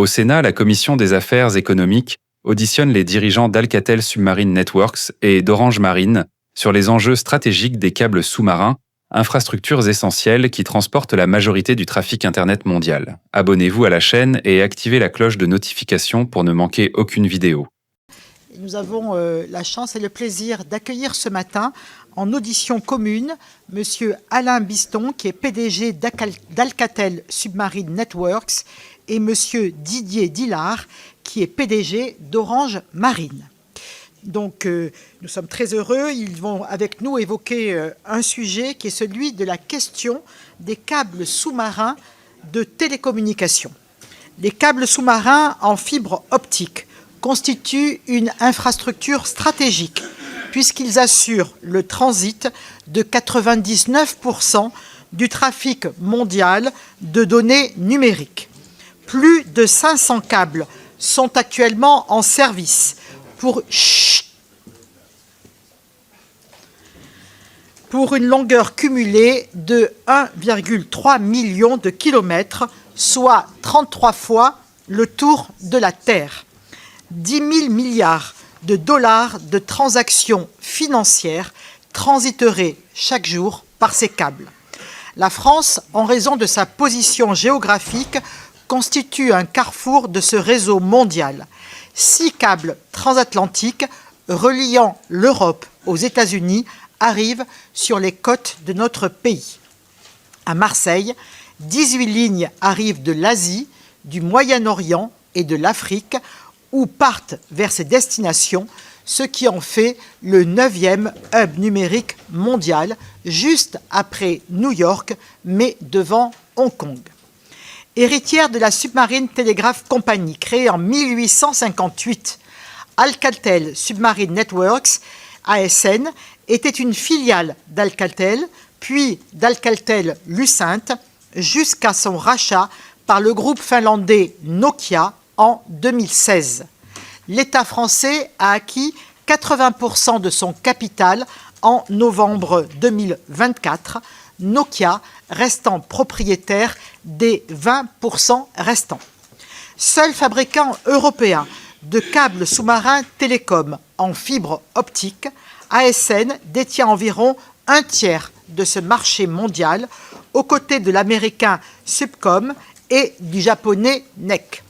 Au Sénat, la Commission des affaires économiques auditionne les dirigeants d'Alcatel Submarine Networks et d'Orange Marine sur les enjeux stratégiques des câbles sous-marins, infrastructures essentielles qui transportent la majorité du trafic Internet mondial. Abonnez-vous à la chaîne et activez la cloche de notification pour ne manquer aucune vidéo. Nous avons la chance et le plaisir d'accueillir ce matin en audition commune M. Alain Biston, qui est PDG d'Alcatel Submarine Networks, et M. Didier Dillard, qui est PDG d'Orange Marine. Donc, nous sommes très heureux. Ils vont avec nous évoquer un sujet qui est celui de la question des câbles sous-marins de télécommunication. Les câbles sous-marins en fibre optique constituent une infrastructure stratégique puisqu'ils assurent le transit de 99% du trafic mondial de données numériques. Plus de 500 câbles sont actuellement en service pour une longueur cumulée de 1,3 million de kilomètres, soit 33 fois le tour de la Terre. 10 000 milliards de dollars de transactions financières transiteraient chaque jour par ces câbles. La France, en raison de sa position géographique, constitue un carrefour de ce réseau mondial. 6 câbles transatlantiques reliant l'Europe aux États-Unis arrivent sur les côtes de notre pays. À Marseille, 18 lignes arrivent de l'Asie, du Moyen-Orient et de l'Afrique, ou partent vers ces destinations, ce qui en fait le 9e hub numérique mondial, juste après New York, mais devant Hong Kong. Héritière de la Submarine Telegraph Company, créée en 1858, Alcatel Submarine Networks, ASN, était une filiale d'Alcatel, puis d'Alcatel-Lucent, jusqu'à son rachat par le groupe finlandais Nokia en 2016. L'État français a acquis 80% de son capital en novembre 2024, Nokia restant propriétaire des 20% restants. Seul fabricant européen de câbles sous-marins télécom en fibre optique, ASN détient environ un tiers de ce marché mondial, aux côtés de l'américain Subcom et du japonais NEC.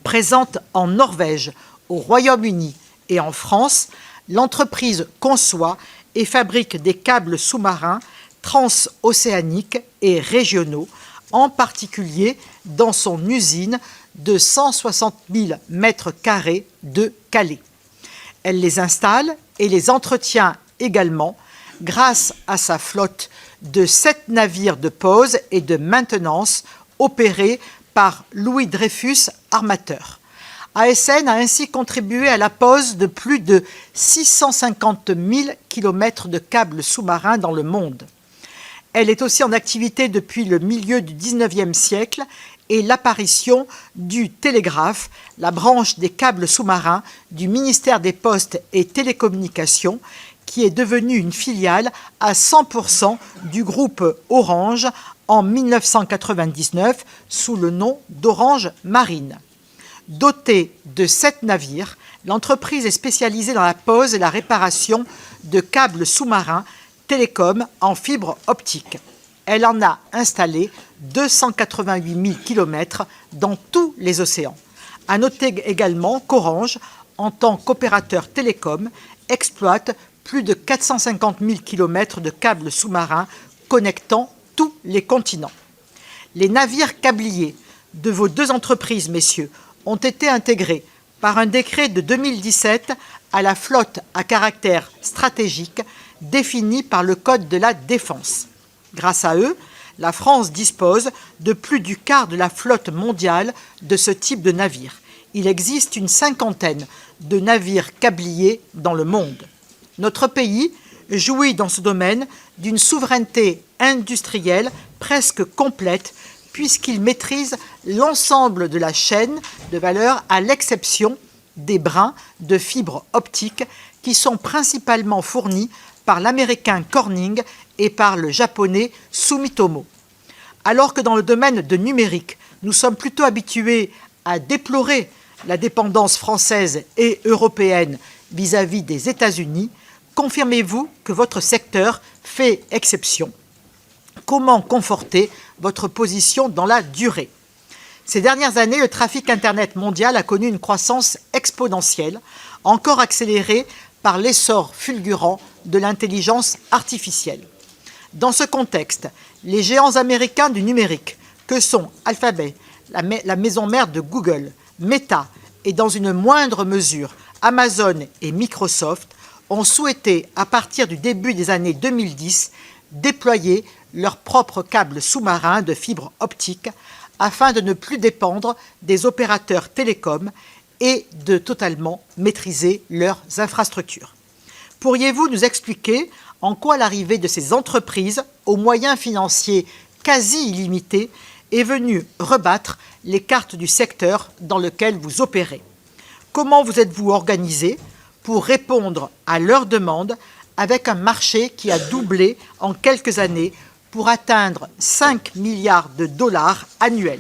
Présente en Norvège, au Royaume-Uni et en France, l'entreprise conçoit et fabrique des câbles sous-marins transocéaniques et régionaux, en particulier dans son usine de 160 000 m² de Calais. Elle les installe et les entretient également grâce à sa flotte de 7 navires de pose et de maintenance opérés par Louis Dreyfus Armateur. ASN a ainsi contribué à la pose de plus de 650 000 km de câbles sous-marins dans le monde. Elle est aussi en activité depuis le milieu du XIXe siècle et l'apparition du télégraphe, la branche des câbles sous-marins du ministère des Postes et Télécommunications, qui est devenue une filiale à 100% du groupe Orange en 1999 sous le nom d'Orange Marine. Dotée de 7 navires, l'entreprise est spécialisée dans la pose et la réparation de câbles sous-marins télécom en fibre optique. Elle en a installé 288 000 km dans tous les océans. À noter également qu'Orange, en tant qu'opérateur télécom, exploite plus de 450 000 km de câbles sous-marins connectant tous les continents. Les navires câbliers de vos deux entreprises, messieurs, ont été intégrés par un décret de 2017 à la flotte à caractère stratégique définie par le Code de la Défense. Grâce à eux, la France dispose de plus du quart de la flotte mondiale de ce type de navire. Il existe une 50aine de navires câbliers dans le monde. Notre pays jouit dans ce domaine d'une souveraineté industrielle presque complète puisqu'il maîtrise l'ensemble de la chaîne de valeur à l'exception des brins de fibre optique qui sont principalement fournis par l'américain Corning et par le japonais Sumitomo. Alors que dans le domaine de numérique, nous sommes plutôt habitués a déploré la dépendance française et européenne vis-à-vis des États-Unis. Confirmez-vous que votre secteur fait exception? Comment conforter votre position dans la durée? Ces dernières années, le trafic Internet mondial a connu une croissance exponentielle, encore accélérée par l'essor fulgurant de l'intelligence artificielle. Dans ce contexte, les géants américains du numérique, que sont Alphabet, la maison mère de Google, Meta et dans une moindre mesure Amazon et Microsoft, ont souhaité, à partir du début des années 2010, déployer leurs propres câbles sous-marins de fibre optique afin de ne plus dépendre des opérateurs télécoms et de totalement maîtriser leurs infrastructures. Pourriez-vous nous expliquer en quoi l'arrivée de ces entreprises aux moyens financiers quasi illimités est venue rebattre les cartes du secteur dans lequel vous opérez? Comment vous êtes-vous organisé pour répondre à leurs demandes avec un marché qui a doublé en quelques années pour atteindre 5 milliards de dollars annuels?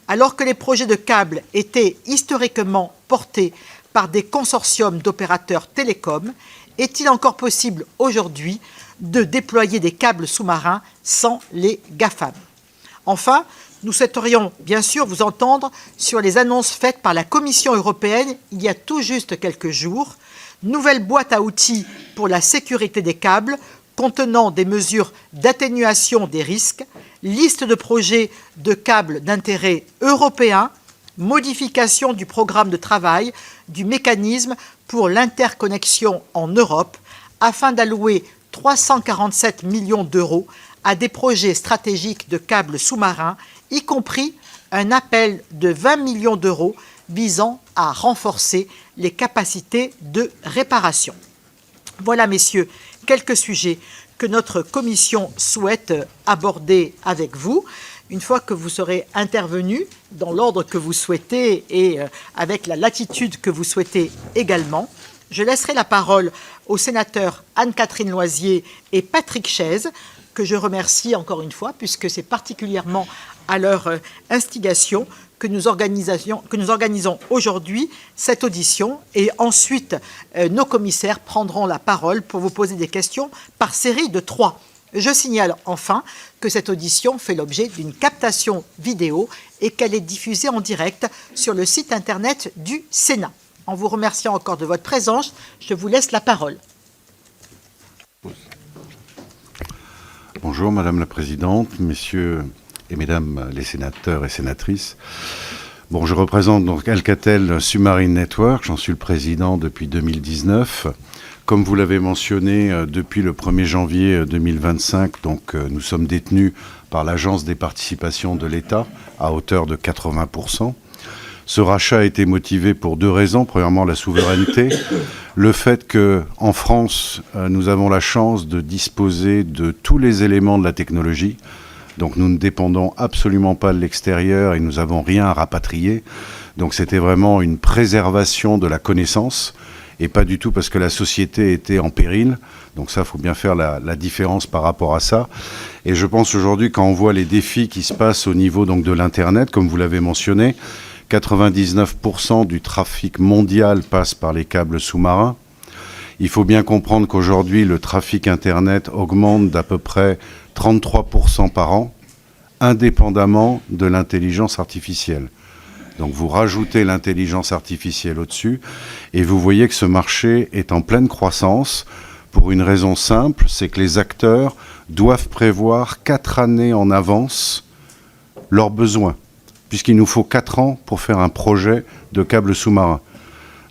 Alors que les projets de câbles étaient historiquement portés par des consortiums d'opérateurs télécoms, est-il encore possible aujourd'hui de déployer des câbles sous-marins sans les GAFAM? Enfin, nous souhaiterions bien sûr vous entendre sur les annonces faites par la Commission européenne il y a tout juste quelques jours. Nouvelle boîte à outils pour la sécurité des câbles contenant des mesures d'atténuation des risques, liste de projets de câbles d'intérêt européen, modification du programme de travail du mécanisme pour l'interconnexion en Europe afin d'allouer 347 millions d'euros à des projets stratégiques de câbles sous-marins, y compris un appel de 20 millions d'euros visant à renforcer les capacités de réparation. Voilà, messieurs, quelques sujets que notre commission souhaite aborder avec vous. Une fois que vous serez intervenus dans l'ordre que vous souhaitez et avec la latitude que vous souhaitez également, je laisserai la parole aux sénateurs Anne-Catherine Loisier et Patrick Chaize, que je remercie encore une fois, puisque c'est particulièrement à leur instigation que nous organisons aujourd'hui cette audition. Et ensuite, nos commissaires prendront la parole pour vous poser des questions par série de 3. Je signale enfin que cette audition fait l'objet d'une captation vidéo et qu'elle est diffusée en direct sur le site internet du Sénat. En vous remerciant encore de votre présence, je vous laisse la parole. Bonjour Madame la Présidente, Messieurs et Mesdames les sénateurs et sénatrices. Bon, je représente donc Alcatel Submarine Networks, j'en suis le président depuis 2019. Comme vous l'avez mentionné, depuis le 1er janvier 2025, donc, nous sommes détenus par l'Agence des participations de l'État à hauteur de 80%. Ce rachat a été motivé pour 2 raisons. Premièrement, la souveraineté. Le fait qu'en France, nous avons la chance de disposer de tous les éléments de la technologie. Donc nous ne dépendons absolument pas de l'extérieur et nous n'avons rien à rapatrier. Donc c'était vraiment une préservation de la connaissance et pas du tout parce que la société était en péril. Donc ça, il faut bien faire la différence par rapport à ça. Et je pense aujourd'hui, quand on voit les défis qui se passent au niveau donc, de l'Internet, comme vous l'avez mentionné, 99% du trafic mondial passe par les câbles sous-marins. Il faut bien comprendre qu'aujourd'hui, le trafic Internet augmente d'à peu près 33% par an, indépendamment de l'intelligence artificielle. Donc vous rajoutez l'intelligence artificielle au-dessus, et vous voyez que ce marché est en pleine croissance, pour une raison simple, c'est que les acteurs doivent prévoir 4 années en avance leurs besoins, puisqu'il nous faut 4 ans pour faire un projet de câble sous-marin.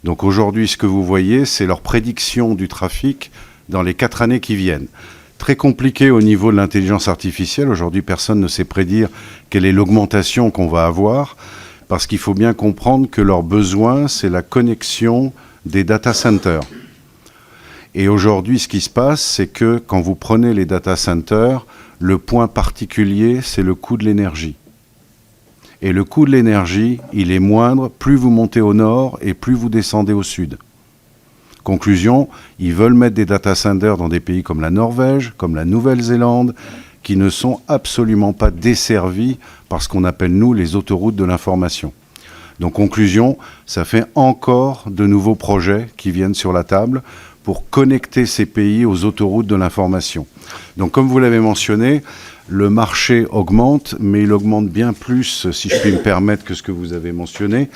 Donc aujourd'hui, ce que vous voyez, c'est leur prédiction du trafic dans les 4 années qui viennent. Très compliqué au niveau de l'intelligence artificielle. Aujourd'hui, personne ne sait prédire quelle est l'augmentation qu'on va avoir, parce qu'il faut bien comprendre que leur besoin, c'est la connexion des data centers. Et aujourd'hui, ce qui se passe, c'est que quand vous prenez les data centers, le point particulier, c'est le coût de l'énergie. Et le coût de l'énergie, il est moindre plus vous montez au nord et plus vous descendez au sud. Conclusion, ils veulent mettre des data centers dans des pays comme la Norvège, comme la Nouvelle-Zélande, qui ne sont absolument pas desservis par ce qu'on appelle, nous, les autoroutes de l'information. Donc conclusion, ça fait encore de nouveaux projets qui viennent sur la table pour connecter ces pays aux autoroutes de l'information. Donc comme vous l'avez mentionné, le marché augmente, mais il augmente bien plus, si je puis me permettre, que ce que vous avez mentionné,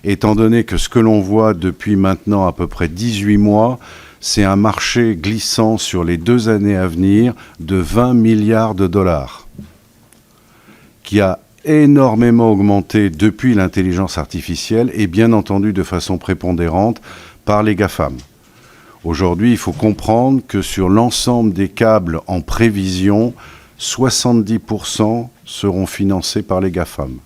étant donné que ce que l'on voit depuis maintenant à peu près 18 mois, c'est un marché glissant sur les 2 années à venir de 20 milliards de dollars, qui a énormément augmenté depuis l'intelligence artificielle et bien entendu de façon prépondérante par les GAFAM. Aujourd'hui, il faut comprendre que sur l'ensemble des câbles en prévision, 70% seront financés par les GAFAM.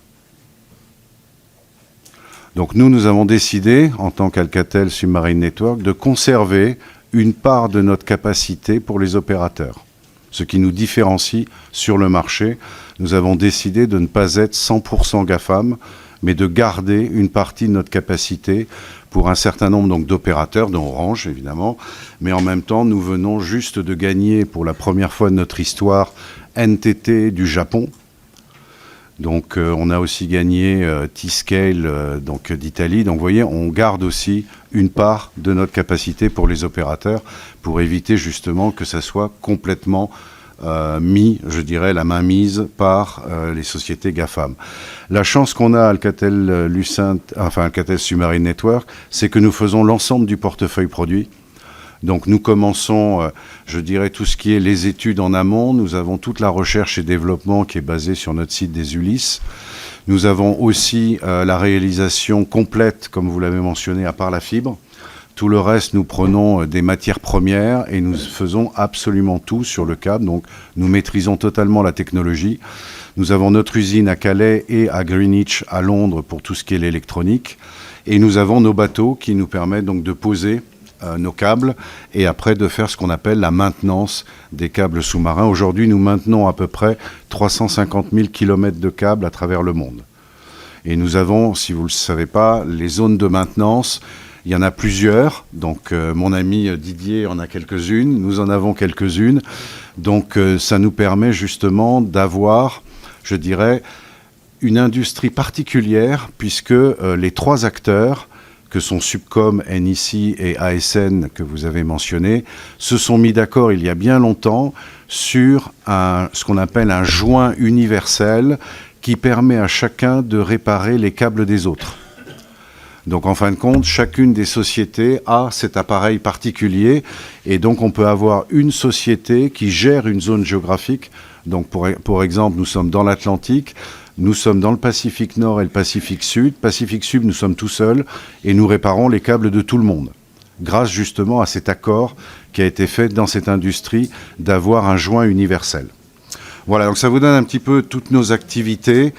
Donc nous avons décidé, en tant qu'Alcatel Submarine Networks, de conserver une part de notre capacité pour les opérateurs. Ce qui nous différencie sur le marché. Nous avons décidé de ne pas être 100% GAFAM, mais de garder une partie de notre capacité pour un certain nombre donc d'opérateurs, dont Orange évidemment, mais en même temps nous venons juste de gagner pour la première fois de notre histoire NTT du Japon. Donc on a aussi gagné T-Scale donc d'Italie. Donc vous voyez, on garde aussi une part de notre capacité pour les opérateurs pour éviter justement que ça soit complètement mis, je dirais, la main mise par les sociétés GAFAM. La chance qu'on a à Alcatel Alcatel Submarine Networks, c'est que nous faisons l'ensemble du portefeuille produit. Donc nous commençons, je dirais, tout ce qui est les études en amont. Nous avons toute la recherche et développement qui est basée sur notre site des Ulysses. Nous avons aussi la réalisation complète, comme vous l'avez mentionné, à part la fibre. Tout le reste, nous prenons des matières premières et nous faisons absolument tout sur le câble. Donc nous maîtrisons totalement la technologie. Nous avons notre usine à Calais et à Greenwich à Londres pour tout ce qui est l'électronique. Et nous avons nos bateaux qui nous permettent donc de poser nos câbles et après de faire ce qu'on appelle la maintenance des câbles sous-marins. Aujourd'hui, nous maintenons à peu près 350 000 km de câbles à travers le monde. Et nous avons, si vous ne le savez pas, les zones de maintenance. Il y en a plusieurs. Donc mon ami Didier en a quelques-unes. Nous en avons quelques-unes. Donc ça nous permet justement d'avoir, je dirais, une industrie particulière puisque les 3 acteurs que sont Subcom, NEC et ASN que vous avez mentionné, se sont mis d'accord il y a bien longtemps sur ce qu'on appelle un joint universel qui permet à chacun de réparer les câbles des autres. Donc en fin de compte, chacune des sociétés a cet appareil particulier et donc on peut avoir une société qui gère une zone géographique. Donc pour exemple, nous sommes dans l'Atlantique, nous sommes dans le Pacifique Nord et le Pacifique Sud. Pacifique Sud, nous sommes tout seuls et nous réparons les câbles de tout le monde. Grâce justement à cet accord qui a été fait dans cette industrie d'avoir un joint universel. Voilà, donc ça vous donne un petit peu toutes nos activités.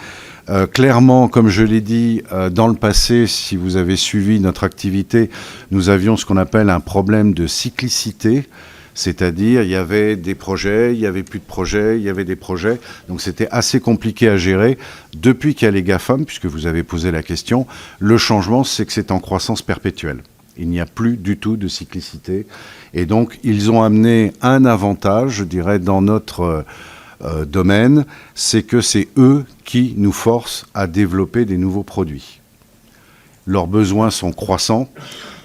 Clairement, comme je l'ai dit, dans le passé, si vous avez suivi notre activité, nous avions ce qu'on appelle un problème de cyclicité. C'est-à-dire, il y avait des projets, il n'y avait plus de projets, il y avait des projets. Donc, c'était assez compliqué à gérer. Depuis qu'il y a les GAFAM, puisque vous avez posé la question, le changement, c'est que c'est en croissance perpétuelle. Il n'y a plus du tout de cyclicité. Et donc, ils ont amené un avantage, je dirais, dans notre domaine, c'est que c'est eux qui nous forcent à développer des nouveaux produits. Leurs besoins sont croissants.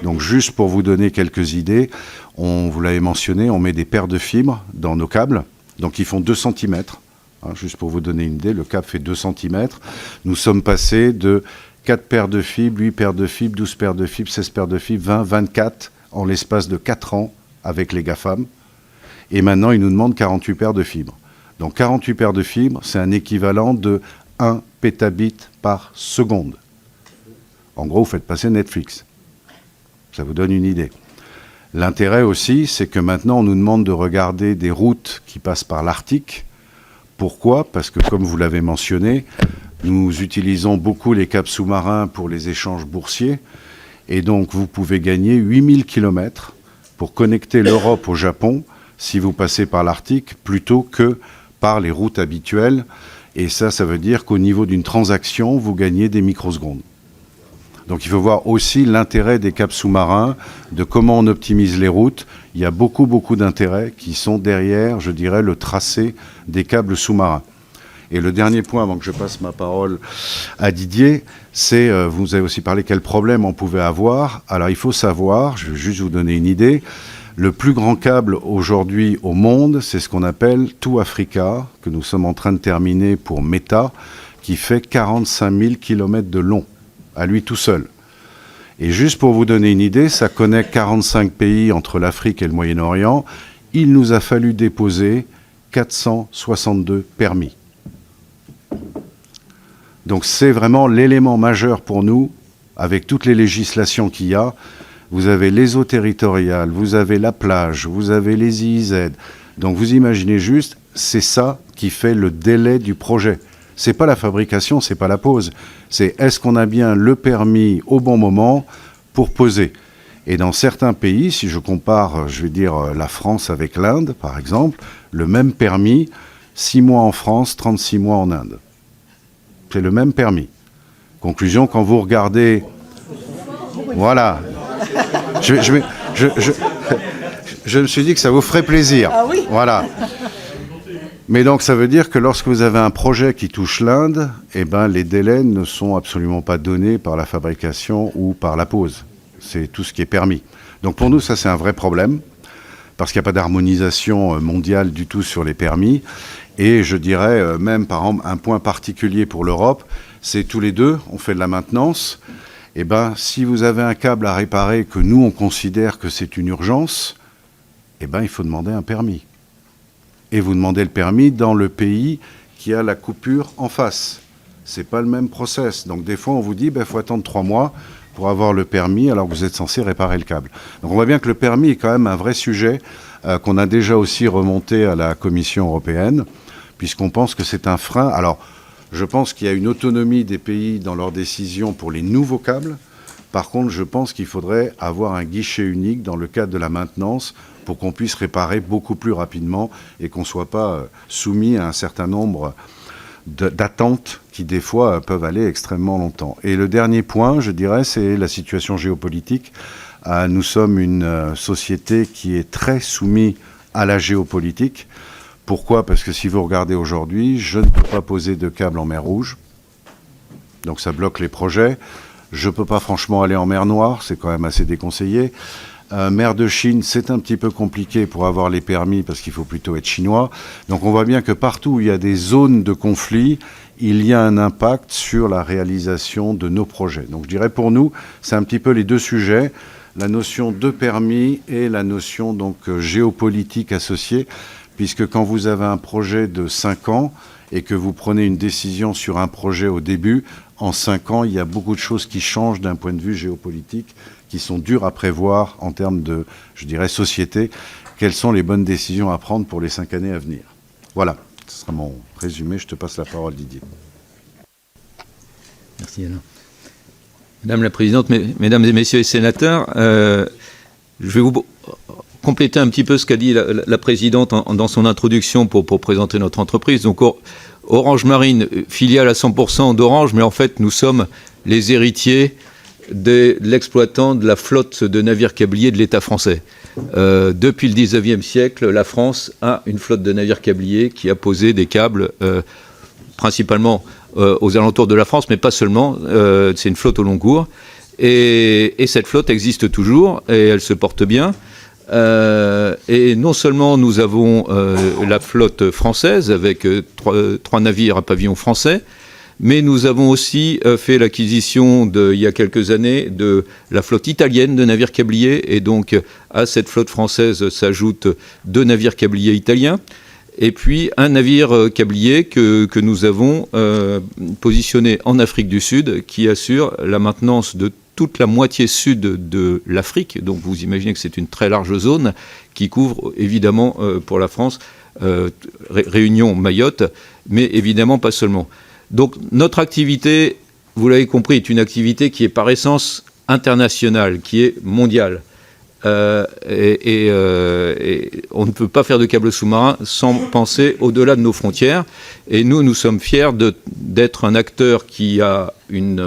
Donc, juste pour vous donner quelques idées, vous l'avez mentionné, on met des paires de fibres dans nos câbles, donc ils font 2 cm. Juste pour vous donner une idée, le câble fait 2 cm. Nous sommes passés de 4 paires de fibres, 8 paires de fibres, 12 paires de fibres, 16 paires de fibres, 20, 24 en l'espace de 4 ans avec les GAFAM. Et maintenant, ils nous demandent 48 paires de fibres. Donc 48 paires de fibres, c'est un équivalent de 1 pétabit par seconde. En gros, vous faites passer Netflix. Ça vous donne une idée. L'intérêt aussi, c'est que maintenant, on nous demande de regarder des routes qui passent par l'Arctique. Pourquoi ? Parce que, comme vous l'avez mentionné, nous utilisons beaucoup les câbles sous-marins pour les échanges boursiers. Et donc, vous pouvez gagner 8000 km pour connecter l'Europe au Japon si vous passez par l'Arctique plutôt que par les routes habituelles. Et ça veut dire qu'au niveau d'une transaction, vous gagnez des microsecondes. Donc il faut voir aussi l'intérêt des câbles sous-marins, de comment on optimise les routes. Il y a beaucoup d'intérêts qui sont derrière, je dirais, le tracé des câbles sous-marins. Et le dernier point, avant que je passe ma parole à Didier, c'est, vous avez aussi parlé quel problème on pouvait avoir. Alors il faut savoir, je vais juste vous donner une idée, le plus grand câble aujourd'hui au monde, c'est ce qu'on appelle Tout Africa, que nous sommes en train de terminer pour Meta, qui fait 45 000 km de long, à lui tout seul. Et juste pour vous donner une idée, ça connecte 45 pays entre l'Afrique et le Moyen-Orient. Il nous a fallu déposer 462 permis. Donc c'est vraiment l'élément majeur pour nous, avec toutes les législations qu'il y a. Vous avez les eaux territoriales, vous avez la plage, vous avez les IIZ. Donc vous imaginez juste, c'est ça qui fait le délai du projet. C'est pas la fabrication, c'est pas la pose. C'est est-ce qu'on a bien le permis au bon moment pour poser. Et dans certains pays, si je compare, je vais dire, la France avec l'Inde, par exemple, le même permis, 6 mois en France, 36 mois en Inde. C'est le même permis. Conclusion, quand vous regardez... Voilà. Je me suis dit que ça vous ferait plaisir. Ah oui. Voilà. Mais donc, ça veut dire que lorsque vous avez un projet qui touche l'Inde, eh ben, les délais ne sont absolument pas donnés par la fabrication ou par la pose. C'est tout ce qui est permis. Donc, pour nous, ça, c'est un vrai problème, parce qu'il n'y a pas d'harmonisation mondiale du tout sur les permis. Et je dirais, même, par exemple, un point particulier pour l'Europe, c'est tous les deux, on fait de la maintenance. Eh ben, si vous avez un câble à réparer que nous, on considère que c'est une urgence, eh ben, il faut demander un permis. Et vous demandez le permis dans le pays qui a la coupure en face. C'est pas le même process. Donc des fois, on vous dit, il faut attendre 3 mois pour avoir le permis, alors que vous êtes censé réparer le câble. Donc on voit bien que le permis est quand même un vrai sujet qu'on a déjà aussi remonté à la Commission européenne, puisqu'on pense que c'est un frein. Alors, je pense qu'il y a une autonomie des pays dans leurs décisions pour les nouveaux câbles. Par contre, je pense qu'il faudrait avoir un guichet unique dans le cadre de la maintenance pour qu'on puisse réparer beaucoup plus rapidement et qu'on ne soit pas soumis à un certain nombre d'attentes qui, des fois, peuvent aller extrêmement longtemps. Et le dernier point, je dirais, c'est la situation géopolitique. Nous sommes une société qui est très soumise à la géopolitique. Pourquoi ? Parce que si vous regardez aujourd'hui, je ne peux pas poser de câble en mer Rouge. Donc ça bloque les projets. Je ne peux pas franchement aller en mer Noire, c'est quand même assez déconseillé. Mer de Chine, c'est un petit peu compliqué pour avoir les permis parce qu'il faut plutôt être chinois. Donc on voit bien que partout où il y a des zones de conflit, il y a un impact sur la réalisation de nos projets. Donc je dirais pour nous, c'est un petit peu les deux sujets, la notion de permis et la notion donc géopolitique associée, puisque quand vous avez un projet de 5 ans et que vous prenez une décision sur un projet au début, en 5 ans, il y a beaucoup de choses qui changent d'un point de vue géopolitique, qui sont dures à prévoir en termes de, je dirais, société. Quelles sont les bonnes décisions à prendre pour les 5 années à venir ? Voilà, ce sera mon résumé. Je te passe la parole, Didier. Merci, Alain. Madame la Présidente, Mesdames et Messieurs les sénateurs, je vais vous compléter un petit peu ce qu'a dit la Présidente dans son introduction pour présenter notre entreprise. Donc, Orange Marine, filiale à 100% d'Orange, mais en fait, nous sommes les héritiers de l'exploitant de la flotte de navires câbliers de l'État français. Depuis le 19e siècle, la France a une flotte de navires câbliers qui a posé des câbles principalement aux alentours de la France, mais pas seulement. C'est une flotte au long cours. Et cette flotte existe toujours et elle se porte bien. Et non seulement nous avons la flotte française avec 3 navires à pavillon français, mais nous avons aussi fait l'acquisition, il y a quelques années, de la flotte italienne de navires câbliers. Et donc, à cette flotte française s'ajoutent 2 navires câbliers italiens. Et puis, un navire câblier que nous avons positionné en Afrique du Sud, qui assure la maintenance de toute la moitié sud de l'Afrique. Donc, vous imaginez que c'est une très large zone qui couvre, évidemment, pour la France, Réunion, Mayotte, mais évidemment pas seulement. Donc notre activité, vous l'avez compris, est une activité qui est par essence internationale, qui est mondiale. Et on ne peut pas faire de câble sous-marin sans penser au-delà de nos frontières. Et nous sommes fiers d'être un acteur qui a une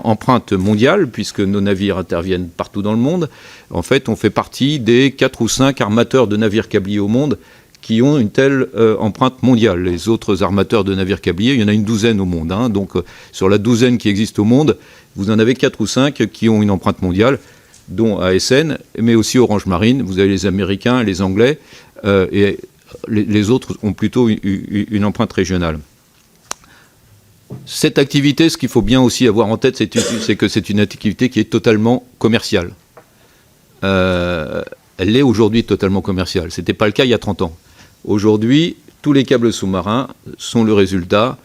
empreinte mondiale, puisque nos navires interviennent partout dans le monde. En fait, on fait partie des 4 ou 5 armateurs de navires câbliers au monde qui ont une telle empreinte mondiale. Les autres armateurs de navires câbliers, il y en a une douzaine au monde. Donc sur la douzaine qui existe au monde, vous en avez 4 ou 5 qui ont une empreinte mondiale, dont ASN, mais aussi Orange Marine. Vous avez les Américains, les Anglais, et les autres ont plutôt une empreinte régionale. Cette activité, ce qu'il faut bien aussi avoir en tête, c'est que c'est une activité qui est totalement commerciale. Elle est aujourd'hui totalement commerciale. Ce n'était pas le cas il y a 30 ans. Aujourd'hui, tous les câbles sous-marins sont le résultat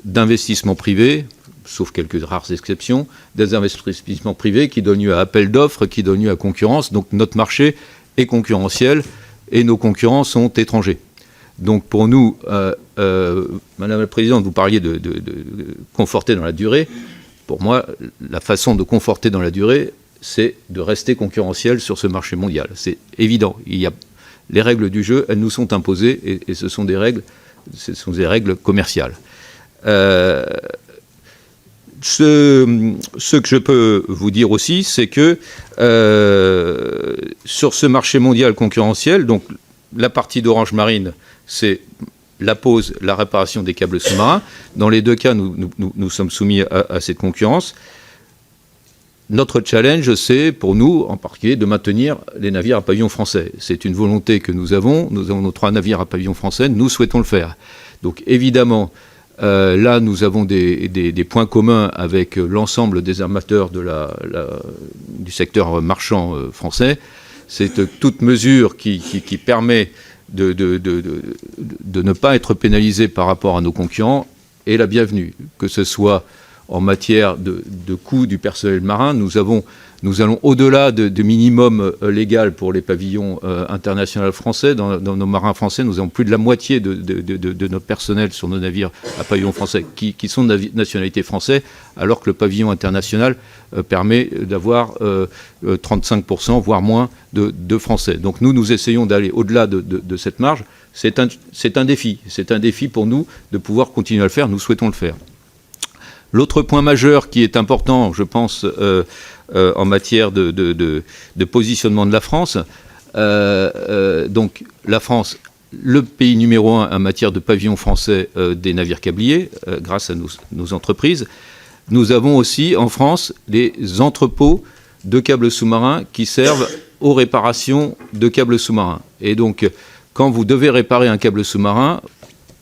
d'investissements privés, sauf quelques rares exceptions, des investissements privés qui donnent lieu à appel d'offres, qui donnent lieu à concurrence. Donc notre marché est concurrentiel et nos concurrents sont étrangers. Donc pour nous, Madame la Présidente, vous parliez de conforter dans la durée. Pour moi, la façon de conforter dans la durée, c'est de rester concurrentiel sur ce marché mondial. C'est évident. Les règles du jeu, elles nous sont imposées et ce sont des règles commerciales. Ce que je peux vous dire aussi, c'est que sur ce marché mondial concurrentiel, donc la partie d'Orange Marine, c'est la pose, la réparation des câbles sous-marins. Dans les deux cas, nous sommes soumis à cette concurrence. Notre challenge, c'est pour nous, en particulier, de maintenir les navires à pavillon français. C'est une volonté que nous avons. Nous avons nos 3 navires à pavillon français. Nous souhaitons le faire. Donc, évidemment, là, nous avons des points communs avec l'ensemble des armateurs du secteur marchand français. C'est toute mesure qui permet de ne pas être pénalisé par rapport à nos concurrents est la bienvenue, que ce soit en matière de coût du personnel marin. Nous allons au-delà de minimum légal pour les pavillons internationaux français. Dans nos marins français, nous avons plus de la moitié de notre personnel sur nos navires à pavillon français qui sont de nationalité française, alors que le pavillon international permet d'avoir 35%, voire moins, de Français. Donc nous essayons d'aller au-delà de cette marge. C'est un défi. C'est un défi pour nous de pouvoir continuer à le faire. Nous souhaitons le faire. L'autre point majeur qui est important, je pense, en matière de positionnement de la France, donc la France, le pays numéro 1 en matière de pavillon français des navires câbliers, grâce à nos entreprises. Nous avons aussi en France des entrepôts de câbles sous-marins qui servent aux réparations de câbles sous-marins. Et donc, quand vous devez réparer un câble sous-marin,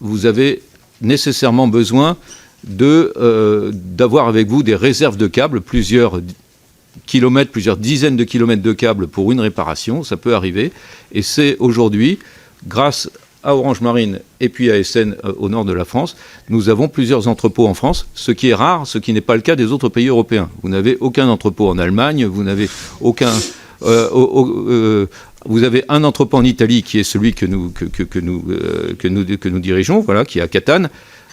vous avez nécessairement besoin d'avoir avec vous des réserves de câbles, plusieurs kilomètres, plusieurs dizaines de kilomètres de câbles pour une réparation, ça peut arriver. Et c'est aujourd'hui, grâce à Orange Marine et puis à ASN au nord de la France, nous avons plusieurs entrepôts en France, ce qui est rare, ce qui n'est pas le cas des autres pays européens. Vous n'avez aucun entrepôt en Allemagne, vous n'avez aucun... vous avez un entrepôt en Italie qui est celui que nous dirigeons, voilà, qui est à Catane.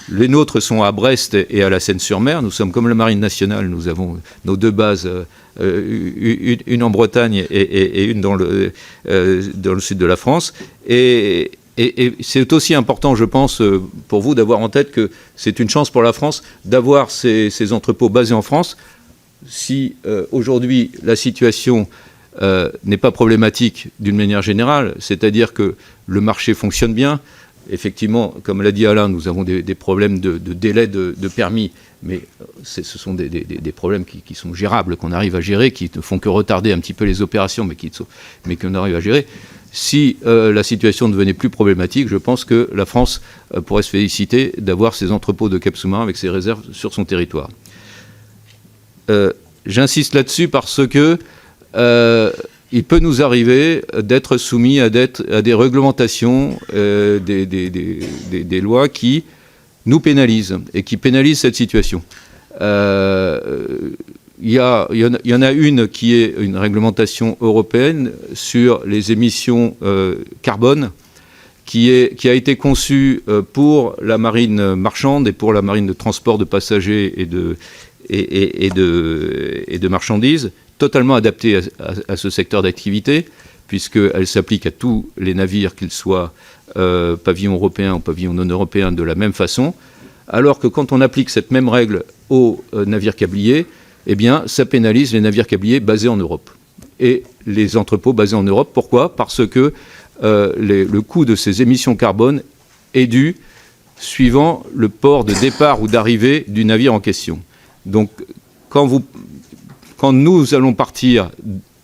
Les nôtres sont à Brest et à la Seine-sur-Mer. Nous sommes comme la Marine nationale. Nous avons nos 2 bases, une en Bretagne et une dans le sud de la France. Et c'est aussi important, je pense, pour vous d'avoir en tête que c'est une chance pour la France d'avoir ces entrepôts basés en France. Si aujourd'hui la situation n'est pas problématique d'une manière générale, c'est-à-dire que le marché fonctionne bien. Effectivement, comme l'a dit Alain, nous avons des problèmes de délai de permis, mais ce sont des problèmes qui sont gérables, qu'on arrive à gérer, qui ne font que retarder un petit peu les opérations, mais qu'on arrive à gérer. Si la situation devenait plus problématique, je pense que la France pourrait se féliciter d'avoir ces entrepôts de câbles sous-marins avec ses réserves sur son territoire. J'insiste là-dessus parce que il peut nous arriver d'être soumis à des réglementations, des lois qui nous pénalisent et qui pénalisent cette situation. Il y en a une qui est une réglementation européenne sur les émissions carbone qui a été conçue pour la marine marchande et pour la marine de transport de passagers et de marchandises, totalement adaptée à ce secteur d'activité, puisqu'elle s'applique à tous les navires, qu'ils soient pavillon européen ou pavillon non européen, de la même façon, alors que quand on applique cette même règle aux navires câbliers, eh bien, ça pénalise les navires câbliers basés en Europe et les entrepôts basés en Europe. Pourquoi ? Parce que le coût de ces émissions carbone est dû suivant le port de départ ou d'arrivée du navire en question. Donc, quand nous allons partir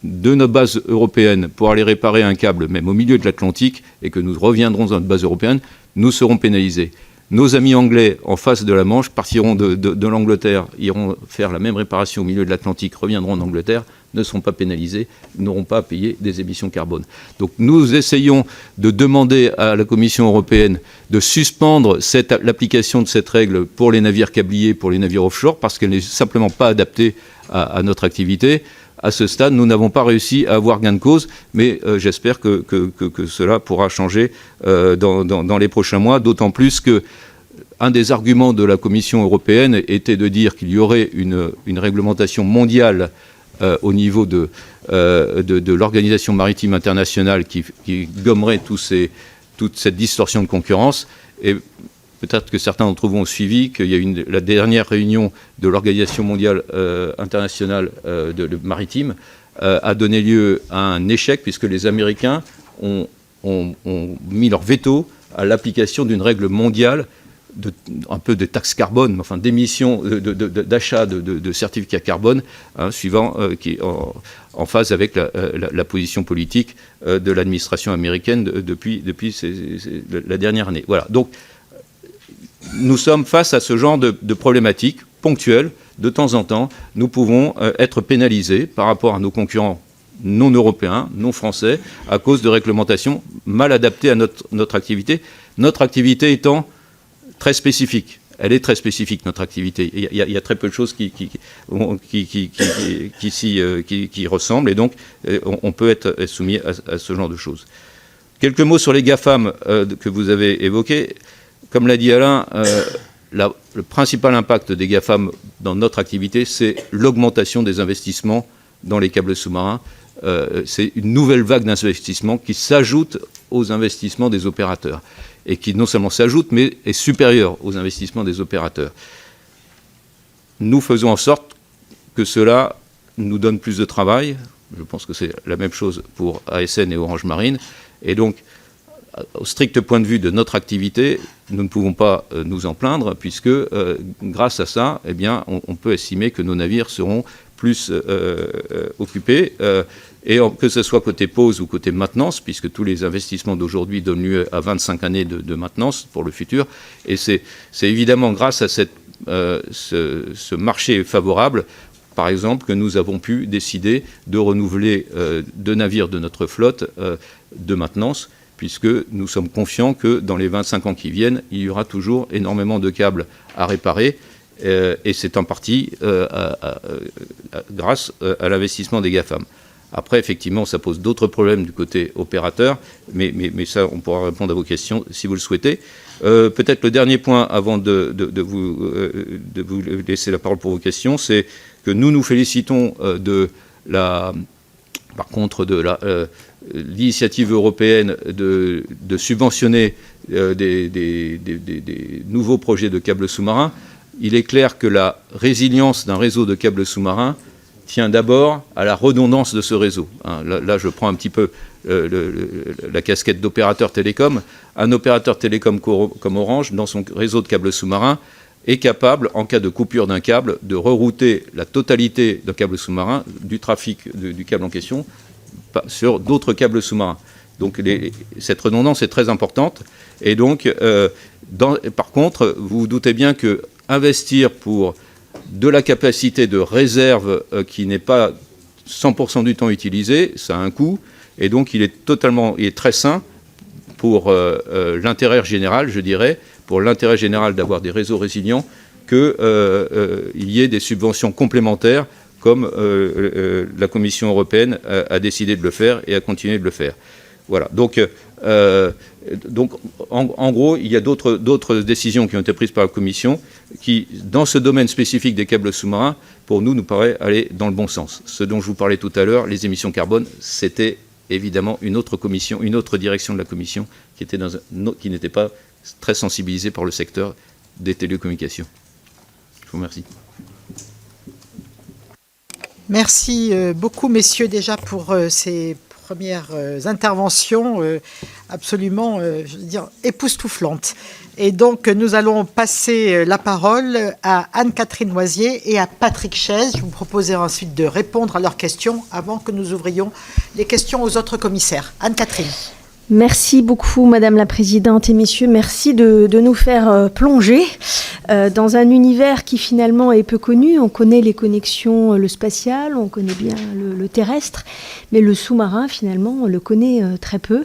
de notre base européenne pour aller réparer un câble, même au milieu de l'Atlantique, et que nous reviendrons dans notre base européenne, nous serons pénalisés. Nos amis anglais en face de la Manche partiront de l'Angleterre, iront faire la même réparation au milieu de l'Atlantique, reviendront en Angleterre, ne seront pas pénalisés, n'auront pas à payer des émissions carbone. Donc nous essayons de demander à la Commission européenne de suspendre l'application de cette règle pour les navires câbliers, pour les navires offshore, parce qu'elle n'est simplement pas adaptée à notre activité. À ce stade, nous n'avons pas réussi à avoir gain de cause, mais j'espère que cela pourra changer dans les prochains mois, d'autant plus que un des arguments de la Commission européenne était de dire qu'il y aurait une réglementation mondiale au niveau de l'Organisation maritime internationale qui gommerait toute cette distorsion de concurrence. Et peut-être que certains d'entre vous ont suivi qu'il y a la dernière réunion de l'Organisation mondiale internationale maritime a donné lieu à un échec, puisque les Américains ont mis leur veto à l'application d'une règle mondiale un peu de taxe carbone, enfin d'émissions, d'achat de certificats carbone, suivant qui est en phase avec la position politique de l'administration américaine depuis la dernière année. Voilà. Donc, nous sommes face à ce genre de problématiques ponctuelles. De temps en temps, nous pouvons être pénalisés par rapport à nos concurrents non européens, non français, à cause de réglementations mal adaptées à notre activité. Notre activité étant très spécifique. Elle est très spécifique, notre activité. Il y a très peu de choses qui ressemblent, et donc on peut être soumis à ce genre de choses. Quelques mots sur les GAFAM que vous avez évoqués. Comme l'a dit Alain, le principal impact des GAFAM dans notre activité, c'est l'augmentation des investissements dans les câbles sous-marins. C'est une nouvelle vague d'investissements qui s'ajoute aux investissements des opérateurs, et qui non seulement s'ajoute, mais est supérieur aux investissements des opérateurs. Nous faisons en sorte que cela nous donne plus de travail. Je pense que c'est la même chose pour ASN et Orange Marine. Et donc, au strict point de vue de notre activité, nous ne pouvons pas nous en plaindre, puisque grâce à ça, eh bien, on peut estimer que nos navires seront plus occupés, et que ce soit côté pause ou côté maintenance, puisque tous les investissements d'aujourd'hui donnent lieu à 25 années de maintenance pour le futur. Et c'est évidemment grâce à ce marché favorable, par exemple, que nous avons pu décider de renouveler 2 navires de notre flotte de maintenance, puisque nous sommes confiants que dans les 25 ans qui viennent, il y aura toujours énormément de câbles à réparer, et c'est en partie grâce à l'investissement des GAFAM. Après, effectivement, ça pose d'autres problèmes du côté opérateur, mais ça, on pourra répondre à vos questions si vous le souhaitez. Peut-être le dernier point, avant de vous laisser la parole pour vos questions, c'est que nous nous félicitons de l'initiative européenne de subventionner des nouveaux projets de câbles sous-marins. Il est clair que la résilience d'un réseau de câbles sous-marins tient d'abord à la redondance de ce réseau. Là, je prends un petit peu la casquette d'opérateur télécom. Un opérateur télécom comme Orange, dans son réseau de câbles sous-marins, est capable, en cas de coupure d'un câble, de rerouter la totalité d'un câble sous-marin, du trafic du câble en question, sur d'autres câbles sous-marins. Donc cette redondance est très importante. Et donc, par contre, vous vous doutez bien que investir pour de la capacité de réserve qui n'est pas 100% du temps utilisée, ça a un coût. Et donc, il est très sain pour l'intérêt général, je dirais, pour l'intérêt général d'avoir des réseaux résilients, qu'il y ait des subventions complémentaires, comme la Commission européenne a décidé de le faire et a continué de le faire. Voilà. Donc en gros, il y a d'autres décisions qui ont été prises par la Commission qui, dans ce domaine spécifique des câbles sous-marins, pour nous paraît aller dans le bon sens. Ce dont je vous parlais tout à l'heure, les émissions carbone, c'était évidemment une autre commission, une autre direction de la Commission qui n'était pas très sensibilisée par le secteur des télécommunications. Je vous remercie. Merci beaucoup, messieurs, déjà pour ces premières interventions absolument, je veux dire, époustouflantes. Et donc, nous allons passer la parole à Anne-Catherine Loisier et à Patrick Chaize. Je vous proposerai ensuite de répondre à leurs questions avant que nous ouvrions les questions aux autres commissaires. Anne-Catherine. Merci beaucoup, Madame la Présidente et Messieurs. Merci de nous faire plonger dans un univers qui finalement est peu connu. On connaît les connexions, le spatial, on connaît bien le terrestre, mais le sous-marin, finalement, on le connaît très peu.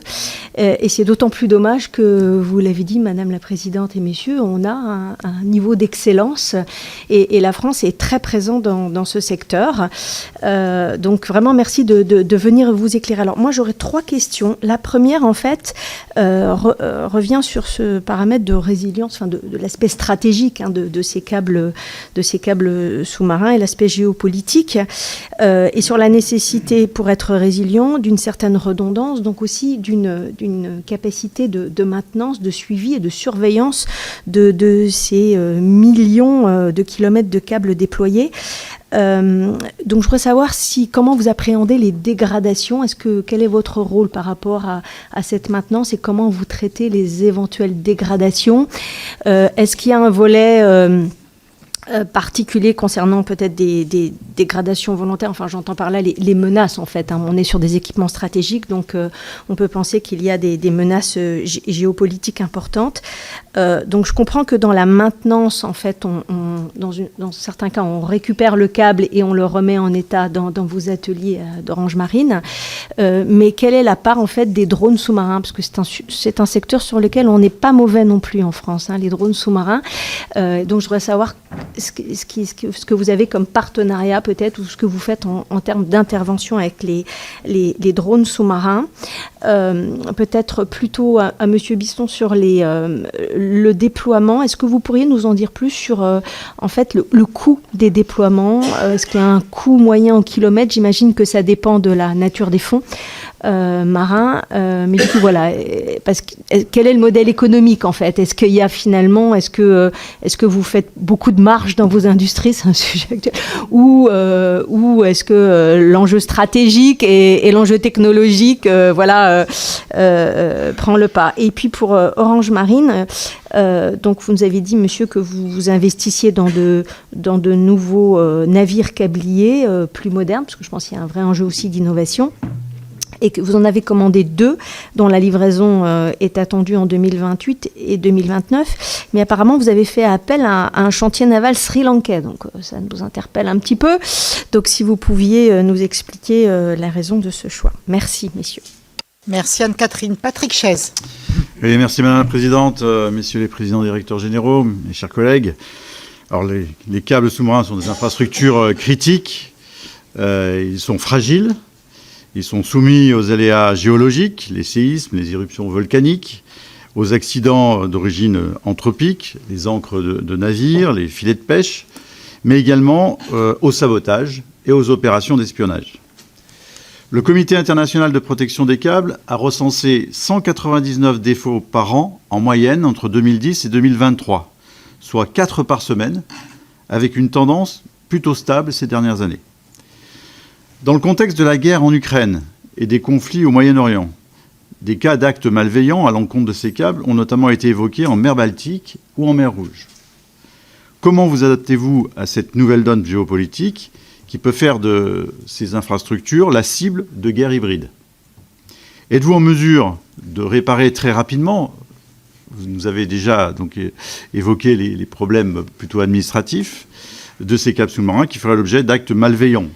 Et c'est d'autant plus dommage que, vous l'avez dit, Madame la Présidente et Messieurs, on a un niveau d'excellence et la France est très présente dans ce secteur. Donc vraiment, merci de venir vous éclairer. Alors moi, j'aurais 3 questions. La première, en fait, revient sur ce paramètre de résilience, enfin de l'aspect stratégique de ces câbles sous-marins et l'aspect géopolitique, et sur la nécessité, pour être résilient, d'une certaine redondance, donc aussi d'une capacité de maintenance, de suivi et de surveillance de ces millions de kilomètres de câbles déployés. Donc je voudrais savoir comment vous appréhendez les dégradations. Quel est votre rôle par rapport à cette maintenance et comment vous traitez les éventuelles dégradations? Est-ce qu'il y a un volet particulier concernant peut-être des dégradations volontaires? Enfin, j'entends par là les menaces, en fait. On est sur des équipements stratégiques, donc on peut penser qu'il y a des menaces géopolitiques importantes. Donc je comprends que dans la maintenance, en fait, dans certains cas, on récupère le câble et on le remet en état dans vos ateliers d'Orange Marine. Mais quelle est la part, en fait, des drones sous-marins? Parce que c'est un secteur sur lequel on n'est pas mauvais non plus en France, les drones sous-marins. Donc je voudrais savoir ce que vous avez comme partenariat peut-être, ou ce que vous faites en termes d'intervention avec les drones sous-marins. Peut-être plutôt à Monsieur Bisson sur le déploiement. Est-ce que vous pourriez nous en dire plus sur en fait le coût des déploiements? Est-ce qu'il y a un coût moyen en kilomètres? J'imagine que ça dépend de la nature des fonds marins, mais du coup voilà, quel est le modèle économique en fait? Est-ce qu'il y a finalement, est-ce que vous faites beaucoup de marge dans vos industries, c'est un sujet actuel, ou est-ce que l'enjeu stratégique et l'enjeu technologique prend le pas? Et puis pour Orange Marine, donc vous nous avez dit, monsieur, que vous investissiez dans de nouveaux navires câbliers plus modernes, parce que je pense qu'il y a un vrai enjeu aussi d'innovation, et que vous en avez commandé 2, dont la livraison est attendue en 2028 et 2029. Mais apparemment, vous avez fait appel à un chantier naval sri-lankais. Donc, ça nous interpelle un petit peu. Donc, si vous pouviez nous expliquer la raison de ce choix. Merci, messieurs. Merci, Anne-Catherine. Patrick Chaize. Oui, merci, Madame la Présidente, messieurs les présidents directeurs généraux, mes chers collègues. Alors, les câbles sous-marins sont des infrastructures critiques. Ils sont fragiles. Ils sont soumis aux aléas géologiques, les séismes, les éruptions volcaniques, aux accidents d'origine anthropique, les ancres de navires, les filets de pêche, mais également au sabotage et aux opérations d'espionnage. Le Comité international de protection des câbles a recensé 199 défauts par an en moyenne entre 2010 et 2023, soit 4 par semaine, avec une tendance plutôt stable ces dernières années. Dans le contexte de la guerre en Ukraine et des conflits au Moyen-Orient, des cas d'actes malveillants à l'encontre de ces câbles ont notamment été évoqués en mer Baltique ou en mer Rouge. Comment vous adaptez-vous à cette nouvelle donne géopolitique qui peut faire de ces infrastructures la cible de guerres hybrides? Êtes-vous en mesure de réparer très rapidement? Vous nous avez déjà donc évoqué les problèmes plutôt administratifs de ces câbles sous-marins qui feraient l'objet d'actes malveillants.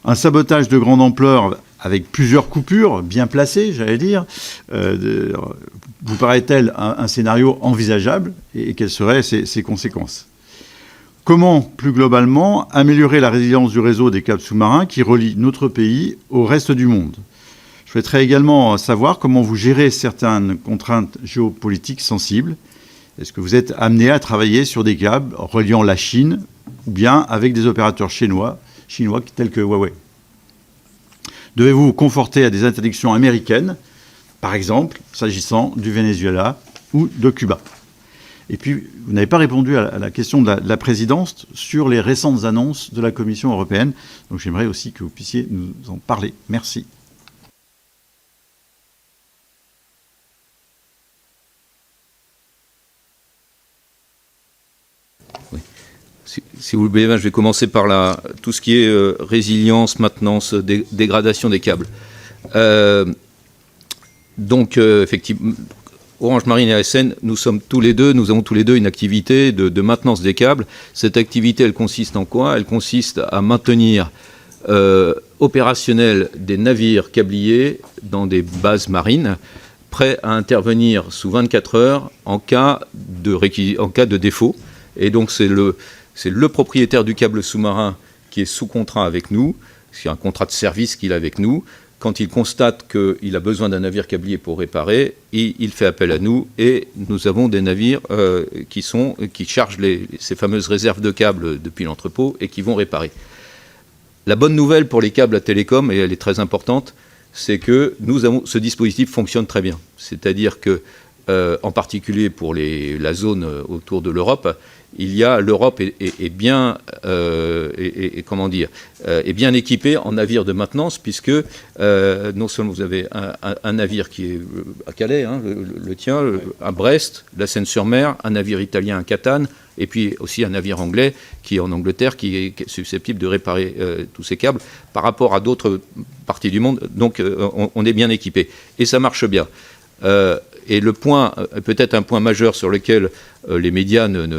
Un sabotage de grande ampleur avec plusieurs coupures bien placées, j'allais dire, vous paraît-elle un scénario envisageable et quelles seraient ses conséquences? Comment, plus globalement, améliorer la résilience du réseau des câbles sous-marins qui relie notre pays au reste du monde? Je souhaiterais également savoir comment vous gérez certaines contraintes géopolitiques sensibles. Est-ce que vous êtes amené à travailler sur des câbles reliant la Chine ou bien avec des opérateurs chinois tels que Huawei? Devez-vous vous conforter à des interdictions américaines, par exemple, s'agissant du Venezuela ou de Cuba? Et puis, vous n'avez pas répondu à la question de la présidence sur les récentes annonces de la Commission européenne. Donc, j'aimerais aussi que vous puissiez nous en parler. Merci. Si vous le voulez bien, je vais commencer par tout ce qui est résilience, maintenance, dégradation des câbles. Effectivement, Orange Marine et ASN, nous avons tous les deux une activité de maintenance des câbles. Cette activité, elle consiste en quoi? Elle consiste à maintenir opérationnels des navires câbliers dans des bases marines, prêts à intervenir sous 24 heures en cas de défaut. Et donc c'est le propriétaire du câble sous-marin qui est sous contrat avec nous, c'est un contrat de service qu'il a avec nous. Quand il constate qu'il a besoin d'un navire câblier pour réparer, il fait appel à nous et nous avons des navires qui chargent ces fameuses réserves de câbles depuis l'entrepôt et qui vont réparer. La bonne nouvelle pour les câbles à télécom, et elle est très importante, c'est que ce dispositif fonctionne très bien. C'est-à-dire que, en particulier pour la zone autour de l'Europe, l'Europe est bien équipée en navires de maintenance, puisque non seulement vous avez un navire qui est à Calais, le tien, à Brest, la Seine-sur-Mer, un navire italien à Catane, et puis aussi un navire anglais qui est en Angleterre, qui est susceptible de réparer tous ces câbles par rapport à d'autres parties du monde. Donc on est bien équipé et ça marche bien. Et peut-être un point majeur sur lequel les médias ne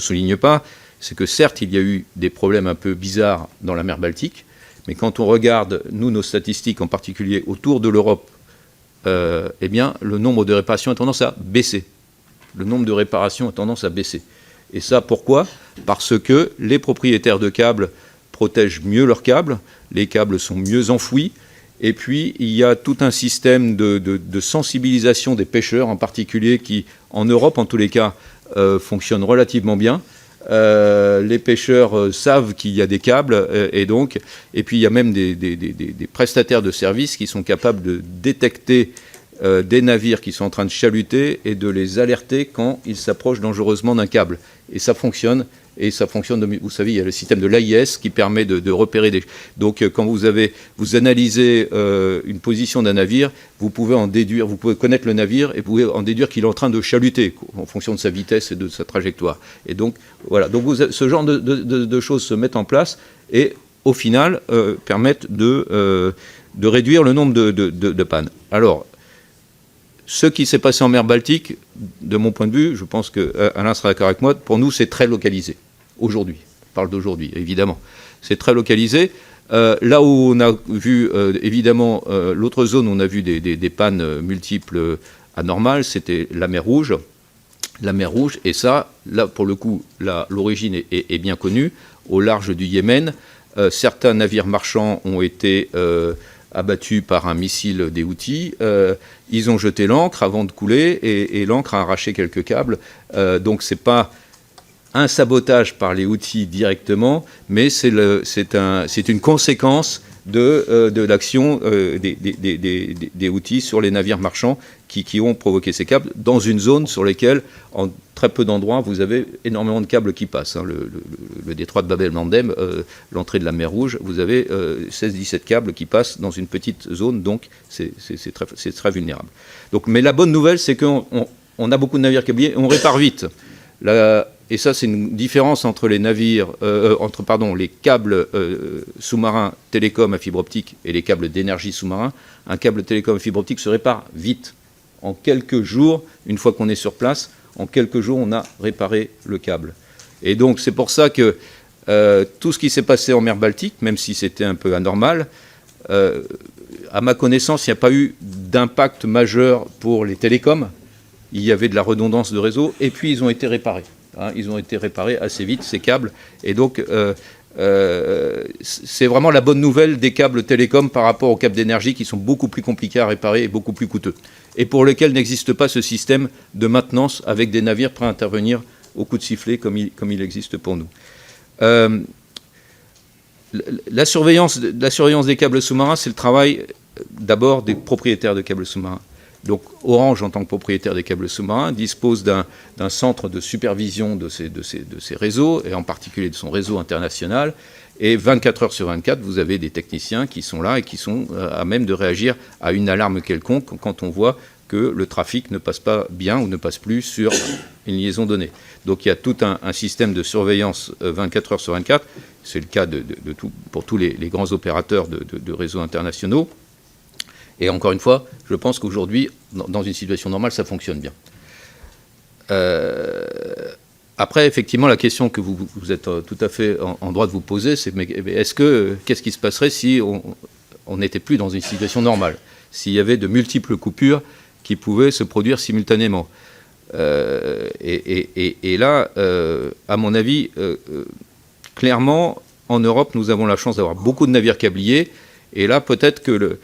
soulignent pas, c'est que certes, il y a eu des problèmes un peu bizarres dans la mer Baltique, mais quand on regarde, nos statistiques, en particulier autour de l'Europe, le nombre de réparations a tendance à baisser. Et ça, pourquoi? Parce que les propriétaires de câbles protègent mieux leurs câbles, les câbles sont mieux enfouis, et puis il y a tout un système de sensibilisation des pêcheurs, en particulier, qui, en Europe en tous les cas, fonctionne relativement bien. Les pêcheurs savent qu'il y a des câbles, et puis il y a même des prestataires de services qui sont capables de détecter des navires qui sont en train de chaluter et de les alerter quand ils s'approchent dangereusement d'un câble. Et ça fonctionne. Vous savez, il y a le système de l'AIS qui permet de repérer des... Donc, quand vous analysez une position d'un navire, vous pouvez connaître le navire et vous pouvez en déduire qu'il est en train de chaluter en fonction de sa vitesse et de sa trajectoire. Et donc, voilà. Donc, ce genre de choses se mettent en place et, au final, permettent de réduire le nombre de pannes. Alors, ce qui s'est passé en mer Baltique, de mon point de vue, je pense qu'Alain sera d'accord avec moi, pour nous, c'est très localisé. Aujourd'hui, on parle d'aujourd'hui, évidemment. C'est très localisé. Là où on a vu, évidemment, l'autre zone où on a vu des pannes multiples anormales, c'était la mer Rouge. La mer Rouge, et ça, là, pour le coup, l'origine est bien connue. Au large du Yémen, certains navires marchands ont été... abattus par un missile des Houthis, ils ont jeté l'ancre avant de couler et l'ancre a arraché quelques câbles. Donc c'est pas un sabotage par les Houthis directement, mais c'est une conséquence de l'action des Houthis sur les navires marchands qui ont provoqué ces câbles dans une zone sur laquelle, en très peu d'endroits, vous avez énormément de câbles qui passent. Le détroit de Bab el-Mandeb, l'entrée de la mer Rouge, vous avez 16-17 câbles qui passent dans une petite zone, donc c'est très vulnérable. Donc, mais la bonne nouvelle, c'est qu'on a beaucoup de navires câbliers et on répare vite. Et ça, c'est une différence entre les les câbles sous-marins télécom à fibre optique et les câbles d'énergie sous-marins. Un câble télécom à fibre optique se répare vite. En quelques jours, une fois qu'on est sur place, en quelques jours, on a réparé le câble. Et donc, c'est pour ça que tout ce qui s'est passé en mer Baltique, même si c'était un peu anormal, à ma connaissance, il n'y a pas eu d'impact majeur pour les télécoms. Il y avait de la redondance de réseau, et puis ils ont été réparés. Ils ont été réparés assez vite, ces câbles. Et donc, c'est vraiment la bonne nouvelle des câbles télécoms par rapport aux câbles d'énergie qui sont beaucoup plus compliqués à réparer et beaucoup plus coûteux. Et pour lesquels n'existe pas ce système de maintenance avec des navires prêts à intervenir au coup de sifflet comme il existe pour nous. La surveillance des câbles sous-marins, c'est le travail d'abord des propriétaires de câbles sous-marins. Donc Orange, en tant que propriétaire des câbles sous-marins, dispose d'un centre de supervision de ces réseaux, et en particulier de son réseau international. Et 24 heures sur 24, vous avez des techniciens qui sont là et qui sont à même de réagir à une alarme quelconque quand on voit que le trafic ne passe pas bien ou ne passe plus sur une liaison donnée. Donc il y a tout un système de surveillance 24 heures sur 24. C'est le cas pour tous les grands opérateurs de réseaux internationaux. Et encore une fois, je pense qu'aujourd'hui, dans une situation normale, ça fonctionne bien. Après, effectivement, la question que vous êtes tout à fait en droit de vous poser, c'est qu'est-ce qui se passerait si on n'était plus dans une situation normale, s'il y avait de multiples coupures qui pouvaient se produire simultanément. Et là, à mon avis, clairement, en Europe, nous avons la chance d'avoir beaucoup de navires câbliers. Et là, peut-être que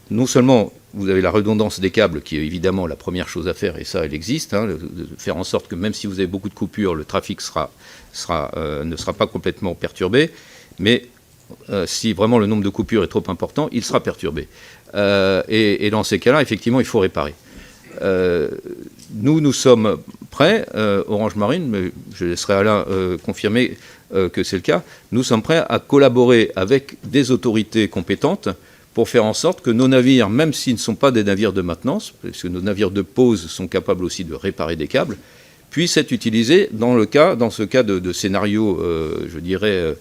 non seulement vous avez la redondance des câbles, qui est évidemment la première chose à faire, et ça, elle existe, de faire en sorte que même si vous avez beaucoup de coupures, le trafic ne sera pas complètement perturbé. Mais si vraiment le nombre de coupures est trop important, il sera perturbé. Et dans ces cas-là, effectivement, il faut réparer. Nous sommes prêts, Orange Marine, mais je laisserai Alain confirmer que c'est le cas, nous sommes prêts à collaborer avec des autorités compétentes pour faire en sorte que nos navires, même s'ils ne sont pas des navires de maintenance, parce que nos navires de pose sont capables aussi de réparer des câbles, puissent être utilisés dans ce cas de scénario, je dirais,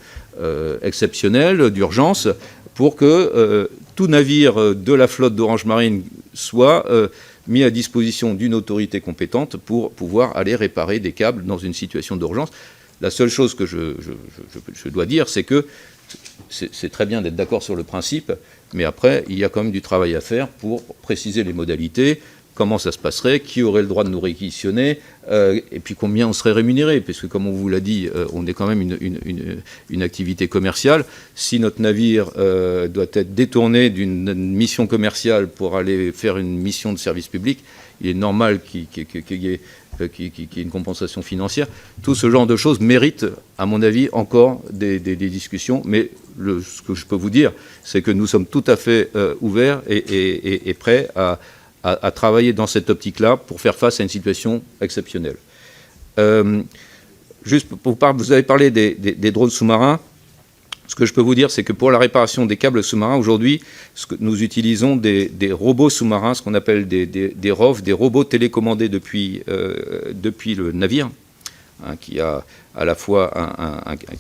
exceptionnel, d'urgence, pour que tout navire de la flotte d'Orange Marine soit mis à disposition d'une autorité compétente pour pouvoir aller réparer des câbles dans une situation d'urgence. La seule chose que je dois dire, c'est que c'est très bien d'être d'accord sur le principe, mais après, il y a quand même du travail à faire pour préciser les modalités, comment ça se passerait, qui aurait le droit de nous réquisitionner, et puis combien on serait rémunéré, parce que comme on vous l'a dit, on est quand même une activité commerciale. Si notre navire doit être détourné d'une mission commerciale pour aller faire une mission de service public, il est normal qu'il y ait une compensation financière. Tout ce genre de choses mérite, à mon avis, encore des discussions, mais ce que je peux vous dire, c'est que nous sommes tout à fait ouverts et prêts à travailler dans cette optique-là pour faire face à une situation exceptionnelle. Juste, vous avez parlé des drones sous-marins. Ce que je peux vous dire, c'est que pour la réparation des câbles sous-marins, aujourd'hui, nous utilisons des robots sous-marins, ce qu'on appelle des ROV, des robots télécommandés depuis le navire, qui a à la fois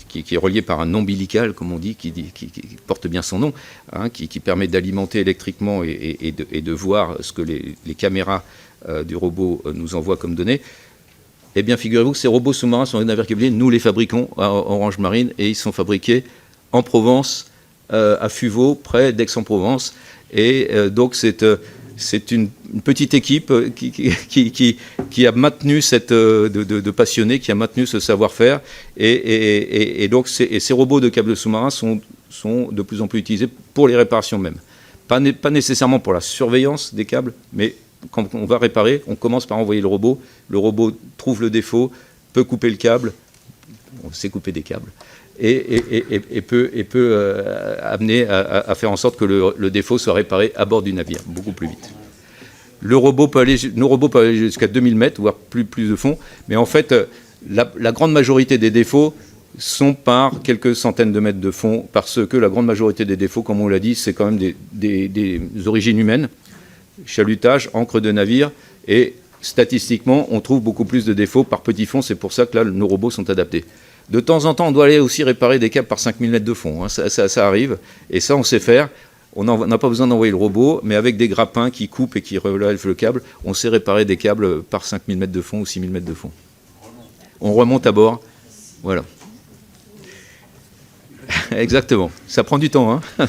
qui est relié par un ombilical, comme on dit, qui porte bien son nom, qui permet d'alimenter électriquement et de voir ce que les caméras du robot nous envoient comme données. Eh bien, figurez-vous que ces robots sous-marins sont des navires câbliers. Nous les fabriquons à Orange Marine et ils sont fabriqués en Provence, à Fuveau, près d'Aix-en-Provence. Et donc, c'est une petite équipe qui a maintenu de passionnés, qui a maintenu ce savoir-faire. Et donc, ces robots de câbles sous-marins sont de plus en plus utilisés pour les réparations même. Pas nécessairement pour la surveillance des câbles, mais quand on va réparer, on commence par envoyer le robot trouve le défaut, peut couper le câble, on sait couper des câbles, et peut amener à faire en sorte que le défaut soit réparé à bord du navire, beaucoup plus vite. Nos robots peuvent aller jusqu'à 2000 mètres, voire plus de fond, mais en fait, la grande majorité des défauts sont par quelques centaines de mètres de fond, parce que la grande majorité des défauts, comme on l'a dit, c'est quand même des origines humaines, chalutage, ancre de navire, et statistiquement, on trouve beaucoup plus de défauts par petit fond. C'est pour ça que là, nos robots sont adaptés. De temps en temps, on doit aller aussi réparer des câbles par 5000 mètres de fond. Ça arrive, et ça, on sait faire. On n'a pas besoin d'envoyer le robot, mais avec des grappins qui coupent et qui relèvent le câble, on sait réparer des câbles par 5000 mètres de fond ou 6000 mètres de fond. On remonte à bord. Voilà. Exactement. Ça prend du temps, hein.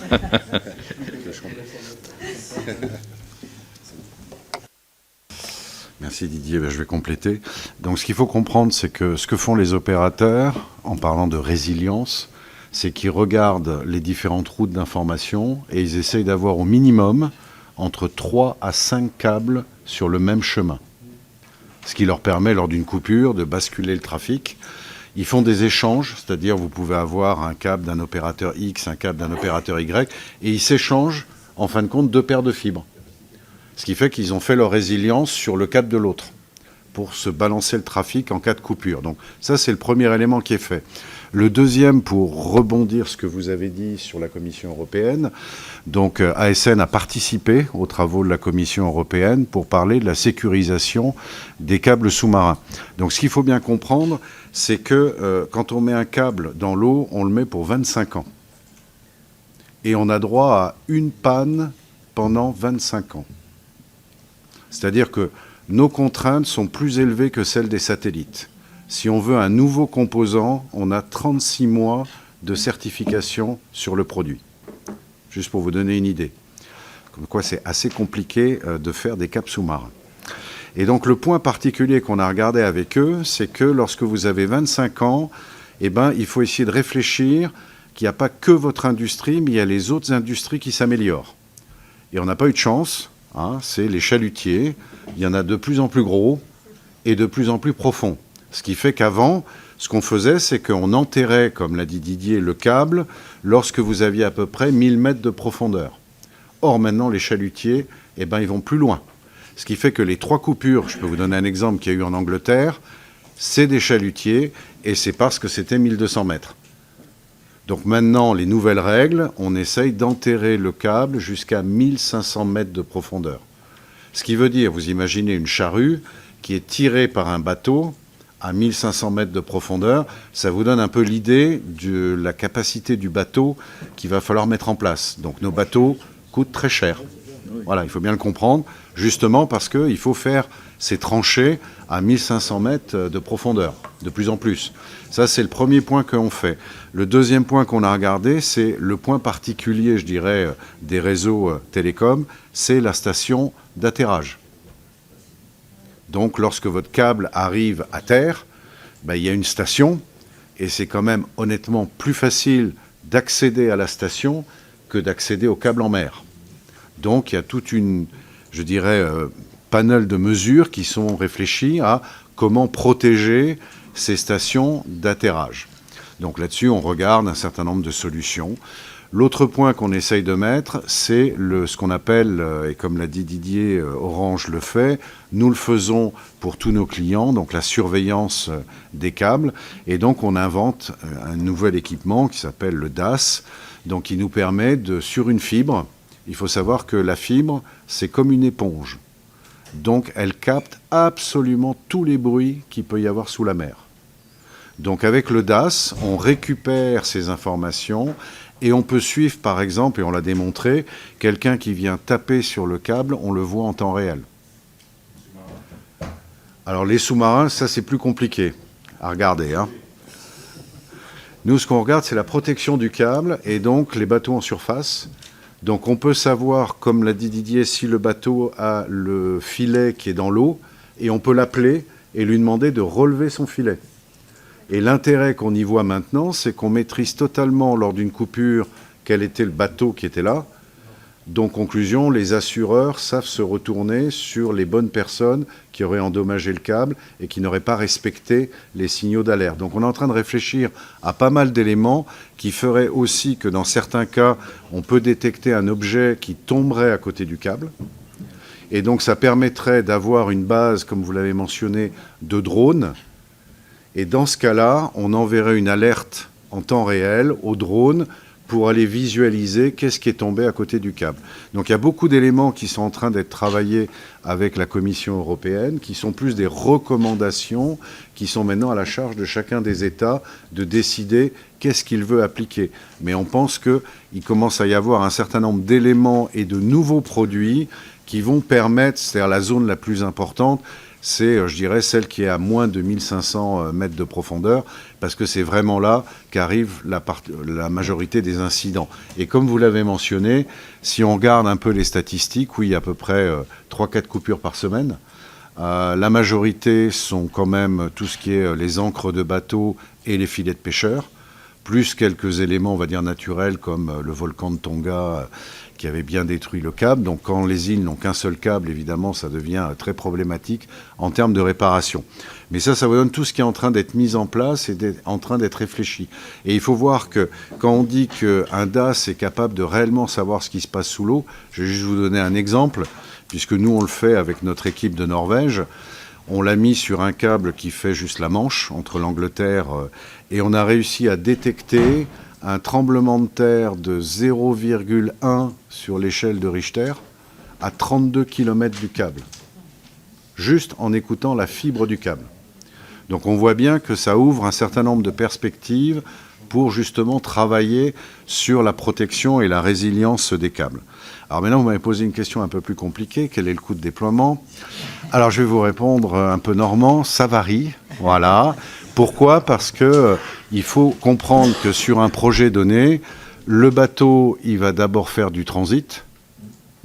Merci Didier, je vais compléter. Donc ce qu'il faut comprendre, c'est que ce que font les opérateurs, en parlant de résilience, c'est qu'ils regardent les différentes routes d'information et ils essayent d'avoir au minimum entre 3 à 5 câbles sur le même chemin. Ce qui leur permet, lors d'une coupure, de basculer le trafic. Ils font des échanges, c'est-à-dire vous pouvez avoir un câble d'un opérateur X, un câble d'un opérateur Y, et ils s'échangent, en fin de compte, 2 paires de fibres. Ce qui fait qu'ils ont fait leur résilience sur le câble de l'autre, pour se balancer le trafic en cas de coupure. Donc ça, c'est le premier élément qui est fait. Le deuxième, pour rebondir ce que vous avez dit sur la Commission européenne, donc ASN a participé aux travaux de la Commission européenne pour parler de la sécurisation des câbles sous-marins. Donc ce qu'il faut bien comprendre, c'est que quand on met un câble dans l'eau, on le met pour 25 ans. Et on a droit à une panne pendant 25 ans. C'est-à-dire que nos contraintes sont plus élevées que celles des satellites. Si on veut un nouveau composant, on a 36 mois de certification sur le produit. Juste pour vous donner une idée. Comme quoi, c'est assez compliqué de faire des câbles sous-marins. Et donc, le point particulier qu'on a regardé avec eux, c'est que lorsque vous avez 25 ans, eh ben, il faut essayer de réfléchir qu'il n'y a pas que votre industrie, mais il y a les autres industries qui s'améliorent. Et on n'a pas eu de chance, hein, c'est les chalutiers. Il y en a de plus en plus gros et de plus en plus profonds. Ce qui fait qu'avant, ce qu'on faisait, c'est qu'on enterrait, comme l'a dit Didier, le câble lorsque vous aviez à peu près 1000 mètres de profondeur. Or, maintenant, les chalutiers, eh ben, ils vont plus loin. Ce qui fait que les 3 coupures, je peux vous donner un exemple qu'il y a eu en Angleterre, c'est des chalutiers, et c'est parce que c'était 1200 mètres. Donc maintenant, les nouvelles règles, on essaye d'enterrer le câble jusqu'à 1500 mètres de profondeur. Ce qui veut dire, vous imaginez une charrue qui est tirée par un bateau à 1500 mètres de profondeur, ça vous donne un peu l'idée de la capacité du bateau qu'il va falloir mettre en place. Donc nos bateaux coûtent très cher. Voilà, il faut bien le comprendre, justement parce qu'il faut faire ces tranchées à 1500 mètres de profondeur, de plus en plus. Ça, c'est le premier point qu'on fait. Le deuxième point qu'on a regardé, c'est le point particulier, je dirais, des réseaux télécoms, c'est la station d'atterrage. Donc, lorsque votre câble arrive à terre, ben, il y a une station, et c'est quand même honnêtement plus facile d'accéder à la station que d'accéder au câble en mer. Donc, il y a toute une, je dirais, panel de mesures qui sont réfléchies à comment protéger ces stations d'atterrage. Donc là-dessus, on regarde un certain nombre de solutions. L'autre point qu'on essaye de mettre, c'est ce qu'on appelle, et comme l'a dit Didier, Orange le fait, nous le faisons pour tous nos clients, donc la surveillance des câbles. Et donc on invente un nouvel équipement qui s'appelle le DAS, donc qui nous permet de, sur une fibre, il faut savoir que la fibre, c'est comme une éponge. Donc elle capte absolument tous les bruits qu'il peut y avoir sous la mer. Donc avec le DAS, on récupère ces informations et on peut suivre, par exemple, et on l'a démontré, quelqu'un qui vient taper sur le câble, on le voit en temps réel. Alors les sous-marins, ça c'est plus compliqué à regarder, hein. Nous, ce qu'on regarde, c'est la protection du câble et donc les bateaux en surface. Donc on peut savoir, comme l'a dit Didier, si le bateau a le filet qui est dans l'eau, et on peut l'appeler et lui demander de relever son filet. Et l'intérêt qu'on y voit maintenant, c'est qu'on maîtrise totalement lors d'une coupure quel était le bateau qui était là. Donc, conclusion, les assureurs savent se retourner sur les bonnes personnes qui auraient endommagé le câble et qui n'auraient pas respecté les signaux d'alerte. Donc, on est en train de réfléchir à pas mal d'éléments qui feraient aussi que dans certains cas, on peut détecter un objet qui tomberait à côté du câble. Et donc, ça permettrait d'avoir une base, comme vous l'avez mentionné, de drones. Et dans ce cas-là, on enverrait une alerte en temps réel au drone pour aller visualiser qu'est-ce qui est tombé à côté du câble. Donc il y a beaucoup d'éléments qui sont en train d'être travaillés avec la Commission européenne, qui sont plus des recommandations, qui sont maintenant à la charge de chacun des États de décider qu'est-ce qu'il veut appliquer. Mais on pense qu'il commence à y avoir un certain nombre d'éléments et de nouveaux produits qui vont permettre, c'est-à-dire la zone la plus importante, c'est, je dirais, celle qui est à moins de 1500 mètres de profondeur, parce que c'est vraiment là qu'arrive la majorité des incidents. Et comme vous l'avez mentionné, si on regarde un peu les statistiques, oui, à peu près 3-4 coupures par semaine. La majorité sont quand même tout ce qui est les ancres de bateaux et les filets de pêcheurs, plus quelques éléments, on va dire, naturels, comme le volcan de Tonga, qui avait bien détruit le câble. Donc quand les îles n'ont qu'un seul câble, évidemment, ça devient très problématique en termes de réparation. Mais ça vous donne tout ce qui est en train d'être mis en place et en train d'être réfléchi. Et il faut voir que quand on dit qu'un DAS est capable de réellement savoir ce qui se passe sous l'eau, je vais juste vous donner un exemple, puisque nous, on le fait avec notre équipe de Norvège. On l'a mis sur un câble qui fait juste la Manche, entre l'Angleterre, et on a réussi à détecter un tremblement de terre de 0,1 sur l'échelle de Richter à 32 km du câble, juste en écoutant la fibre du câble. Donc on voit bien que ça ouvre un certain nombre de perspectives pour justement travailler sur la protection et la résilience des câbles. Alors maintenant, vous m'avez posé une question un peu plus compliquée. Quel est le coût de déploiement? Alors je vais vous répondre un peu normand. Ça varie. Voilà. Pourquoi? Parce que il faut comprendre que sur un projet donné, le bateau, il va d'abord faire du transit.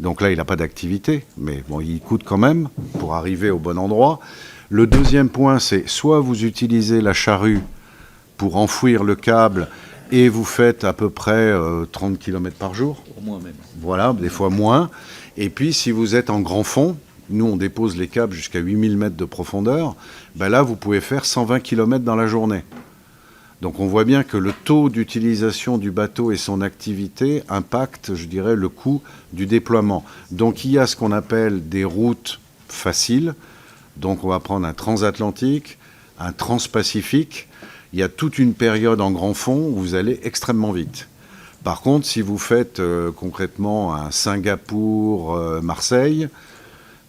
Donc là, il n'a pas d'activité, mais bon, il coûte quand même pour arriver au bon endroit. Le deuxième point, c'est soit vous utilisez la charrue pour enfouir le câble et vous faites à peu près 30 km par jour. Au moins même. Voilà, des fois moins. Et puis, si vous êtes en grand fond, nous, on dépose les câbles jusqu'à 8000 mètres de profondeur, ben là, vous pouvez faire 120 km dans la journée. Donc, on voit bien que le taux d'utilisation du bateau et son activité impactent, je dirais, le coût du déploiement. Donc, il y a ce qu'on appelle des routes faciles. Donc, on va prendre un transatlantique, un transpacifique. Il y a toute une période en grand fond où vous allez extrêmement vite. Par contre, si vous faites concrètement un Singapour-Marseille,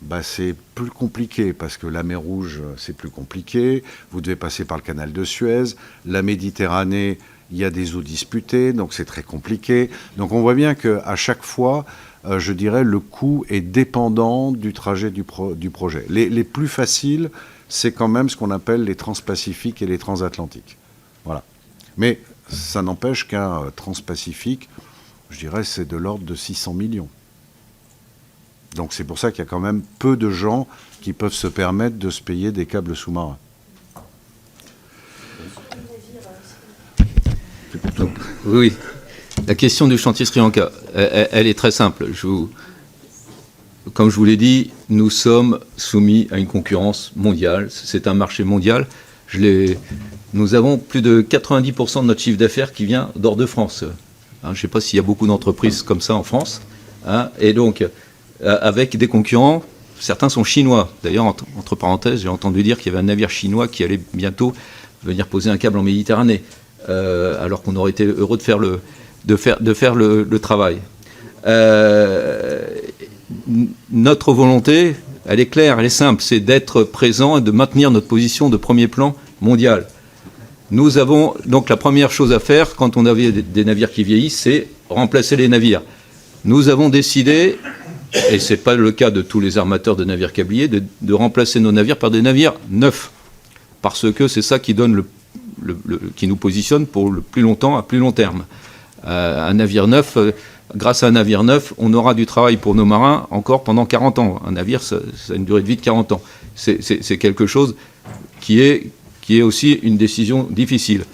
bah, c'est plus compliqué parce que la mer Rouge, c'est plus compliqué. Vous devez passer par le canal de Suez. La Méditerranée, il y a des eaux disputées, donc c'est très compliqué. Donc on voit bien qu'à chaque fois, je dirais, le coût est dépendant du trajet du projet. Les plus faciles, c'est quand même ce qu'on appelle les transpacifiques et les transatlantiques. Voilà. Mais ça n'empêche qu'un transpacifique, je dirais, c'est de l'ordre de 600 millions. Donc c'est pour ça qu'il y a quand même peu de gens qui peuvent se permettre de se payer des câbles sous-marins. Donc, oui, la question du chantier Sri Lanka, elle est très simple. Comme je vous l'ai dit, nous sommes soumis à une concurrence mondiale. C'est un marché mondial. Nous avons plus de 90% de notre chiffre d'affaires qui vient d'hors de France. Je ne sais pas s'il y a beaucoup d'entreprises comme ça en France. Et donc, avec des concurrents, certains sont chinois. D'ailleurs, entre parenthèses, j'ai entendu dire qu'il y avait un navire chinois qui allait bientôt venir poser un câble en Méditerranée, alors qu'on aurait été heureux de faire le travail. Notre volonté, elle est claire, elle est simple, c'est d'être présent et de maintenir notre position de premier plan mondial. Nous avons donc la première chose à faire quand on avait des navires qui vieillissent, c'est remplacer les navires. Nous avons décidé, et ce n'est pas le cas de tous les armateurs de navires câbliers, de remplacer nos navires par des navires neufs, parce que c'est ça qui donne qui nous positionne pour le plus longtemps, à plus long terme. Un navire neuf, grâce à un navire neuf, on aura du travail pour nos marins encore pendant 40 ans. Un navire, ça a une durée de vie de 40 ans. C'est quelque chose qui est aussi une décision difficile.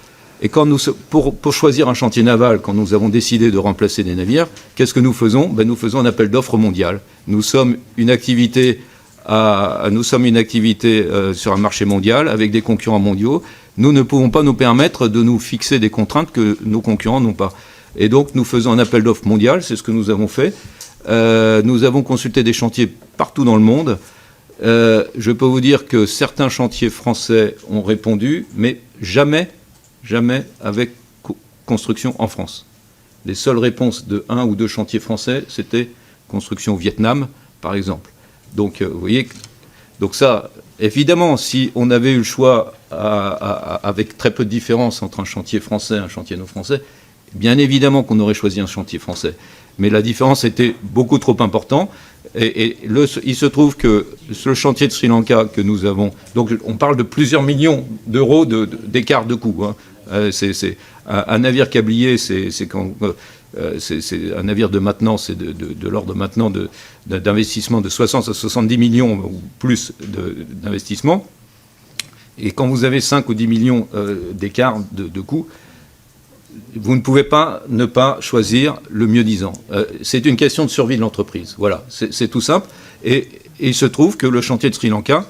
Et quand pour choisir un chantier naval, quand nous avons décidé de remplacer des navires, qu'est-ce que nous faisons? Nous faisons un appel d'offres mondial. Nous sommes une activité sur un marché mondial avec des concurrents mondiaux. Nous ne pouvons pas nous permettre de nous fixer des contraintes que nos concurrents n'ont pas. Et donc nous faisons un appel d'offres mondial, c'est ce que nous avons fait. Nous avons consulté des chantiers partout dans le monde. Je peux vous dire que certains chantiers français ont répondu, mais jamais avec construction en France. Les seules réponses de 1 ou 2 chantiers français, c'était construction au Vietnam, par exemple. Donc, vous voyez, donc ça, évidemment, si on avait eu le choix avec très peu de différence entre un chantier français et un chantier non français, bien évidemment qu'on aurait choisi un chantier français. Mais la différence était beaucoup trop importante. Il se trouve que le chantier de Sri Lanka que nous avons, donc on parle de plusieurs millions d'euros d'écart de coût. C'est un navire câblier, c'est un navire de maintenance, c'est de l'ordre maintenant d'investissement de 60 à 70 millions ou plus d'investissement. Et quand vous avez 5 ou 10 millions d'écart de coût, vous ne pouvez pas ne pas choisir le mieux-disant. C'est une question de survie de l'entreprise. Voilà, c'est tout simple. Et il se trouve que le chantier de Sri Lanka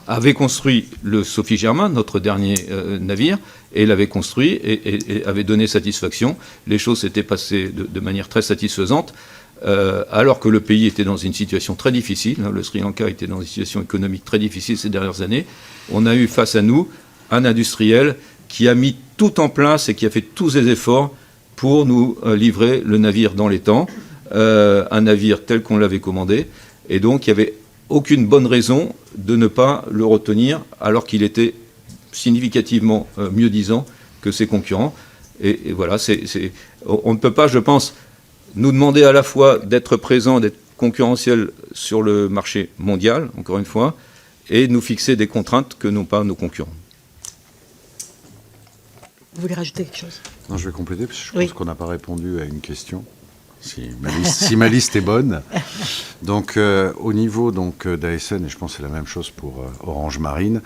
avait construit le Sophie Germain, notre dernier navire, et l'avait construit et avait donné satisfaction. Les choses s'étaient passées de manière très satisfaisante. alors que le pays était dans une situation très difficile. Le Sri Lanka était dans une situation économique très difficile ces dernières années. On a eu face à nous un industriel qui a mis tout en place et qui a fait tous ses efforts pour nous livrer le navire dans les temps, un navire tel qu'on l'avait commandé. Et donc, il n'y avait aucune bonne raison de ne pas le retenir, alors qu'il était significativement mieux disant que ses concurrents. Et voilà, on ne peut pas, je pense, nous demander à la fois d'être présent, d'être concurrentiel sur le marché mondial, encore une fois, et nous fixer des contraintes que n'ont pas nos concurrents. Vous voulez rajouter quelque chose? Non, je vais compléter, parce que je Oui. pense qu'on n'a pas répondu à une question, si ma liste est bonne. Donc, au niveau d'ASN, et je pense que c'est la même chose pour Orange Marine,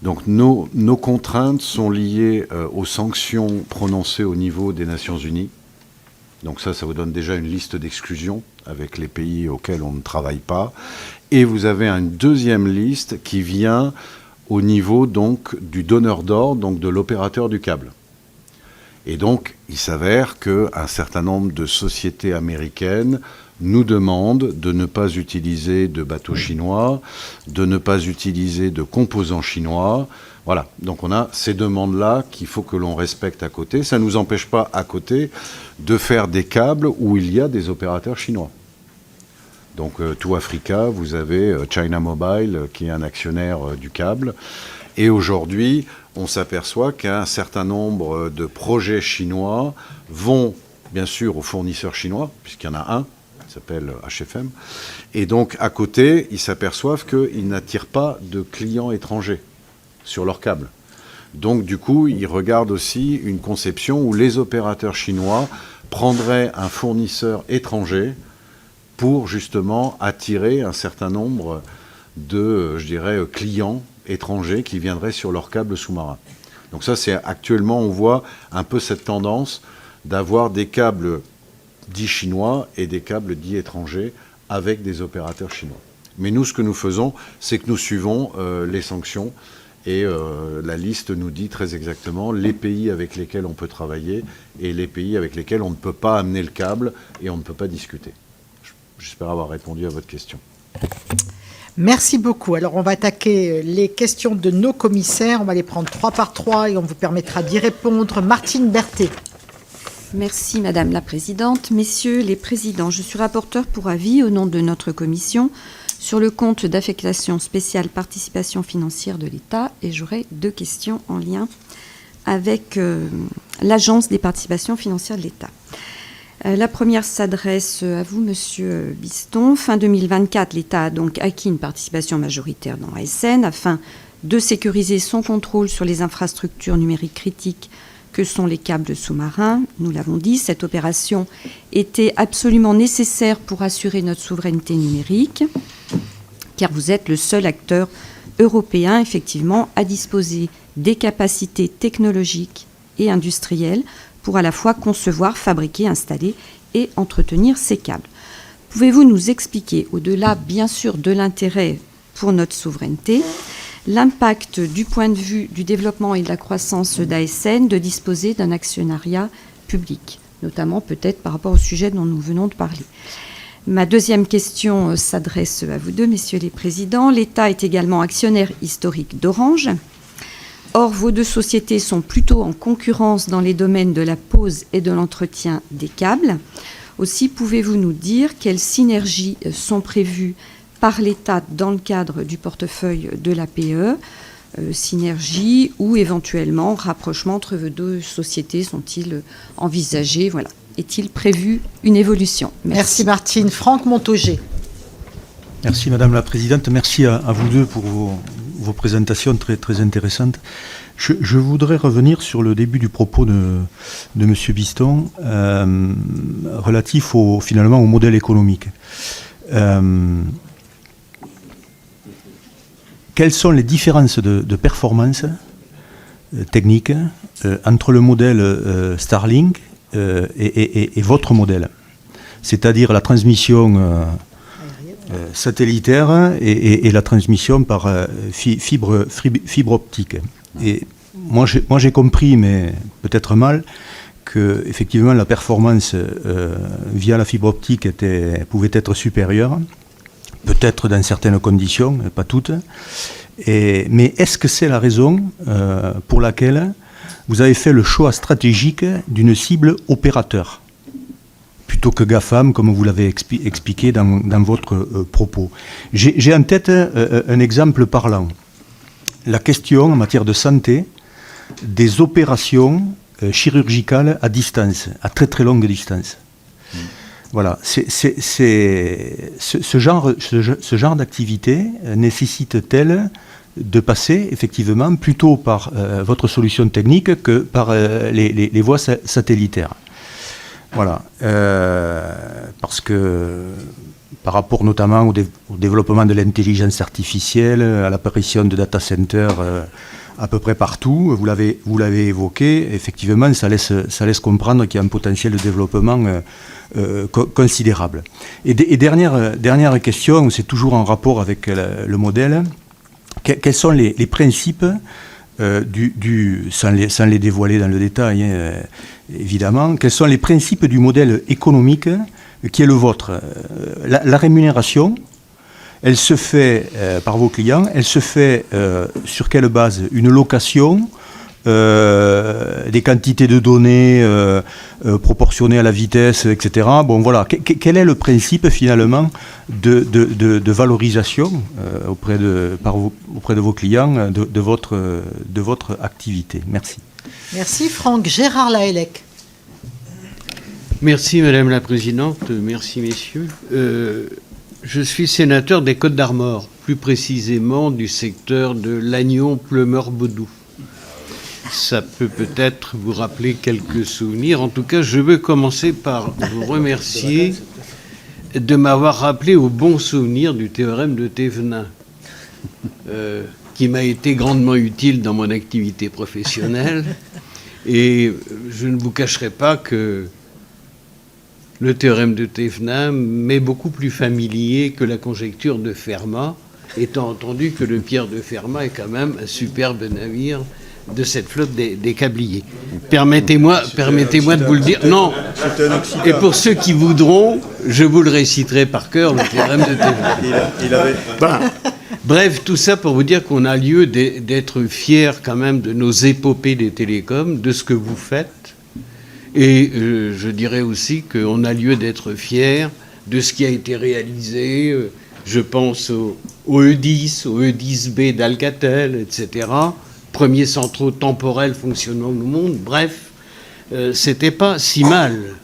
donc nos contraintes sont liées aux sanctions prononcées au niveau des Nations Unies. Donc ça vous donne déjà une liste d'exclusion avec les pays auxquels on ne travaille pas. Et vous avez une deuxième liste qui vient au niveau donc du donneur d'ordre, donc de l'opérateur du câble. Et donc, il s'avère qu'un certain nombre de sociétés américaines nous demandent de ne pas utiliser de bateaux chinois, de ne pas utiliser de composants chinois. Voilà, donc on a ces demandes-là qu'il faut que l'on respecte à côté. Ça ne nous empêche pas à côté de faire des câbles où il y a des opérateurs chinois. Donc tout Africa, vous avez China Mobile qui est un actionnaire du câble. Et aujourd'hui, on s'aperçoit qu'un certain nombre de projets chinois vont, bien sûr, aux fournisseurs chinois, puisqu'il y en a un, qui s'appelle HFM. Et donc, à côté, ils s'aperçoivent qu'ils n'attirent pas de clients étrangers sur leur câble. Donc, du coup, ils regardent aussi une conception où les opérateurs chinois prendraient un fournisseur étranger pour, justement, attirer un certain nombre de, je dirais, clients étrangers qui viendraient sur leur câble sous-marin. Donc ça, c'est actuellement, on voit un peu cette tendance d'avoir des câbles dits chinois et des câbles dits étrangers avec des opérateurs chinois. Mais nous, ce que nous faisons, c'est que nous suivons les sanctions et la liste nous dit très exactement les pays avec lesquels on peut travailler et les pays avec lesquels on ne peut pas amener le câble et on ne peut pas discuter. J'espère avoir répondu à votre question. Merci beaucoup. Alors, on va attaquer les questions de nos commissaires. On va les prendre 3 par 3 et on vous permettra d'y répondre. Martine Berthet. Merci Madame la Présidente. Messieurs les Présidents, je suis rapporteur pour avis au nom de notre commission sur le compte d'affectation spéciale participation financière de l'État et j'aurai 2 questions en lien avec l'Agence des participations financières de l'État. La première s'adresse à vous, Monsieur Biston. Fin 2024, l'État a donc acquis une participation majoritaire dans ASN afin de sécuriser son contrôle sur les infrastructures numériques critiques que sont les câbles sous-marins. Nous l'avons dit, cette opération était absolument nécessaire pour assurer notre souveraineté numérique, car vous êtes le seul acteur européen, effectivement, à disposer des capacités technologiques et industrielles pour à la fois concevoir, fabriquer, installer et entretenir ces câbles. Pouvez-vous nous expliquer, au-delà bien sûr de l'intérêt pour notre souveraineté, l'impact du point de vue du développement et de la croissance d'ASN de disposer d'un actionnariat public, notamment peut-être par rapport au sujet dont nous venons de parler? Ma deuxième question s'adresse à vous deux, messieurs les présidents. L'État est également actionnaire historique d'Orange. Or, vos 2 sociétés sont plutôt en concurrence dans les domaines de la pose et de l'entretien des câbles. Aussi, pouvez-vous nous dire quelles synergies sont prévues par l'État dans le cadre du portefeuille de l'APE, synergies ou éventuellement rapprochement entre vos 2 sociétés sont-ils envisagés? Voilà. Est-il prévu une évolution? Merci Martine. Franck Montaugé. Merci Madame la Présidente. Merci à vous deux pour vos présentations très, très intéressantes. Je voudrais revenir sur le début du propos de M. Biston relatif finalement au modèle économique. Quelles sont les différences de performance technique entre le modèle Starlink et votre modèle, c'est-à-dire la transmission satellitaire et la transmission par fibre optique. Et moi j'ai compris, mais peut-être mal, que effectivement la performance via la fibre optique pouvait être supérieure, peut-être dans certaines conditions, pas toutes. Mais est-ce que c'est la raison pour laquelle vous avez fait le choix stratégique d'une cible opérateur plutôt que GAFAM, comme vous l'avez expliqué dans votre propos? J'ai en tête un exemple parlant. La question en matière de santé des opérations chirurgicales à distance, à très très longue distance. Voilà, ce genre d'activité nécessite-t-elle de passer effectivement plutôt par votre solution technique que par les voies satellitaires? Voilà, parce que par rapport notamment au développement de l'intelligence artificielle, à l'apparition de data centers à peu près partout, vous l'avez évoqué, effectivement ça laisse comprendre qu'il y a un potentiel de développement considérable. Et dernière question, c'est toujours en rapport avec le modèle. Quels sont les principes sans les dévoiler dans le détail, évidemment, quels sont les principes du modèle économique qui est le vôtre? La rémunération, elle se fait par vos clients, elle se fait sur quelle base? Une location, des quantités de données proportionnées à la vitesse, etc. Bon, voilà. Quel est le principe, finalement, de valorisation auprès de vos clients de votre activité? Merci. Merci, Franck. Gérard Lahellec. Merci, Madame la Présidente. Merci, messieurs. Je suis sénateur des Côtes-d'Armor, plus précisément du secteur de Lannion-Pleumeur-Baudou. Ça peut peut-être vous rappeler quelques souvenirs. En tout cas, je veux commencer par vous remercier de m'avoir rappelé au bon souvenir du théorème de Thévenin, qui m'a été grandement utile dans mon activité professionnelle. Et je ne vous cacherai pas que le théorème de Thévenin m'est beaucoup plus familier que la conjecture de Fermat, étant entendu que le Pierre de Fermat est quand même un superbe navire de cette flotte des câbliers. Permettez-moi de vous le dire. Non. Et pour ceux qui voudront, je vous le réciterai par cœur, le théorème de Thévenin. Voilà. Bref, tout ça pour vous dire qu'on a lieu d'être fiers quand même de nos épopées des télécoms, de ce que vous faites. Et je dirais aussi qu'on a lieu d'être fiers de ce qui a été réalisé. Je pense au E10, au E10B d'Alcatel, etc. Premier centraux temporel fonctionnant au monde. Bref, c'était pas si mal.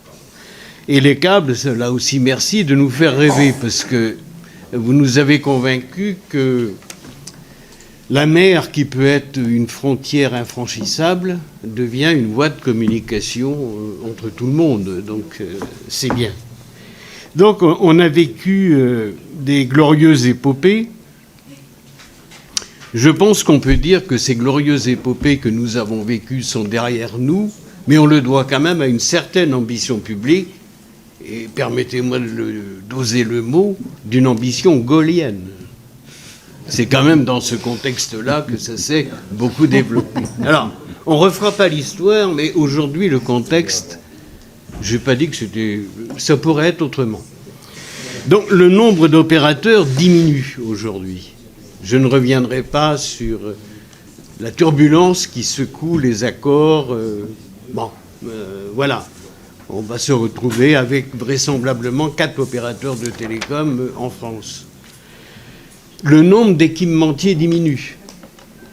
Et les câbles, là aussi, merci de nous faire rêver, parce que vous nous avez convaincus que la mer, qui peut être une frontière infranchissable, devient une voie de communication entre tout le monde. Donc, c'est bien. Donc, on a vécu des glorieuses épopées. Je pense qu'on peut dire que ces glorieuses épopées que nous avons vécues sont derrière nous, mais on le doit quand même à une certaine ambition publique, et permettez-moi d'oser le mot, d'une ambition gaullienne. C'est quand même dans ce contexte-là que ça s'est beaucoup développé. Alors, on ne refera pas l'histoire, mais aujourd'hui, le contexte, je n'ai pas dit que ça pourrait être autrement. Donc, le nombre d'opérateurs diminue aujourd'hui. Je ne reviendrai pas sur la turbulence qui secoue les accords. Voilà. On va se retrouver avec vraisemblablement 4 opérateurs de télécom en France. Le nombre d'équipementiers diminue.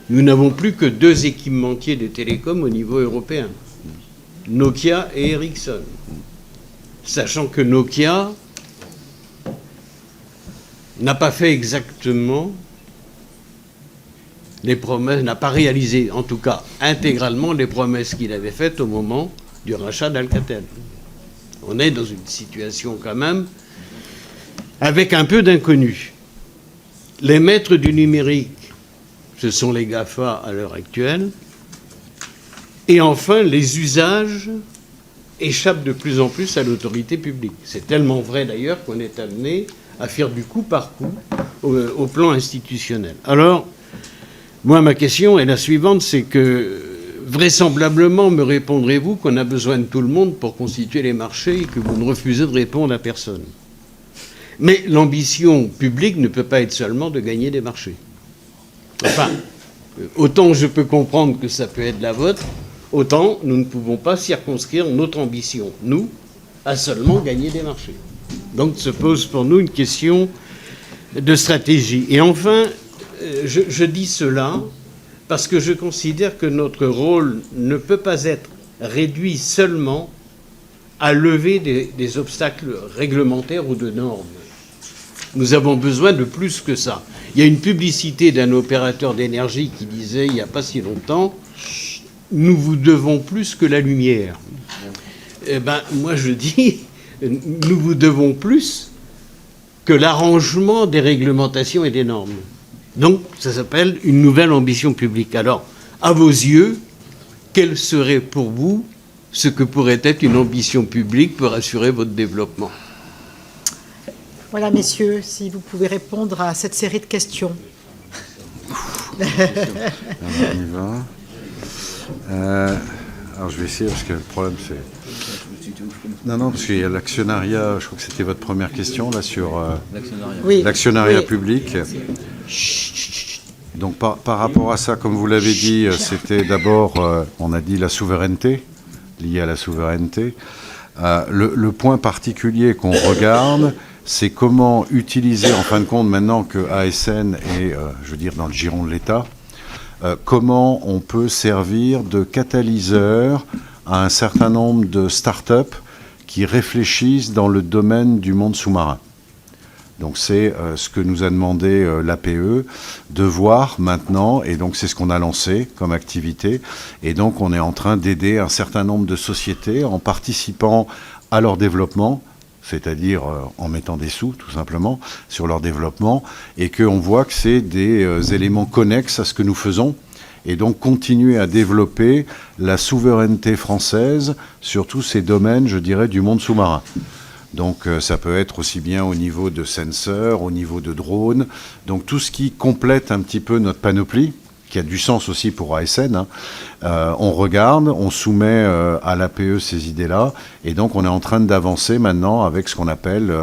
Nous n'avons plus que 2 équipementiers de télécom au niveau européen, Nokia et Ericsson. Sachant que Nokia n'a pas fait exactement les promesses, n'a pas réalisé, en tout cas intégralement, les promesses qu'il avait faites au moment du rachat d'Alcatel. On est dans une situation quand même avec un peu d'inconnu. Les maîtres du numérique, ce sont les GAFA à l'heure actuelle. Et enfin, les usages échappent de plus en plus à l'autorité publique. C'est tellement vrai d'ailleurs qu'on est amené à faire du coup par coup au plan institutionnel. Alors, moi, ma question est la suivante, c'est que vraisemblablement, me répondrez-vous qu'on a besoin de tout le monde pour constituer les marchés et que vous ne refusez de répondre à personne. Mais l'ambition publique ne peut pas être seulement de gagner des marchés. Enfin, autant je peux comprendre que ça peut être la vôtre, autant nous ne pouvons pas circonscrire notre ambition, nous, à seulement gagner des marchés. Donc se pose pour nous une question de stratégie. Et enfin, je dis cela parce que je considère que notre rôle ne peut pas être réduit seulement à lever des obstacles réglementaires ou de normes. Nous avons besoin de plus que ça. Il y a une publicité d'un opérateur d'énergie qui disait il n'y a pas si longtemps « Nous vous devons plus que la lumière ». Eh bien, moi je dis « Nous vous devons plus que l'arrangement des réglementations et des normes ». Donc, ça s'appelle une nouvelle ambition publique. Alors, à vos yeux, quel serait pour vous ce que pourrait être une ambition publique pour assurer votre développement ? Voilà, messieurs, si vous pouvez répondre à cette série de questions. Alors, on y va. Alors, je vais essayer, parce que le problème, c'est... Non, parce qu'il y a l'actionnariat, je crois que c'était votre première question, là, sur l'actionnariat public. Donc, par rapport à ça, comme vous l'avez dit, c'était d'abord, on a dit la souveraineté, liée à la souveraineté. Le point particulier qu'on regarde, c'est comment utiliser, en fin de compte, maintenant que ASN est, je veux dire, dans le giron de l'État, comment on peut servir de catalyseur à un certain nombre de start-up qui réfléchissent dans le domaine du monde sous-marin. Donc c'est ce que nous a demandé l'APE de voir maintenant, et donc c'est ce qu'on a lancé comme activité, et donc on est en train d'aider un certain nombre de sociétés en participant à leur développement, c'est-à-dire en mettant des sous, tout simplement, sur leur développement, et qu'on voit que c'est des éléments connexes à ce que nous faisons, et donc continuer à développer la souveraineté française sur tous ces domaines, je dirais, du monde sous-marin. Donc ça peut être aussi bien au niveau de sensors, au niveau de drones, donc tout ce qui complète un petit peu notre panoplie, qui a du sens aussi pour ASN. Hein. On regarde, on soumet à l'APE ces idées-là, et donc on est en train d'avancer maintenant avec ce qu'on appelle,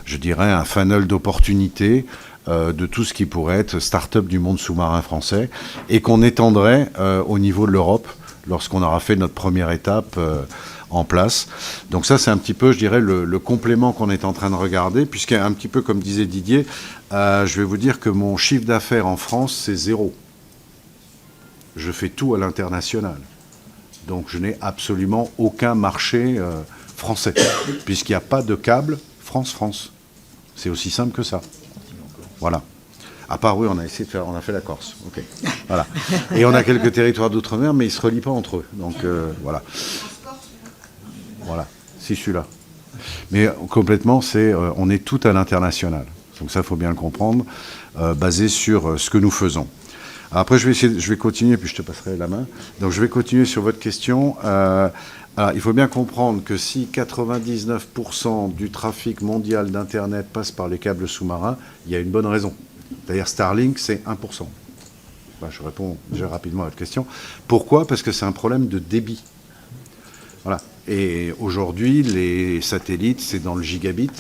je dirais, un funnel d'opportunités de tout ce qui pourrait être start-up du monde sous-marin français, et qu'on étendrait au niveau de l'Europe lorsqu'on aura fait notre première étape en place. Donc ça, c'est un petit peu, je dirais, le complément qu'on est en train de regarder, puisqu'un petit peu, comme disait Didier, je vais vous dire que mon chiffre d'affaires en France, c'est 0. Je fais tout à l'international. Donc je n'ai absolument aucun marché français, puisqu'il n'y a pas de câble France-France. C'est aussi simple que ça. Voilà. À part, oui, on a essayé de faire, on a fait la Corse. Ok. Voilà. Et on a quelques territoires d'outre-mer, mais ils ne se relient pas entre eux. Donc voilà. Voilà. Si je suis là. Mais complètement, on est tout à l'international. Donc ça, il faut bien le comprendre, basé sur ce que nous faisons. Après, je vais continuer, puis je te passerai la main. Donc, je vais continuer sur votre question. Il faut bien comprendre que si 99% du trafic mondial d'Internet passe par les câbles sous-marins, il y a une bonne raison. D'ailleurs, Starlink, c'est 1%. Enfin, je réponds déjà rapidement à votre question. Pourquoi ? Parce que c'est un problème de débit. Voilà. Et aujourd'hui, les satellites, c'est dans le gigabit,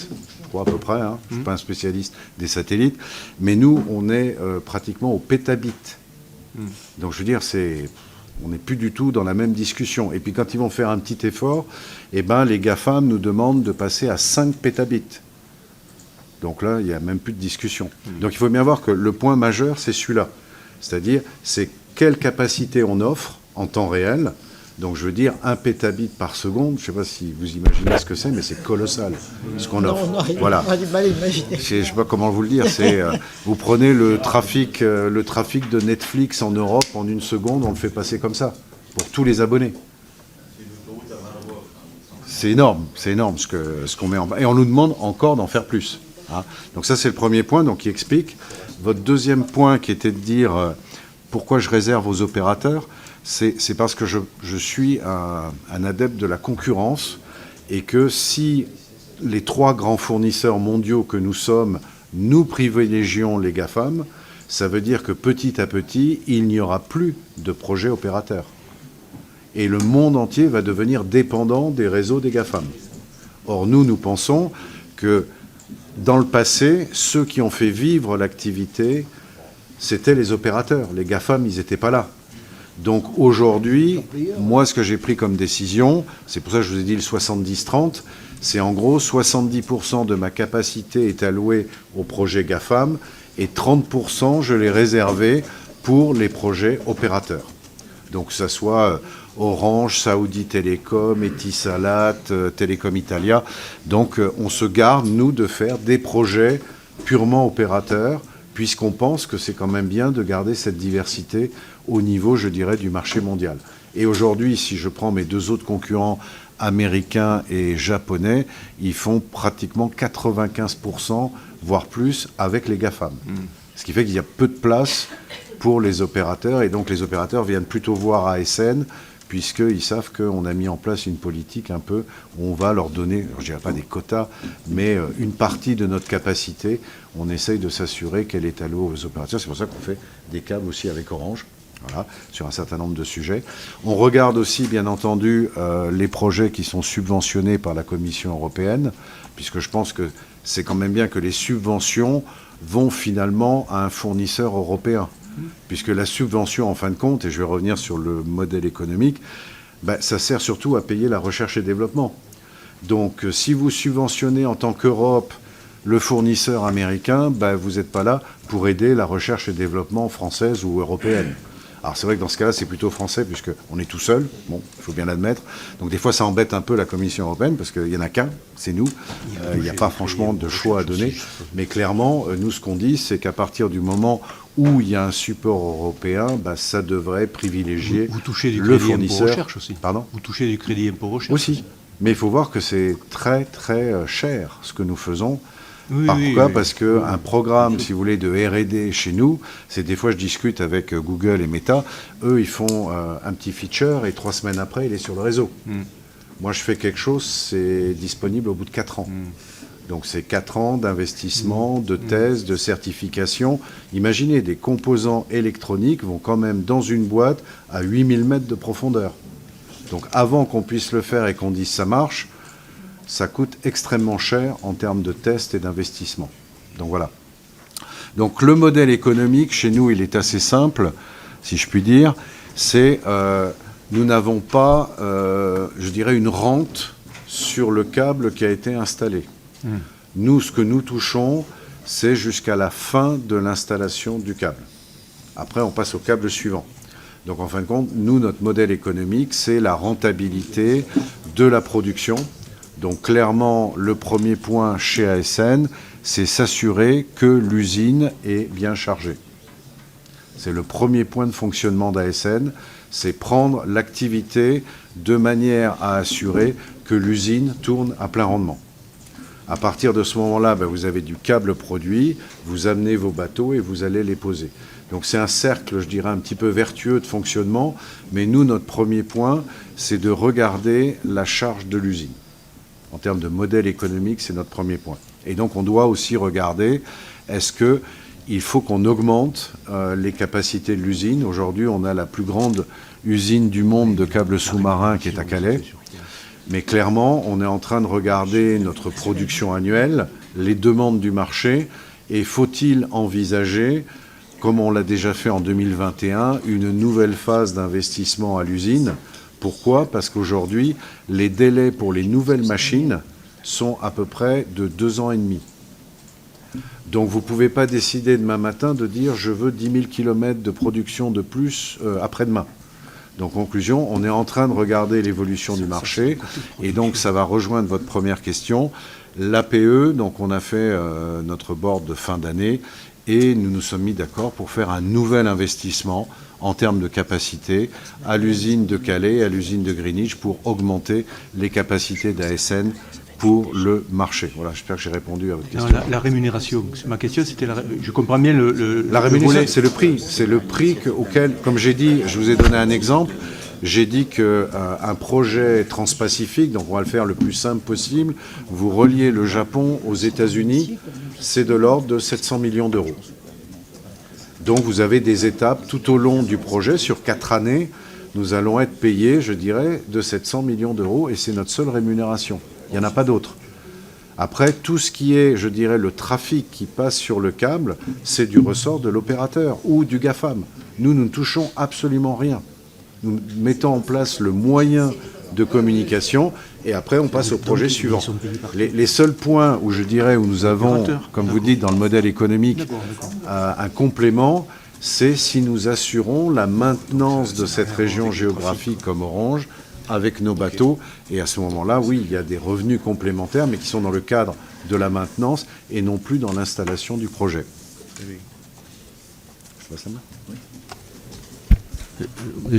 je crois à peu près. Hein. Je ne suis pas un spécialiste des satellites. Mais nous, on est pratiquement au pétabit. Donc, je veux dire, on n'est plus du tout dans la même discussion. Et puis, quand ils vont faire un petit effort, eh ben, les GAFAM nous demandent de passer à 5 pétabits. Donc là, il n'y a même plus de discussion. Donc, il faut bien voir que le point majeur, c'est celui-là. C'est-à-dire, c'est quelle capacité on offre en temps réel. Donc, je veux dire, 1 pétabit par seconde, je ne sais pas si vous imaginez ce que c'est, mais c'est colossal, ce qu'on offre. Voilà. On a du mal à imaginer. Je ne sais pas comment vous le dire. Vous prenez le trafic de Netflix en Europe, en 1 seconde, on le fait passer comme ça, pour tous les abonnés. C'est énorme ce qu'on met en place. Et on nous demande encore d'en faire plus. Hein. Donc ça, c'est le premier point, donc qui explique. Votre deuxième point, qui était de dire pourquoi je réserve aux opérateurs, c'est parce que je suis un adepte de la concurrence, et que si les 3 grands fournisseurs mondiaux que nous sommes, nous privilégions les GAFAM, ça veut dire que petit à petit, il n'y aura plus de projets opérateurs. et le monde entier va devenir dépendant des réseaux des GAFAM. Or, nous pensons que dans le passé, ceux qui ont fait vivre l'activité, c'était les opérateurs. Les GAFAM, ils n'étaient pas là. Donc aujourd'hui, moi, ce que j'ai pris comme décision, c'est pour ça que je vous ai dit le 70-30, c'est en gros 70% de ma capacité est allouée aux projets GAFAM et 30% je l'ai réservé pour les projets opérateurs. Donc que ça soit Orange, Saudi Telecom, Etisalat, Telecom Italia. Donc on se garde, nous, de faire des projets purement opérateurs, puisqu'on pense que c'est quand même bien de garder cette diversité au niveau, je dirais, du marché mondial. Et aujourd'hui, si je prends mes deux autres concurrents américains et japonais, ils font pratiquement 95%, voire plus, avec les GAFAM. Ce qui fait qu'il y a peu de place pour les opérateurs, et donc les opérateurs viennent plutôt voir ASN, puisqu'ils savent qu'on a mis en place une politique un peu où on va leur donner, je ne dirais pas des quotas, mais une partie de notre capacité. On essaye de s'assurer qu'elle est allouée aux opérateurs. C'est pour ça qu'on fait des câbles aussi avec Orange, voilà, sur un certain nombre de sujets. On regarde aussi, bien entendu, les projets qui sont subventionnés par la Commission européenne, puisque je pense que c'est quand même bien que les subventions vont finalement à un fournisseur européen. Puisque la subvention, en fin de compte, et je vais revenir sur le modèle économique, ça sert surtout à payer la recherche et développement. Donc, si vous subventionnez en tant qu'Europe le fournisseur américain, vous n'êtes pas là pour aider la recherche et développement française ou européenne. Alors, c'est vrai que dans ce cas-là, c'est plutôt français, puisqu'on est tout seul, bon, il faut bien l'admettre. Donc, des fois, ça embête un peu la Commission européenne, parce qu'il n'y en a qu'un, c'est nous. Il n'y a pas franchement de choix à donner. Mais clairement, nous, ce qu'on dit, c'est qu'à partir du moment où il y a un support européen, ça devrait privilégier vous touchez du le crédit fournisseur. Impôt recherche aussi. Pardon ? Vous touchez du crédit impôt recherche aussi. Mais il faut voir que c'est très, très cher, ce que nous faisons. Oui, Pourquoi ? oui. Parce qu'un programme, si vous voulez, de R&D chez nous, c'est des fois, je discute avec Google et Meta, eux, ils font un petit feature et 3 semaines après, il est sur le réseau. Moi, je fais quelque chose, c'est disponible au bout de 4 ans. Donc, c'est 4 ans d'investissement, de thèse, de certification. Imaginez, des composants électroniques vont quand même dans une boîte à 8000 mètres de profondeur. Donc, avant qu'on puisse le faire et qu'on dise ça marche, ça coûte extrêmement cher en termes de tests et d'investissement. Donc voilà. Donc le modèle économique, chez nous, il est assez simple, si je puis dire. C'est, nous n'avons pas, je dirais, une rente sur le câble qui a été installé. Nous, ce que nous touchons, c'est jusqu'à la fin de l'installation du câble. Après, on passe au câble suivant. Donc en fin de compte, nous, notre modèle économique, c'est la rentabilité de la production. Donc clairement, le premier point chez ASN, c'est s'assurer que l'usine est bien chargée. C'est le premier point de fonctionnement d'ASN, c'est prendre l'activité de manière à assurer que l'usine tourne à plein rendement. À partir de ce moment-là, vous avez du câble produit, vous amenez vos bateaux et vous allez les poser. Donc c'est un cercle, je dirais, un petit peu vertueux de fonctionnement, mais nous, notre premier point, c'est de regarder la charge de l'usine. En termes de modèle économique, c'est notre premier point. Et donc, on doit aussi regarder, est-ce qu'il faut qu'on augmente les capacités de l'usine ? Aujourd'hui, on a la plus grande usine du monde de câbles sous-marins qui est à Calais. Mais clairement, on est en train de regarder notre production annuelle, les demandes du marché, et faut-il envisager, comme on l'a déjà fait en 2021, une nouvelle phase d'investissement à l'usine ? Pourquoi ? Parce qu'aujourd'hui, les délais pour les nouvelles machines sont à peu près de 2 ans et demi. Donc vous ne pouvez pas décider demain matin de dire « je veux 10 000 km de production de plus après-demain ». Donc conclusion, on est en train de regarder l'évolution du marché et donc ça va rejoindre votre première question. L'APE, donc on a fait notre board de fin d'année et nous nous sommes mis d'accord pour faire un nouvel investissement en termes de capacité à l'usine de Calais et à l'usine de Greenwich pour augmenter les capacités d'ASN pour le marché. Voilà, j'espère que j'ai répondu à votre question. Non, la rémunération, ma question c'était, je comprends bien la rémunération, c'est le prix. C'est le prix auquel, comme j'ai dit, je vous ai donné un exemple, j'ai dit qu'un projet transpacifique, donc on va le faire le plus simple possible, vous reliez le Japon aux États-Unis, c'est de l'ordre de 700 millions d'euros. Donc vous avez des étapes tout au long du projet, sur 4 années, nous allons être payés, je dirais, de 700 millions d'euros, et c'est notre seule rémunération. Il n'y en a pas d'autre. Après, tout ce qui est, je dirais, le trafic qui passe sur le câble, c'est du ressort de l'opérateur ou du GAFAM. Nous ne touchons absolument rien. Nous mettons en place le moyen de communication et après on passe au projet suivant. Les seuls points où je dirais où nous avons, comme vous dites dans le modèle économique, un complément, c'est si nous assurons la maintenance de cette région géographique comme Orange avec nos bateaux. Et à ce moment-là, oui, il y a des revenus complémentaires, mais qui sont dans le cadre de la maintenance et non plus dans l'installation du projet. Je passe la main.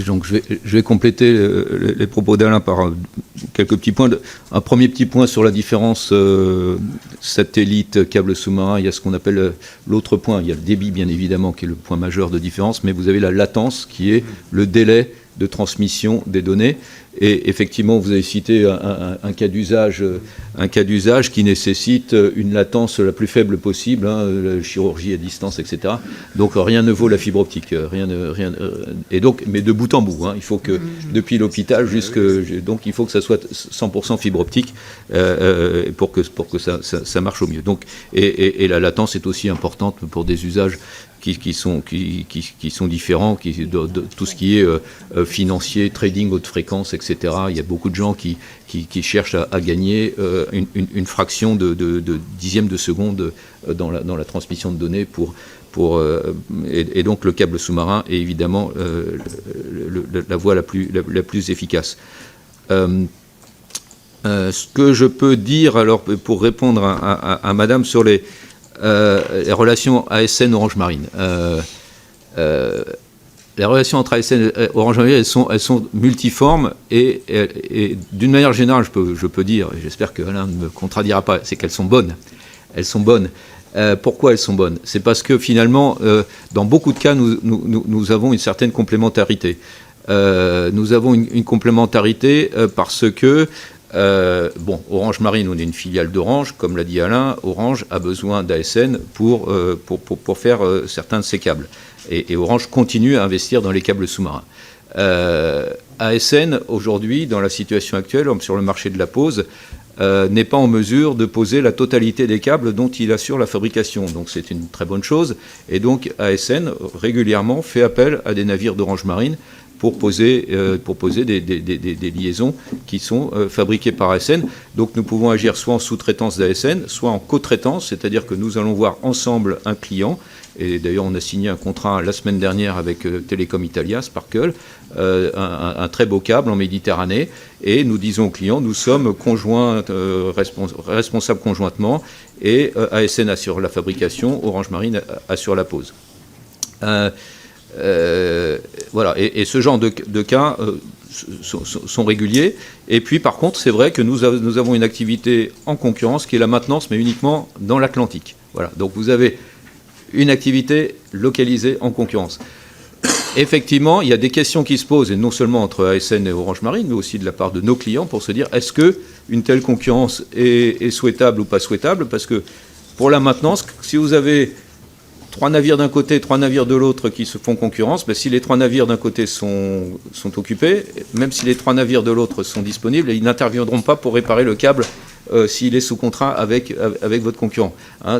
Donc je vais compléter les propos d'Alain par quelques petits points. Un premier petit point sur la différence satellite, câble sous-marin. Il y a ce qu'on appelle l'autre point. Il y a le débit, bien évidemment, qui est le point majeur de différence, mais vous avez la latence, qui est le délai de transmission des données. Et effectivement, vous avez cité un cas d'usage qui nécessite une latence la plus faible possible, la chirurgie à distance, etc. Donc rien ne vaut la fibre optique, et donc, mais de bout en bout. Il faut que depuis l'hôpital donc il faut que ça soit 100% fibre optique pour que ça marche au mieux. Donc et la latence est aussi importante pour des usages qui sont différents, de tout ce qui est financier, trading, haute fréquence, etc. Il y a beaucoup de gens qui cherchent à gagner une fraction de dixième de seconde dans la transmission de données et donc le câble sous-marin est évidemment la voie la plus efficace. Ce que je peux dire, alors, pour répondre à Madame sur les relations ASN Orange Marine. Les relations entre ASN et Orange Marine, elles sont multiformes et d'une manière générale, je peux dire, et j'espère que Alain ne me contredira pas, c'est qu'elles sont bonnes. Elles sont bonnes. Pourquoi elles sont bonnes? C'est parce que finalement, dans beaucoup de cas, nous avons une certaine complémentarité. Nous avons une complémentarité parce que Orange Marine, on est une filiale d'Orange, comme l'a dit Alain. Orange a besoin d'ASN pour faire certains de ses câbles. Et Orange continue à investir dans les câbles sous-marins. ASN, aujourd'hui, dans la situation actuelle, sur le marché de la pose, n'est pas en mesure de poser la totalité des câbles dont il assure la fabrication. Donc c'est une très bonne chose. Et donc ASN, régulièrement, fait appel à des navires d'Orange Marine pour poser des liaisons qui sont fabriquées par ASN. Donc nous pouvons agir soit en sous-traitance d'ASN, soit en co-traitance, c'est-à-dire que nous allons voir ensemble un client, et d'ailleurs on a signé un contrat la semaine dernière avec Telecom Italia, Sparkle, un très beau câble en Méditerranée, et nous disons au client, nous sommes responsables conjointement, et ASN assure la fabrication, Orange Marine assure la pose. Voilà, et ce genre de cas sont réguliers. Et puis, par contre, c'est vrai que nous avons une activité en concurrence qui est la maintenance, mais uniquement dans l'Atlantique. Voilà, donc vous avez une activité localisée en concurrence. Effectivement, il y a des questions qui se posent, et non seulement entre ASN et Orange Marine, mais aussi de la part de nos clients, pour se dire, est-ce qu'une telle concurrence est souhaitable ou pas souhaitable? Parce que pour la maintenance, si vous avez 3 navires d'un côté, 3 navires de l'autre qui se font concurrence, si les 3 navires d'un côté sont occupés, même si les 3 navires de l'autre sont disponibles, ils n'interviendront pas pour réparer le câble s'il est sous contrat avec votre concurrent.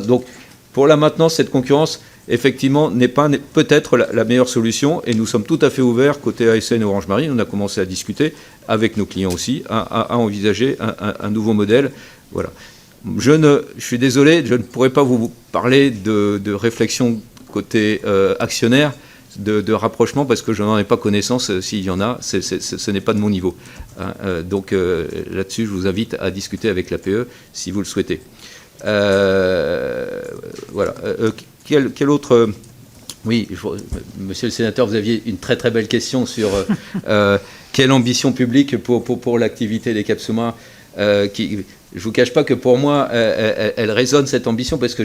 Donc, pour la maintenance, cette concurrence, effectivement, n'est peut-être la meilleure solution, et nous sommes tout à fait ouverts, côté ASN et Orange Marine, on a commencé à discuter avec nos clients aussi, à envisager un nouveau modèle. Voilà. Je suis désolé, je ne pourrais pas vous parler de réflexion côté actionnaire, de rapprochement, parce que je n'en ai pas connaissance. S'il y en a, ce n'est pas de mon niveau. Donc là-dessus, je vous invite à discuter avec l'APE si vous le souhaitez. Voilà. Quel autre... Oui, monsieur le sénateur, vous aviez une très très belle question sur quelle ambition publique pour l'activité des câbles sous-marins. Je ne vous cache pas que pour moi, elle résonne cette ambition, parce que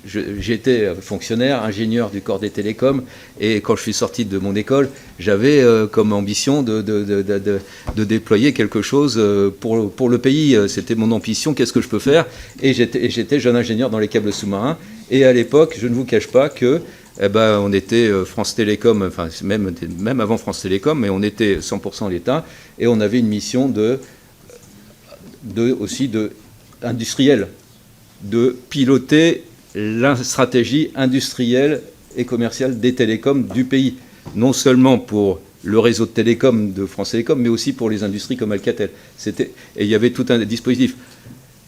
j'étais fonctionnaire, ingénieur du corps des télécoms, et quand je suis sorti de mon école, j'avais comme ambition de déployer quelque chose pour le pays. C'était mon ambition, qu'est-ce que je peux faire? Et j'étais jeune ingénieur dans les câbles sous-marins, et à l'époque, je ne vous cache pas que on était France Télécom, enfin même avant France Télécom, mais on était 100% l'État, et on avait une mission aussi industrielle, de piloter la stratégie industrielle et commerciale des télécoms du pays, non seulement pour le réseau de télécom de France Télécom, mais aussi pour les industries comme Alcatel. Et il y avait tout un dispositif.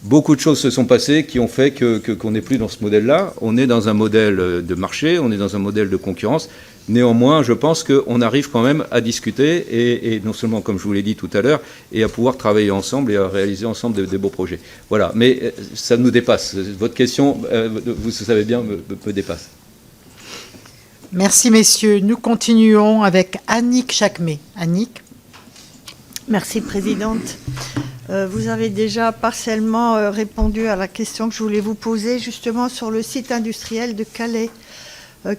Beaucoup de choses se sont passées qui ont fait qu'on n'est plus dans ce modèle-là. On est dans un modèle de marché, on est dans un modèle de concurrence. Néanmoins, je pense qu'on arrive quand même à discuter, et non seulement, comme je vous l'ai dit tout à l'heure, et à pouvoir travailler ensemble et à réaliser ensemble des beaux projets. Voilà, mais ça nous dépasse. Votre question, vous savez bien, me dépasse. Merci, messieurs. Nous continuons avec Annick Jacquemet. Annick. Merci, Présidente. Vous avez déjà partiellement répondu à la question que je voulais vous poser, justement sur le site industriel de Calais,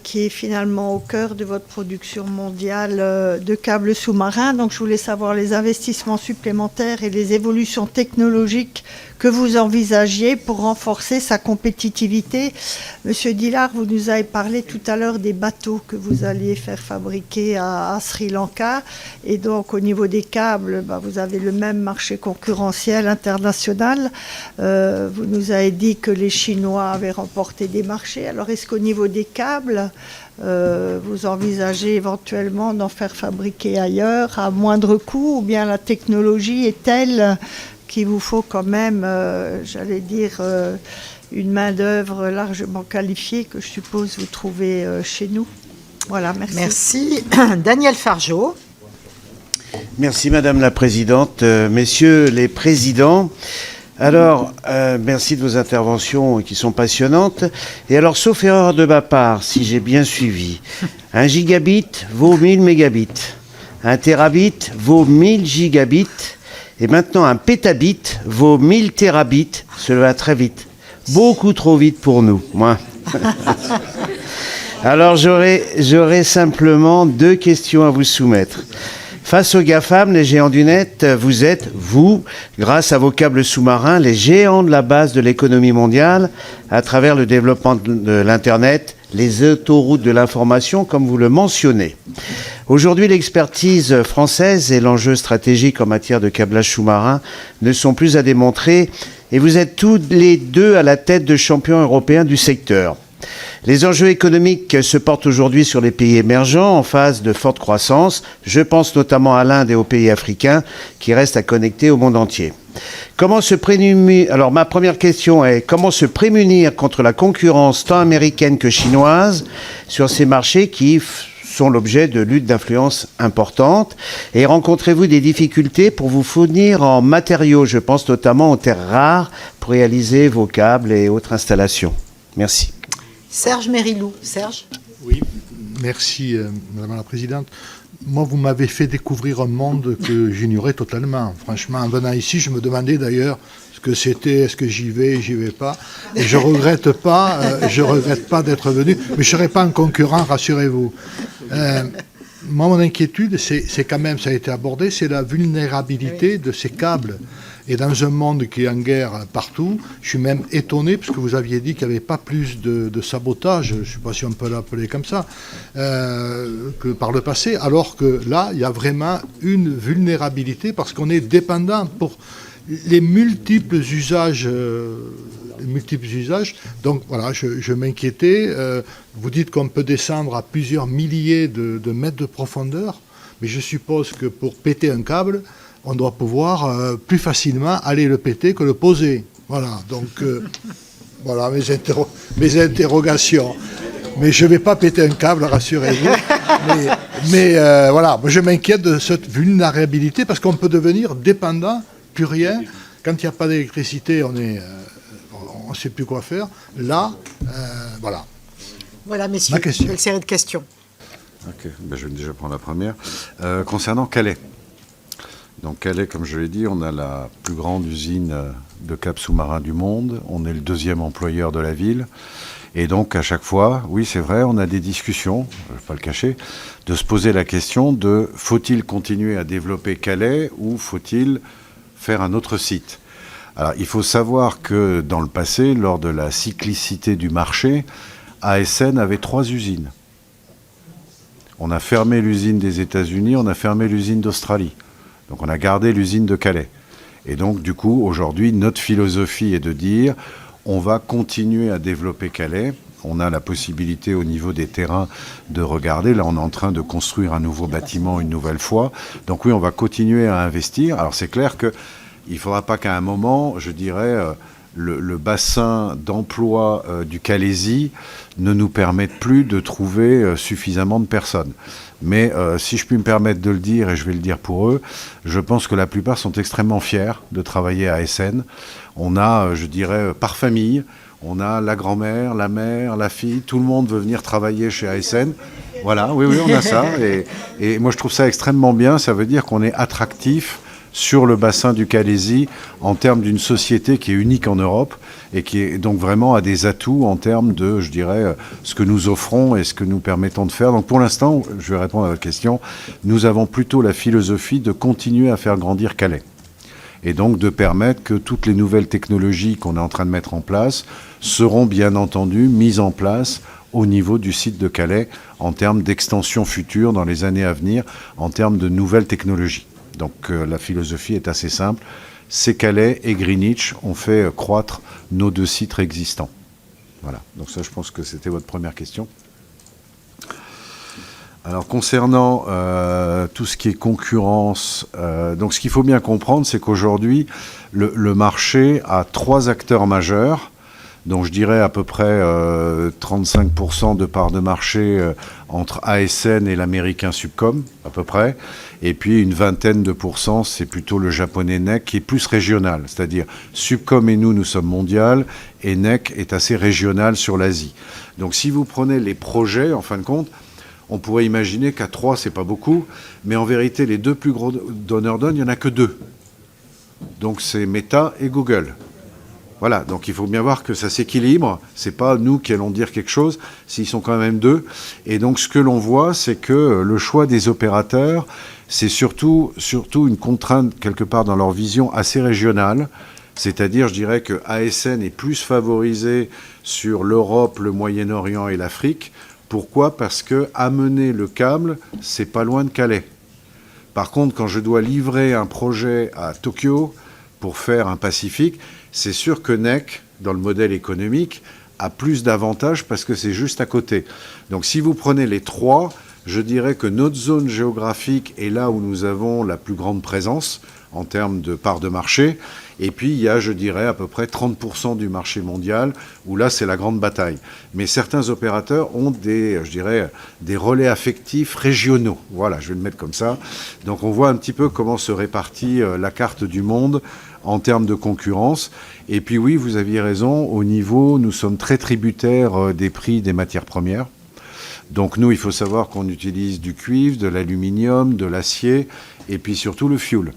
qui est finalement au cœur de votre production mondiale de câbles sous-marins. Donc je voulais savoir les investissements supplémentaires et les évolutions technologiques que vous envisagiez pour renforcer sa compétitivité. Monsieur Dillard, vous nous avez parlé tout à l'heure des bateaux que vous alliez faire fabriquer à Sri Lanka. Et donc au niveau des câbles, vous avez le même marché concurrentiel international. Vous nous avez dit que les Chinois avaient remporté des marchés. Alors est-ce qu'au niveau des câbles, vous envisagez éventuellement d'en faire fabriquer ailleurs à moindre coût, ou bien la technologie est telle qu'il vous faut quand même, j'allais dire, une main-d'œuvre largement qualifiée que je suppose vous trouvez chez nous? Voilà, merci. Merci. Daniel Fargeot. Merci Madame la Présidente. Messieurs les Présidents, alors, merci de vos interventions qui sont passionnantes. Et alors, sauf erreur de ma part, si j'ai bien suivi, 1 gigabit vaut 1000 mégabits, 1 terabit vaut 1000 gigabits, et maintenant un pétabit vaut 1000 terabits. Cela va très vite, beaucoup trop vite pour nous, moi. Alors, j'aurais simplement 2 questions à vous soumettre. Face aux GAFAM, les géants du net, vous êtes, grâce à vos câbles sous-marins, les géants de la base de l'économie mondiale, à travers le développement de l'Internet, les autoroutes de l'information, comme vous le mentionnez. Aujourd'hui, l'expertise française et l'enjeu stratégique en matière de câblage sous-marin ne sont plus à démontrer, et vous êtes tous les deux à la tête de champions européens du secteur. Les enjeux économiques se portent aujourd'hui sur les pays émergents en phase de forte croissance. Je pense notamment à l'Inde et aux pays africains qui restent à connecter au monde entier. Alors ma première question est comment se prémunir contre la concurrence tant américaine que chinoise sur ces marchés qui sont l'objet de luttes d'influence importantes, et rencontrez-vous des difficultés pour vous fournir en matériaux, je pense notamment aux terres rares, pour réaliser vos câbles et autres installations? Merci. Serge Mérilou. Serge. Oui, merci Madame la Présidente. Moi, vous m'avez fait découvrir un monde que j'ignorais totalement. Franchement, en venant ici, je me demandais d'ailleurs ce que c'était, est-ce que j'y vais pas. Et je regrette pas d'être venu, mais je serai pas un concurrent, rassurez-vous. Moi, mon inquiétude, c'est quand même, ça a été abordé, c'est la vulnérabilité de ces câbles. Et dans un monde qui est en guerre partout, je suis même étonné, parce que vous aviez dit qu'il n'y avait pas plus de sabotage, je ne sais pas si on peut l'appeler comme ça, que par le passé, alors que là, il y a vraiment une vulnérabilité, parce qu'on est dépendant pour les multiples usages. Donc voilà, je m'inquiétais. Vous dites qu'on peut descendre à plusieurs milliers de mètres de profondeur, mais je suppose que pour péter un câble, on doit pouvoir plus facilement aller le péter que le poser. Voilà, donc voilà mes interrogations. Mais je ne vais pas péter un câble, rassurez-vous. mais voilà, je m'inquiète de cette vulnérabilité parce qu'on peut devenir dépendant, plus rien. Quand il n'y a pas d'électricité, on ne sait plus quoi faire. Là, voilà. Voilà, messieurs, une série de questions. Ok, je vais déjà prendre la première. Concernant Calais. Donc Calais, comme je l'ai dit, on a la plus grande usine de câbles sous-marins du monde. On est le 2e employeur de la ville. Et donc à chaque fois, oui c'est vrai, on a des discussions, je ne vais pas le cacher, de se poser la question de faut-il continuer à développer Calais ou faut-il faire un autre site? Alors il faut savoir que dans le passé, lors de la cyclicité du marché, ASN avait 3 usines. On a fermé l'usine des États-Unis, on a fermé l'usine d'Australie. Donc on a gardé l'usine de Calais. Et donc du coup, aujourd'hui, notre philosophie est de dire, on va continuer à développer Calais. On a la possibilité au niveau des terrains de regarder. Là, on est en train de construire un nouveau bâtiment une nouvelle fois. Donc oui, on va continuer à investir. Alors c'est clair qu'il ne faudra pas qu'à un moment, je dirais, le bassin d'emploi du Calaisis ne nous permette plus de trouver suffisamment de personnes. Mais si je puis me permettre de le dire, et je vais le dire pour eux, je pense que la plupart sont extrêmement fiers de travailler à ASN. On a, je dirais, par famille, on a la grand-mère, la mère, la fille, tout le monde veut venir travailler chez ASN. Voilà, oui, on a ça. Et moi, je trouve ça extrêmement bien. Ça veut dire qu'on est attractif sur le bassin du Calaisis en termes d'une société qui est unique en Europe et qui est donc vraiment a des atouts en termes de, je dirais, ce que nous offrons et ce que nous permettons de faire. Donc pour l'instant, je vais répondre à votre question, nous avons plutôt la philosophie de continuer à faire grandir Calais et donc de permettre que toutes les nouvelles technologies qu'on est en train de mettre en place seront bien entendu mises en place au niveau du site de Calais en termes d'extension future dans les années à venir, en termes de nouvelles technologies. Donc la philosophie est assez simple. C'est Calais et Greenwich ont fait croître nos deux sites existants. Voilà. Donc ça, je pense que c'était votre première question. Alors concernant tout ce qui est concurrence, donc ce qu'il faut bien comprendre, c'est qu'aujourd'hui, le marché a 3 acteurs majeurs, dont je dirais à peu près 35% de part de marché entre ASN et l'américain Subcom, à peu près. Et puis une vingtaine de pourcents, c'est plutôt le japonais NEC qui est plus régional. C'est-à-dire Subcom et nous sommes mondial et NEC est assez régional sur l'Asie. Donc si vous prenez les projets, en fin de compte, on pourrait imaginer qu'à 3, c'est pas beaucoup, mais en vérité, les 2 plus gros donneurs d'ordre, il n'y en a que 2. Donc c'est Meta et Google. Voilà, donc il faut bien voir que ça s'équilibre. C'est pas nous qui allons dire quelque chose, s'ils sont quand même 2. Et donc ce que l'on voit, c'est que le choix des opérateurs, c'est surtout une contrainte quelque part dans leur vision assez régionale. C'est-à-dire, je dirais que ASN est plus favorisé sur l'Europe, le Moyen-Orient et l'Afrique. Pourquoi ? Parce que amener le câble, c'est pas loin de Calais. Par contre, quand je dois livrer un projet à Tokyo pour faire un Pacifique, c'est sûr que NEC, dans le modèle économique, a plus d'avantages parce que c'est juste à côté. Donc si vous prenez les 3, je dirais que notre zone géographique est là où nous avons la plus grande présence en termes de part de marché. Et puis il y a, je dirais, à peu près 30% du marché mondial où là c'est la grande bataille. Mais certains opérateurs ont des relais affectifs régionaux. Voilà, je vais le mettre comme ça. Donc on voit un petit peu comment se répartit la carte du monde en termes de concurrence. Et puis oui, vous aviez raison, au niveau, nous sommes très tributaires des prix des matières premières. Donc nous, il faut savoir qu'on utilise du cuivre, de l'aluminium, de l'acier, et puis surtout le fioul.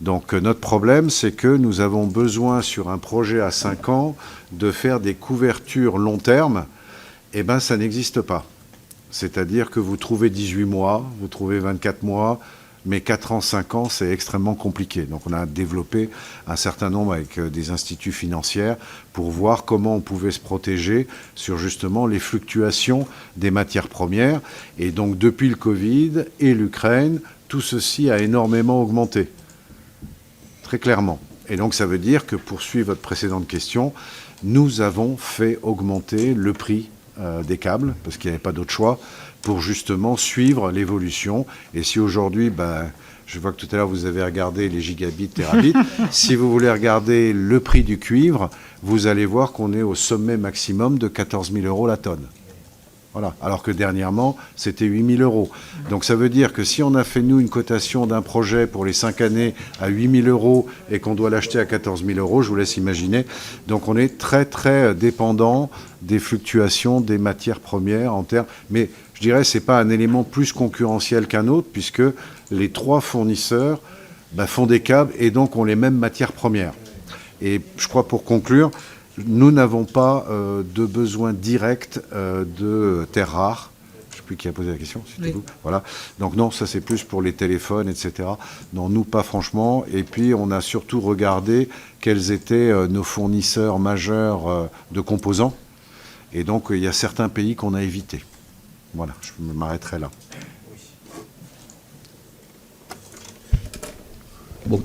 Donc notre problème, c'est que nous avons besoin, sur un projet à 5 ans, de faire des couvertures long terme. Eh bien, ça n'existe pas. C'est-à-dire que vous trouvez 18 mois, vous trouvez 24 mois, mais 4 ans, 5 ans, c'est extrêmement compliqué. Donc on a développé un certain nombre avec des instituts financiers pour voir comment on pouvait se protéger sur justement les fluctuations des matières premières. Et donc depuis le Covid et l'Ukraine, tout ceci a énormément augmenté. Très clairement. Et donc ça veut dire que, pour suivre votre précédente question, nous avons fait augmenter le prix des câbles, parce qu'il n'y avait pas d'autre choix, pour justement suivre l'évolution. Et si aujourd'hui, je vois que tout à l'heure vous avez regardé les gigabits, terabits, si vous voulez regarder le prix du cuivre, vous allez voir qu'on est au sommet maximum de 14 000 € la tonne. Voilà. Alors que dernièrement, c'était 8 000 €. Donc ça veut dire que si on a fait, nous, une cotation d'un projet pour les 5 années à 8 000 € et qu'on doit l'acheter à 14 000 €, je vous laisse imaginer. Donc on est très, très dépendant des fluctuations des matières premières en termes... Mais je dirais que ce n'est pas un élément plus concurrentiel qu'un autre, puisque les 3 fournisseurs font des câbles et donc ont les mêmes matières premières. Et je crois, pour conclure, nous n'avons pas de besoin direct de terres rares. Je ne sais plus qui a posé la question, c'était vous. Voilà. Donc non, ça c'est plus pour les téléphones, etc. Non, nous pas franchement. Et puis on a surtout regardé quels étaient nos fournisseurs majeurs de composants. Et donc il y a certains pays qu'on a évités. Voilà, je m'arrêterai là. Bon,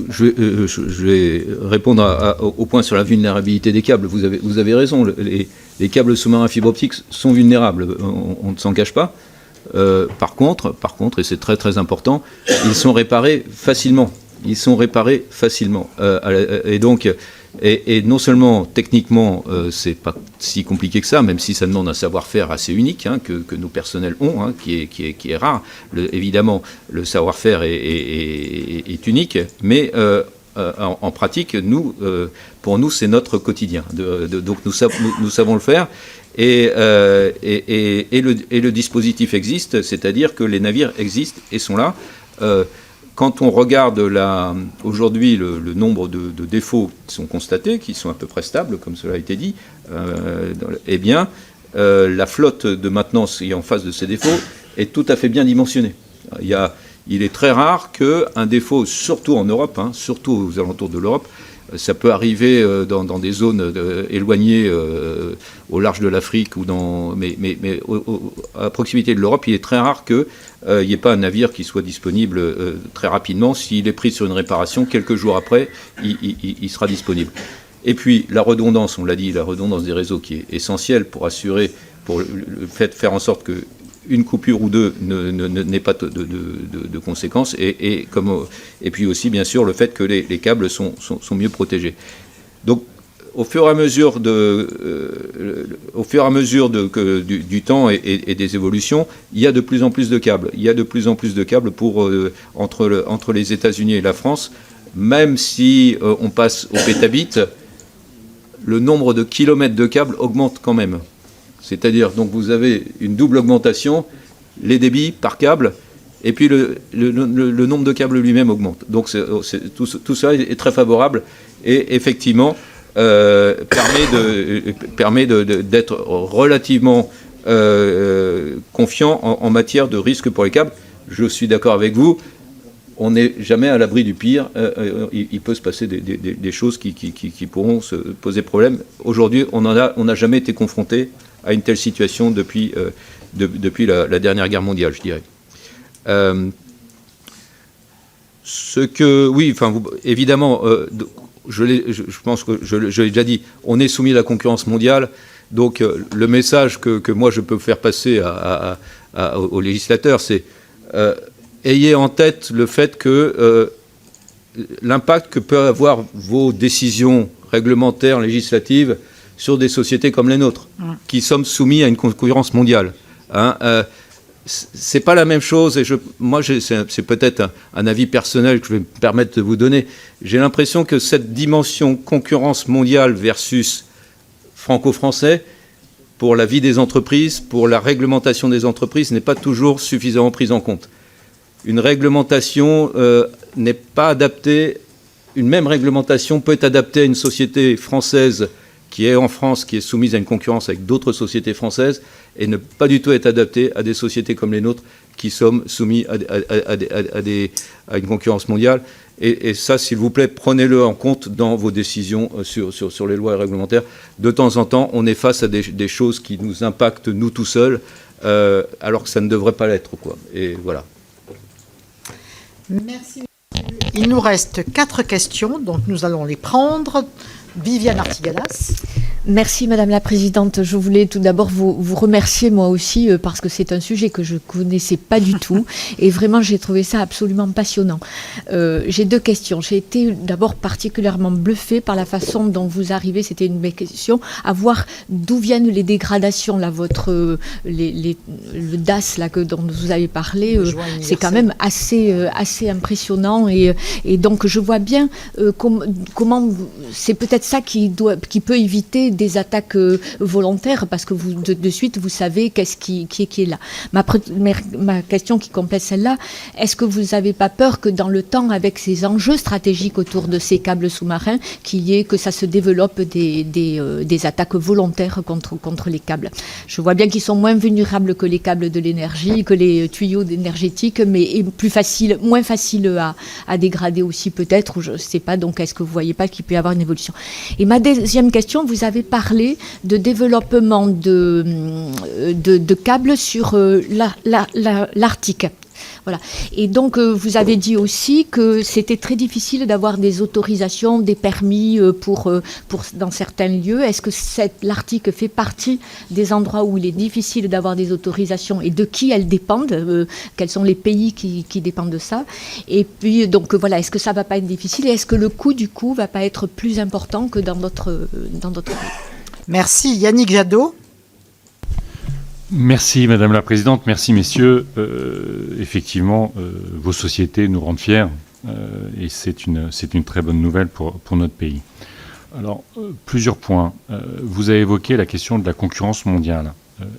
je vais répondre au point sur la vulnérabilité des câbles. Vous avez raison, les câbles sous-marins fibre optique sont vulnérables, on ne s'en cache pas. Par contre, et c'est très très important, ils sont réparés facilement. Et donc, et non seulement techniquement, c'est pas si compliqué que ça, même si ça demande un savoir-faire assez unique que nos personnels ont, qui est rare. Évidemment, le savoir-faire est unique, mais en pratique, pour nous, c'est notre quotidien. Donc nous savons le faire. Et le dispositif existe, c'est-à-dire que les navires existent et sont là. Quand on regarde aujourd'hui le nombre de défauts qui sont constatés, qui sont à peu près stables, comme cela a été dit, eh bien, la flotte de maintenance qui est en face de ces défauts est tout à fait bien dimensionnée. Il est très rare qu'un défaut, surtout en Europe, surtout aux alentours de l'Europe, ça peut arriver dans des zones éloignées au large de l'Afrique, mais à proximité de l'Europe, il est très rare qu'il n'y ait pas un navire qui soit disponible très rapidement. S'il est pris sur une réparation, quelques jours après, il sera disponible. Et puis la redondance, on l'a dit, la redondance des réseaux qui est essentielle pour assurer, pour le fait de faire en sorte que une coupure ou deux n'ait pas de conséquences, et puis aussi, bien sûr, le fait que les câbles sont mieux protégés. Donc, au fur et à mesure du temps et des évolutions, il y a de plus en plus de câbles. Il y a de plus en plus de câbles entre les États-Unis et la France. Même si on passe au pétabit, le nombre de kilomètres de câbles augmente quand même. C'est-à-dire, donc vous avez une double augmentation, les débits par câble, et puis le nombre de câbles lui-même augmente. Donc tout ça est très favorable, et effectivement permet d'être relativement confiant en matière de risque pour les câbles. Je suis d'accord avec vous, on n'est jamais à l'abri du pire. Il peut se passer des choses qui pourront se poser problème. Aujourd'hui, on n'a jamais été confronté à une telle situation depuis la dernière guerre mondiale, je dirais. Évidemment, je pense que je l'ai déjà dit, on est soumis à la concurrence mondiale, donc le message que moi je peux faire passer aux législateurs, c'est ayez en tête le fait que l'impact que peuvent avoir vos décisions réglementaires, législatives, sur des sociétés comme les nôtres, qui sommes soumis à une concurrence mondiale. C'est pas la même chose, et c'est peut-être un avis personnel que je vais me permettre de vous donner. J'ai l'impression que cette dimension concurrence mondiale versus franco-français, pour la vie des entreprises, pour la réglementation des entreprises, n'est pas toujours suffisamment prise en compte. Une réglementation n'est pas adaptée, une même réglementation peut être adaptée à une société française qui est en France, qui est soumise à une concurrence avec d'autres sociétés françaises, et ne pas du tout être adaptée à des sociétés comme les nôtres, qui sommes soumis à une concurrence mondiale. Et ça, s'il vous plaît, prenez-le en compte dans vos décisions sur les lois et réglementaires. De temps en temps, on est face à des choses qui nous impactent, nous tout seuls, alors que ça ne devrait pas l'être, quoi. Et voilà. Merci. Il nous reste 4 questions, donc nous allons les prendre. Viviane Artigalas. Merci Madame la Présidente. Je voulais tout d'abord vous remercier moi aussi parce que c'est un sujet que je ne connaissais pas du tout et vraiment j'ai trouvé ça absolument passionnant. J'ai 2 questions. J'ai été d'abord particulièrement bluffée par la façon dont vous arrivez, c'était une belle question, à voir d'où viennent les dégradations. Là, le DAS là, dont vous avez parlé, c'est quand même assez impressionnant et donc je vois bien comment c'est peut-être ça qui peut éviter des attaques volontaires parce que vous de suite vous savez qu'est-ce qui est là. Ma question qui complète celle-là, est-ce que vous n'avez pas peur que dans le temps, avec ces enjeux stratégiques autour de ces câbles sous-marins, que ça se développe des attaques volontaires contre les câbles? Je vois bien qu'ils sont moins vulnérables que les câbles de l'énergie, que les tuyaux énergétiques, mais moins facile à dégrader aussi peut-être, je ne sais pas. Donc est-ce que vous ne voyez pas qu'il peut y avoir une évolution? Et ma deuxième question, vous avez parlé de développement de câbles sur l'Arctique. Voilà. Et donc, vous avez dit aussi que c'était très difficile d'avoir des autorisations, des permis dans certains lieux. Est-ce que l'Arctique fait partie des endroits où il est difficile d'avoir des autorisations et de qui elles dépendent? Quels sont les pays qui dépendent de ça? Et puis, donc voilà, est-ce que ça ne va pas être difficile? Et est-ce que le coût, du coup, ne va pas être plus important que dans d'autres pays? Merci. Yannick Jadot. Merci Madame la Présidente, merci messieurs. Effectivement, vos sociétés nous rendent fiers et c'est une très bonne nouvelle pour notre pays. Alors, plusieurs points. Vous avez évoqué la question de la concurrence mondiale.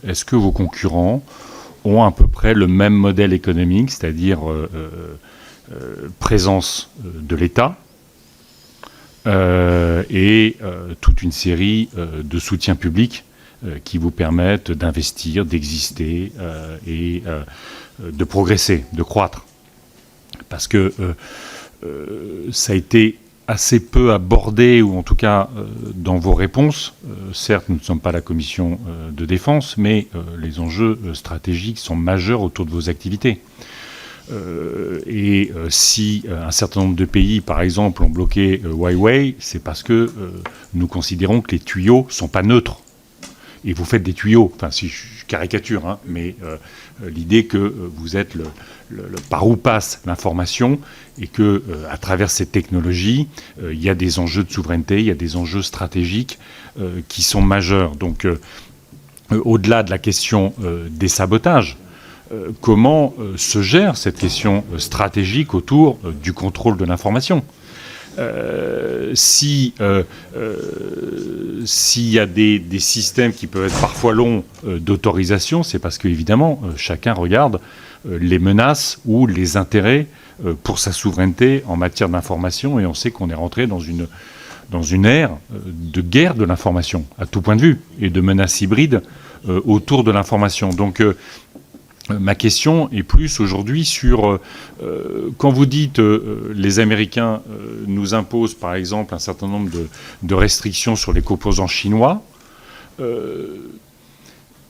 Est-ce que vos concurrents ont à peu près le même modèle économique, c'est-à-dire présence de l'État et toute une série de soutiens publics qui vous permettent d'investir, d'exister et de progresser, de croître. Parce que ça a été assez peu abordé, ou en tout cas dans vos réponses. Certes, nous ne sommes pas la commission de défense, mais les enjeux stratégiques sont majeurs autour de vos activités. Si un certain nombre de pays, par exemple, ont bloqué Huawei, c'est parce que nous considérons que les tuyaux ne sont pas neutres. Et vous faites des tuyaux, enfin si je caricature, hein, mais l'idée que vous êtes par où passe l'information et que à travers cette technologie, il y a des enjeux de souveraineté, il y a des enjeux stratégiques qui sont majeurs. Donc au-delà de la question des sabotages, comment se gère cette question stratégique autour du contrôle de l'information ? S'il y a des systèmes qui peuvent être parfois longs d'autorisation, c'est parce qu'évidemment, chacun regarde les menaces ou les intérêts pour sa souveraineté en matière d'information, et on sait qu'on est rentré dans une ère de guerre de l'information, à tout point de vue, et de menaces hybrides autour de l'information. Donc, ma question est plus aujourd'hui sur, quand vous dites les Américains nous imposent par exemple un certain nombre de restrictions sur les composants chinois,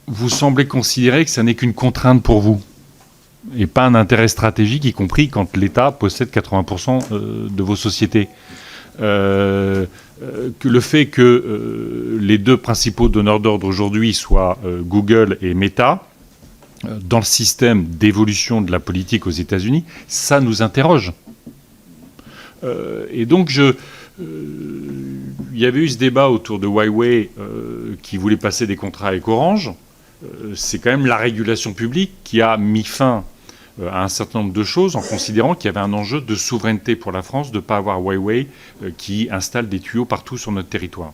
vous semblez considérer que ça n'est qu'une contrainte pour vous et pas un intérêt stratégique, y compris quand l'État possède 80% de vos sociétés. Que le fait que les deux principaux donneurs d'ordre aujourd'hui soient Google et Meta, dans le système d'évolution de la politique aux États-Unis, ça nous interroge. Et donc, il y avait eu ce débat autour de Huawei qui voulait passer des contrats avec Orange. C'est quand même la régulation publique qui a mis fin à un certain nombre de choses en considérant qu'il y avait un enjeu de souveraineté pour la France de ne pas avoir Huawei qui installe des tuyaux partout sur notre territoire.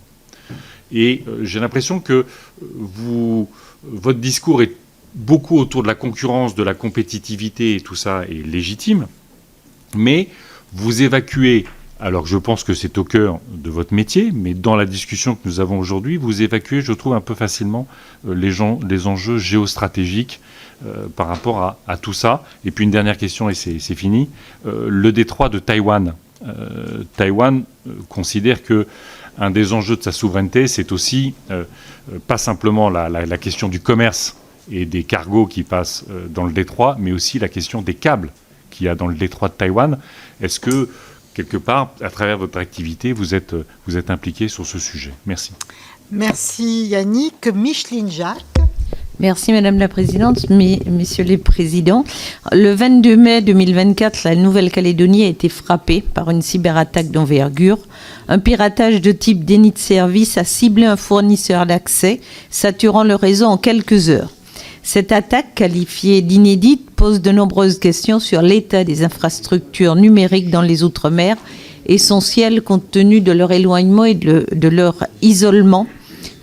Et j'ai l'impression que votre discours est beaucoup autour de la concurrence, de la compétitivité, et tout ça est légitime, mais vous évacuez, alors que je pense que c'est au cœur de votre métier, mais dans la discussion que nous avons aujourd'hui, vous évacuez, je trouve, un peu facilement les enjeux géostratégiques par rapport à tout ça. Et puis une dernière question, et c'est fini, le détroit de Taïwan. Taïwan considère que un des enjeux de sa souveraineté, c'est aussi pas simplement la question du commerce et des cargos qui passent dans le détroit, mais aussi la question des câbles qu'il y a dans le détroit de Taïwan. Est-ce que, quelque part, à travers votre activité, vous êtes impliqué sur ce sujet? Merci. Merci Yannick. Micheline Jacques. Merci Madame la Présidente, Messieurs les Présidents. Le 22 mai 2024, la Nouvelle-Calédonie a été frappée par une cyberattaque d'envergure. Un piratage de type déni de service a ciblé un fournisseur d'accès, saturant le réseau en quelques heures. Cette attaque, qualifiée d'inédite, pose de nombreuses questions sur l'état des infrastructures numériques dans les Outre-mer, essentielles compte tenu de leur éloignement et de leur isolement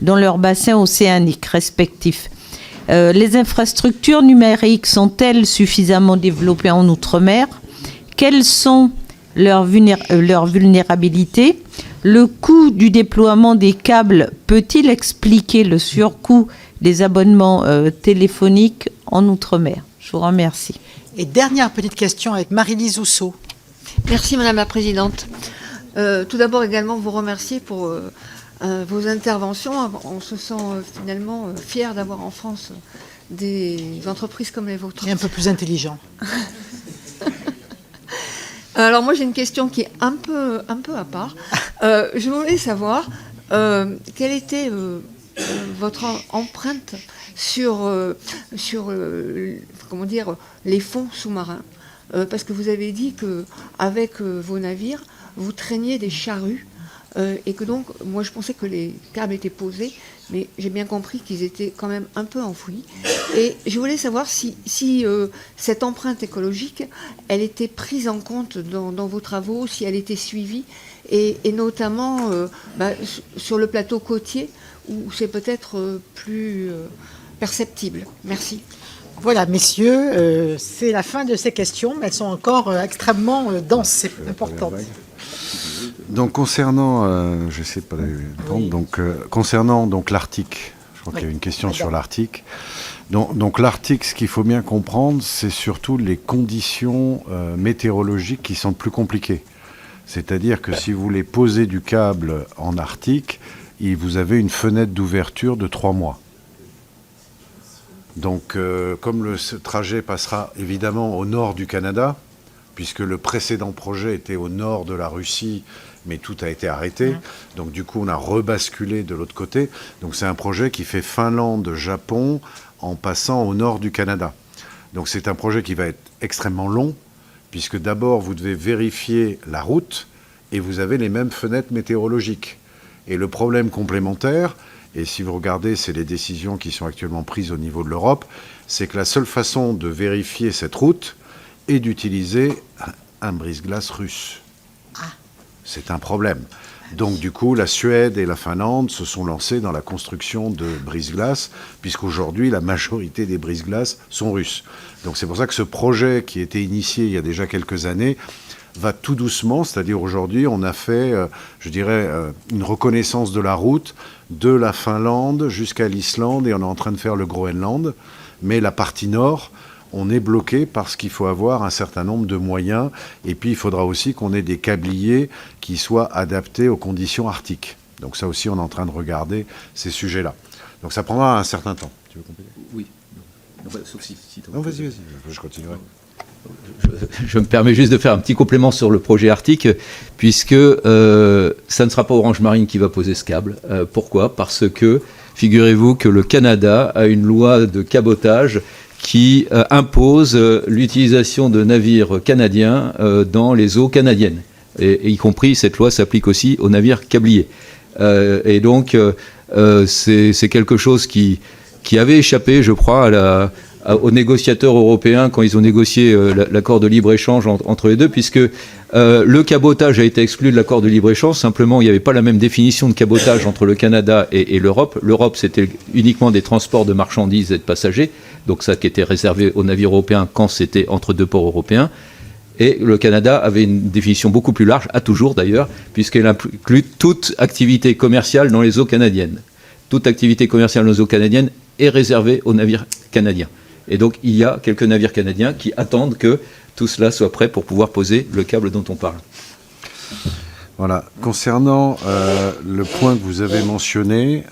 dans leurs bassins océaniques respectifs. Les infrastructures numériques sont-elles suffisamment développées en Outre-mer? Quelles sont leurs vulnérabilités? Le coût du déploiement des câbles peut-il expliquer le surcoût des abonnements téléphoniques en Outre-mer? Je vous remercie. Et dernière petite question avec Marie-Lise Housseau. Merci Madame la Présidente. Tout d'abord également vous remercier pour vos interventions. On se sent finalement fier d'avoir en France des entreprises comme les vôtres. Et un peu plus intelligent. Alors moi j'ai une question qui est un peu à part. Je voulais savoir quelle était votre empreinte sur comment dire, les fonds sous-marins, parce que vous avez dit que avec vos navires vous traîniez des charrues et que donc moi je pensais que les câbles étaient posés, mais j'ai bien compris qu'ils étaient quand même un peu enfouis. Et je voulais savoir si cette empreinte écologique, elle était prise en compte dans vos travaux, si elle était suivie, et notamment sur le plateau côtier, où c'est peut-être plus perceptible. Merci. Voilà, messieurs, c'est la fin de ces questions, mais elles sont encore extrêmement denses et importantes. Donc concernant, je sais pas, concernant donc l'Arctique, je crois qu'il y a une question sur l'Arctique. Donc l'Arctique, ce qu'il faut bien comprendre, c'est surtout les conditions météorologiques qui sont plus compliquées. C'est-à-dire que si vous voulez poser du câble en Arctique, vous avez une fenêtre d'ouverture de 3 mois. Donc comme ce trajet passera évidemment au nord du Canada, puisque le précédent projet était au nord de la Russie, mais tout a été arrêté. Donc du coup, on a rebasculé de l'autre côté. Donc c'est un projet qui fait Finlande-Japon en passant au nord du Canada. Donc c'est un projet qui va être extrêmement long, puisque d'abord, vous devez vérifier la route et vous avez les mêmes fenêtres météorologiques. Et le problème complémentaire, et si vous regardez, c'est les décisions qui sont actuellement prises au niveau de l'Europe, c'est que la seule façon de vérifier cette route est d'utiliser un brise-glace russe. C'est un problème. Donc du coup, la Suède et la Finlande se sont lancés dans la construction de brise-glace, puisqu'aujourd'hui, la majorité des brise-glaces sont russes. Donc c'est pour ça que ce projet qui a été initié il y a déjà quelques années va tout doucement, c'est-à-dire aujourd'hui, on a fait, je dirais, une reconnaissance de la route de la Finlande jusqu'à l'Islande, et on est en train de faire le Groenland. Mais la partie nord, on est bloqué parce qu'il faut avoir un certain nombre de moyens, et puis il faudra aussi qu'on ait des câbliers qui soient adaptés aux conditions arctiques. Donc ça aussi, on est en train de regarder ces sujets-là. Donc ça prendra un certain temps. Tu veux compléter ? Oui. Sauf si non, vas-y, je continuerai. Je me permets juste de faire un petit complément sur le projet Arctique, puisque ça ne sera pas Orange Marine qui va poser ce câble. Pourquoi ? Parce que, figurez-vous que le Canada a une loi de cabotage qui impose l'utilisation de navires canadiens dans les eaux canadiennes. Et y compris, cette loi s'applique aussi aux navires câbliers. Et donc, c'est quelque chose qui avait échappé, je crois, aux négociateurs européens quand ils ont négocié l'accord de libre-échange entre les deux, puisque le cabotage a été exclu de l'accord de libre-échange. Simplement, il n'y avait pas la même définition de cabotage entre le Canada et l'Europe. L'Europe, c'était uniquement des transports de marchandises et de passagers, donc ça qui était réservé aux navires européens quand c'était entre deux ports européens. Et le Canada avait une définition beaucoup plus large, a toujours d'ailleurs, puisqu'elle inclut toute activité commerciale dans les eaux canadiennes. Toute activité commerciale dans les eaux canadiennes est réservée aux navires canadiens. Et donc, il y a quelques navires canadiens qui attendent que tout cela soit prêt pour pouvoir poser le câble dont on parle. Voilà. Concernant le point que vous avez mentionné,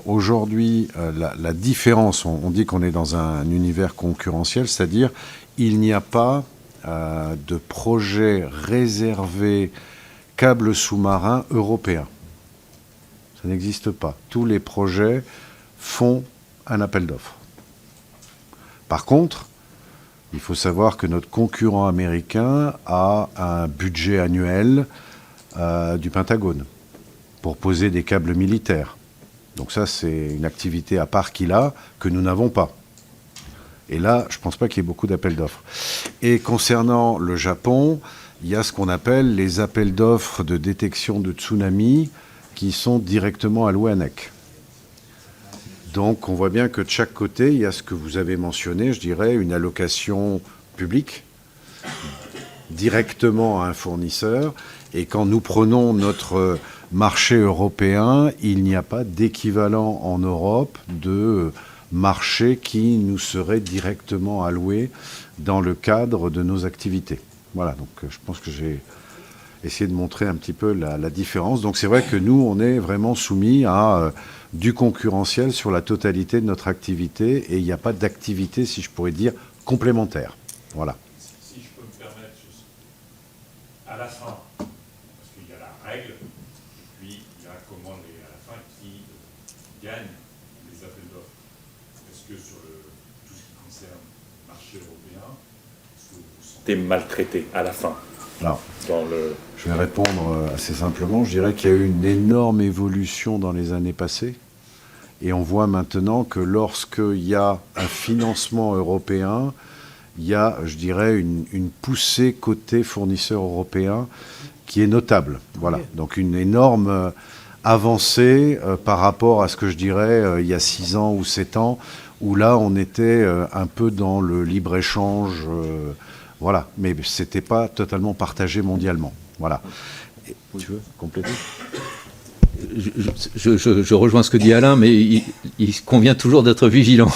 aujourd'hui, la différence, on dit qu'on est dans un univers concurrentiel, c'est-à-dire il n'y a pas de projet réservé câble sous-marin européen. Ça n'existe pas. Tous les projets font un appel d'offres. Par contre, il faut savoir que notre concurrent américain a un budget annuel du Pentagone pour poser des câbles militaires. Donc ça, c'est une activité à part qu'il a, que nous n'avons pas. Et là, je ne pense pas qu'il y ait beaucoup d'appels d'offres. Et concernant le Japon, il y a ce qu'on appelle les appels d'offres de détection de tsunami qui sont directement alloués à NEC. Donc on voit bien que de chaque côté, il y a ce que vous avez mentionné, je dirais, une allocation publique directement à un fournisseur. Et quand nous prenons notre marché européen, il n'y a pas d'équivalent en Europe de marché qui nous serait directement alloué dans le cadre de nos activités. Voilà, donc je pense que j'ai... essayer de montrer un petit peu la différence. Donc c'est vrai que nous, on est vraiment soumis à du concurrentiel sur la totalité de notre activité et il n'y a pas d'activité, si je pourrais dire, complémentaire. Voilà. Si je peux me permettre, à la fin, parce qu'il y a la règle, et puis il y a comment à la fin qui gagne les appels d'offres. Est-ce que sur tout ce qui concerne le marché européen, est-ce que vous vous sentez maltraité à la fin? Alors, je vais répondre assez simplement. Je dirais qu'il y a eu une énorme évolution dans les années passées. Et on voit maintenant que lorsqu'il y a un financement européen, il y a, je dirais, une poussée côté fournisseur européen qui est notable. Voilà. Donc une énorme avancée par rapport à ce que je dirais il y a 6 ans ou 7 ans, où là on était un peu dans le libre-échange. Voilà, mais ce n'était pas totalement partagé mondialement. Voilà. Et, tu veux compléter ? Je rejoins ce que dit Alain, mais il convient toujours d'être vigilant.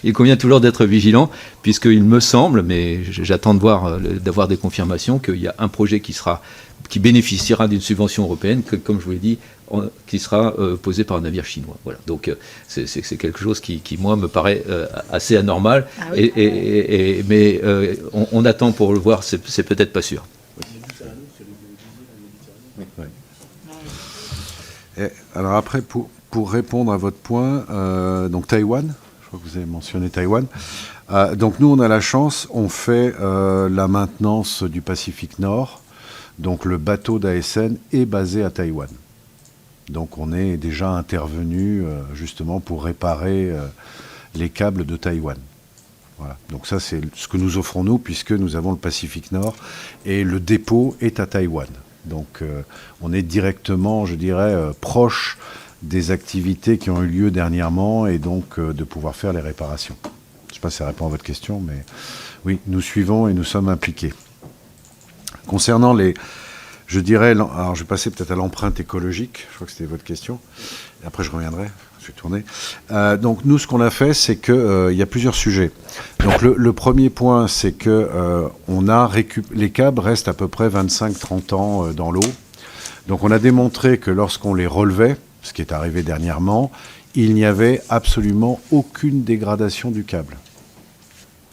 Il convient toujours d'être vigilant, puisqu'il me semble, mais j'attends d'avoir des confirmations, qu'il y a un projet qui bénéficiera d'une subvention européenne, comme je vous l'ai dit, qui sera posé par un navire chinois. Voilà. Donc c'est quelque chose qui, moi, me paraît assez anormal. Ah oui. Mais on attend pour le voir, c'est peut-être pas sûr. Oui. Et alors après, pour répondre à votre point, donc Taïwan, je crois que vous avez mentionné Taïwan. Donc nous, on a la chance, on fait la maintenance du Pacifique Nord. Donc le bateau d'ASN est basé à Taïwan. Donc on est déjà intervenu justement pour réparer les câbles de Taïwan. Voilà. Donc ça, c'est ce que nous offrons nous, puisque nous avons le Pacifique Nord et le dépôt est à Taïwan. Donc on est directement, je dirais, proche des activités qui ont eu lieu dernièrement et donc de pouvoir faire les réparations. Je ne sais pas si ça répond à votre question, mais oui, nous suivons et nous sommes impliqués. Concernant je dirais, alors je vais passer peut-être à l'empreinte écologique, je crois que c'était votre question, et après je reviendrai, je vais tourner. Donc nous, ce qu'on a fait, c'est qu'il y a plusieurs sujets. Donc le premier point, c'est que les câbles restent à peu près 25-30 ans dans l'eau. Donc on a démontré que lorsqu'on les relevait, ce qui est arrivé dernièrement, il n'y avait absolument aucune dégradation du câble.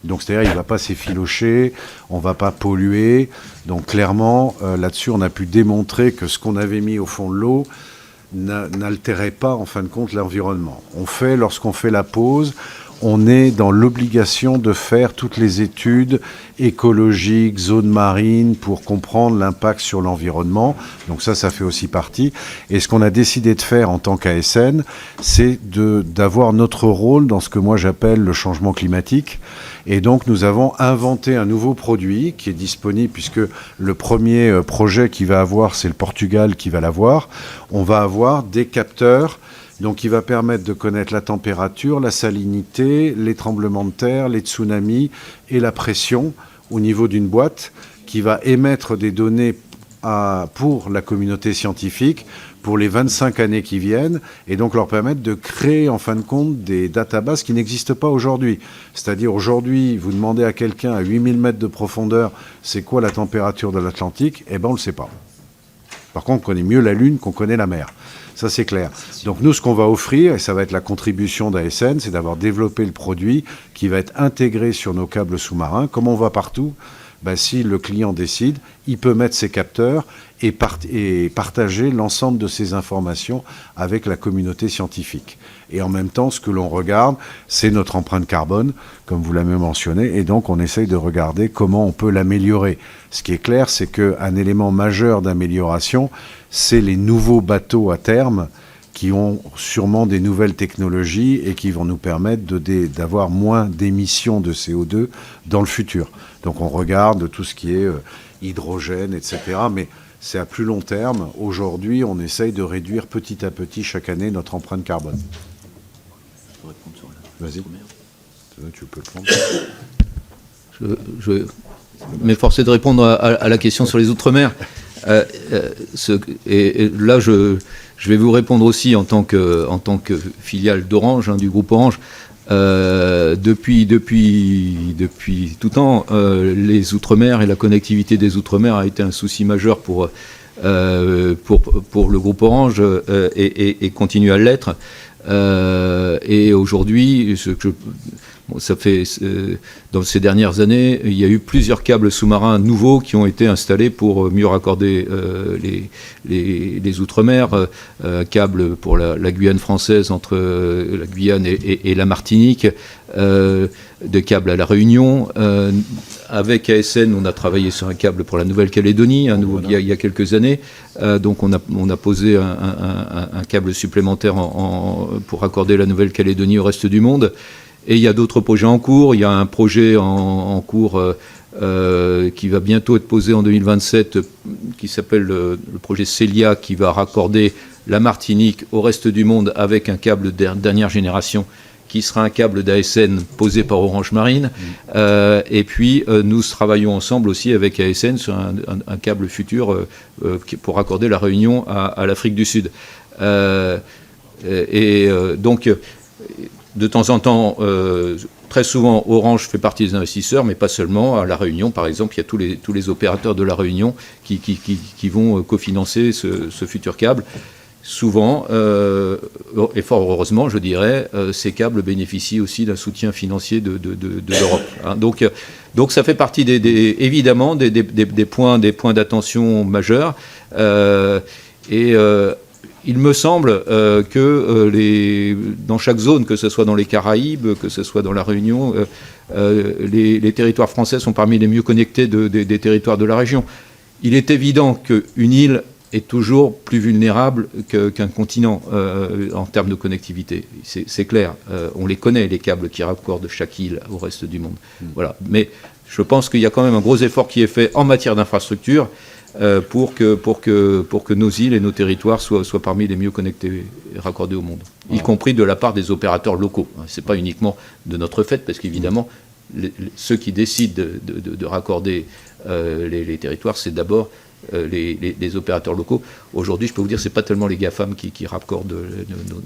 Donc c'est-à-dire il ne va pas s'effilocher, on ne va pas polluer. Donc clairement, là-dessus, on a pu démontrer que ce qu'on avait mis au fond de l'eau n'altérait pas, en fin de compte, l'environnement. Lorsqu'on fait la pause, on est dans l'obligation de faire toutes les études écologiques, zones marines, pour comprendre l'impact sur l'environnement. Donc ça fait aussi partie. Et ce qu'on a décidé de faire en tant qu'ASN, c'est d'avoir notre rôle dans ce que moi j'appelle le changement climatique. Et donc nous avons inventé un nouveau produit qui est disponible, puisque le premier projet qu'il va avoir, c'est le Portugal qui va l'avoir. On va avoir des capteurs, donc qui va permettre de connaître la température, la salinité, les tremblements de terre, les tsunamis et la pression au niveau d'une boîte, qui va émettre des données pour la communauté scientifique pour les 25 années qui viennent, et donc leur permettre de créer en fin de compte des databases qui n'existent pas aujourd'hui. C'est-à-dire aujourd'hui, vous demandez à quelqu'un à 8000 mètres de profondeur, c'est quoi la température de l'Atlantique? Eh bien on ne le sait pas. Par contre, on connaît mieux la Lune qu'on connaît la mer. Ça, c'est clair. Donc nous, ce qu'on va offrir, et ça va être la contribution d'ASN, c'est d'avoir développé le produit qui va être intégré sur nos câbles sous-marins. Comme on va partout, si le client décide, il peut mettre ses capteurs et partager l'ensemble de ces informations avec la communauté scientifique. Et en même temps, ce que l'on regarde, c'est notre empreinte carbone, comme vous l'avez mentionné, et donc on essaye de regarder comment on peut l'améliorer. Ce qui est clair, c'est qu'un élément majeur d'amélioration, c'est les nouveaux bateaux à terme qui ont sûrement des nouvelles technologies et qui vont nous permettre d'avoir moins d'émissions de CO2 dans le futur. Donc on regarde tout ce qui est hydrogène, etc. Mais c'est à plus long terme. Aujourd'hui, on essaye de réduire petit à petit chaque année notre empreinte carbone. Vas-y. Tu peux le prendre. Je m'efforcer de répondre à la question sur les Outre-mer. Et là, je vais vous répondre aussi en tant que filiale d'Orange, du groupe Orange. Depuis tout temps, les Outre-mer et la connectivité des Outre-mer a été un souci majeur pour le groupe Orange et continue à l'être. Et aujourd'hui, ça fait dans ces dernières années, il y a eu plusieurs câbles sous-marins nouveaux qui ont été installés pour mieux raccorder les Outre-mer. Un câble pour la Guyane française entre la Guyane et la Martinique, des câbles à la Réunion. Avec ASN, on a travaillé sur un câble pour la Nouvelle-Calédonie, il y a quelques années. Donc on a posé un câble supplémentaire pour raccorder la Nouvelle-Calédonie au reste du monde. Et il y a d'autres projets en cours. Il y a un projet en cours qui va bientôt être posé en 2027, qui s'appelle le projet Célia, qui va raccorder la Martinique au reste du monde avec un câble de dernière génération, qui sera un câble d'ASN posé par Orange Marine. Et puis, nous travaillons ensemble aussi avec ASN sur un câble futur pour raccorder la Réunion à l'Afrique du Sud. Donc, de temps en temps, très souvent, Orange fait partie des investisseurs, mais pas seulement. À La Réunion, par exemple, il y a tous les opérateurs de La Réunion qui vont cofinancer ce futur câble. Souvent, et fort heureusement, je dirais, ces câbles bénéficient aussi d'un soutien financier de l'Europe. Hein. Donc, ça fait partie évidemment des points d'attention majeurs. Il me semble que dans chaque zone, que ce soit dans les Caraïbes, que ce soit dans la Réunion, les territoires français sont parmi les mieux connectés des territoires de la région. Il est évident qu'une île est toujours plus vulnérable qu'un continent en termes de connectivité. C'est clair. On les connaît, les câbles qui raccordent chaque île au reste du monde. Voilà. Mais je pense qu'il y a quand même un gros effort qui est fait en matière d'infrastructure pour que nos îles et nos territoires soient parmi les mieux connectés et raccordés au monde, y compris de la part des opérateurs locaux. Ce n'est pas uniquement de notre fait, parce qu'évidemment, ceux qui décident de raccorder les territoires, c'est d'abord les opérateurs locaux. Aujourd'hui, je peux vous dire, ce n'est pas tellement les GAFAM qui raccordent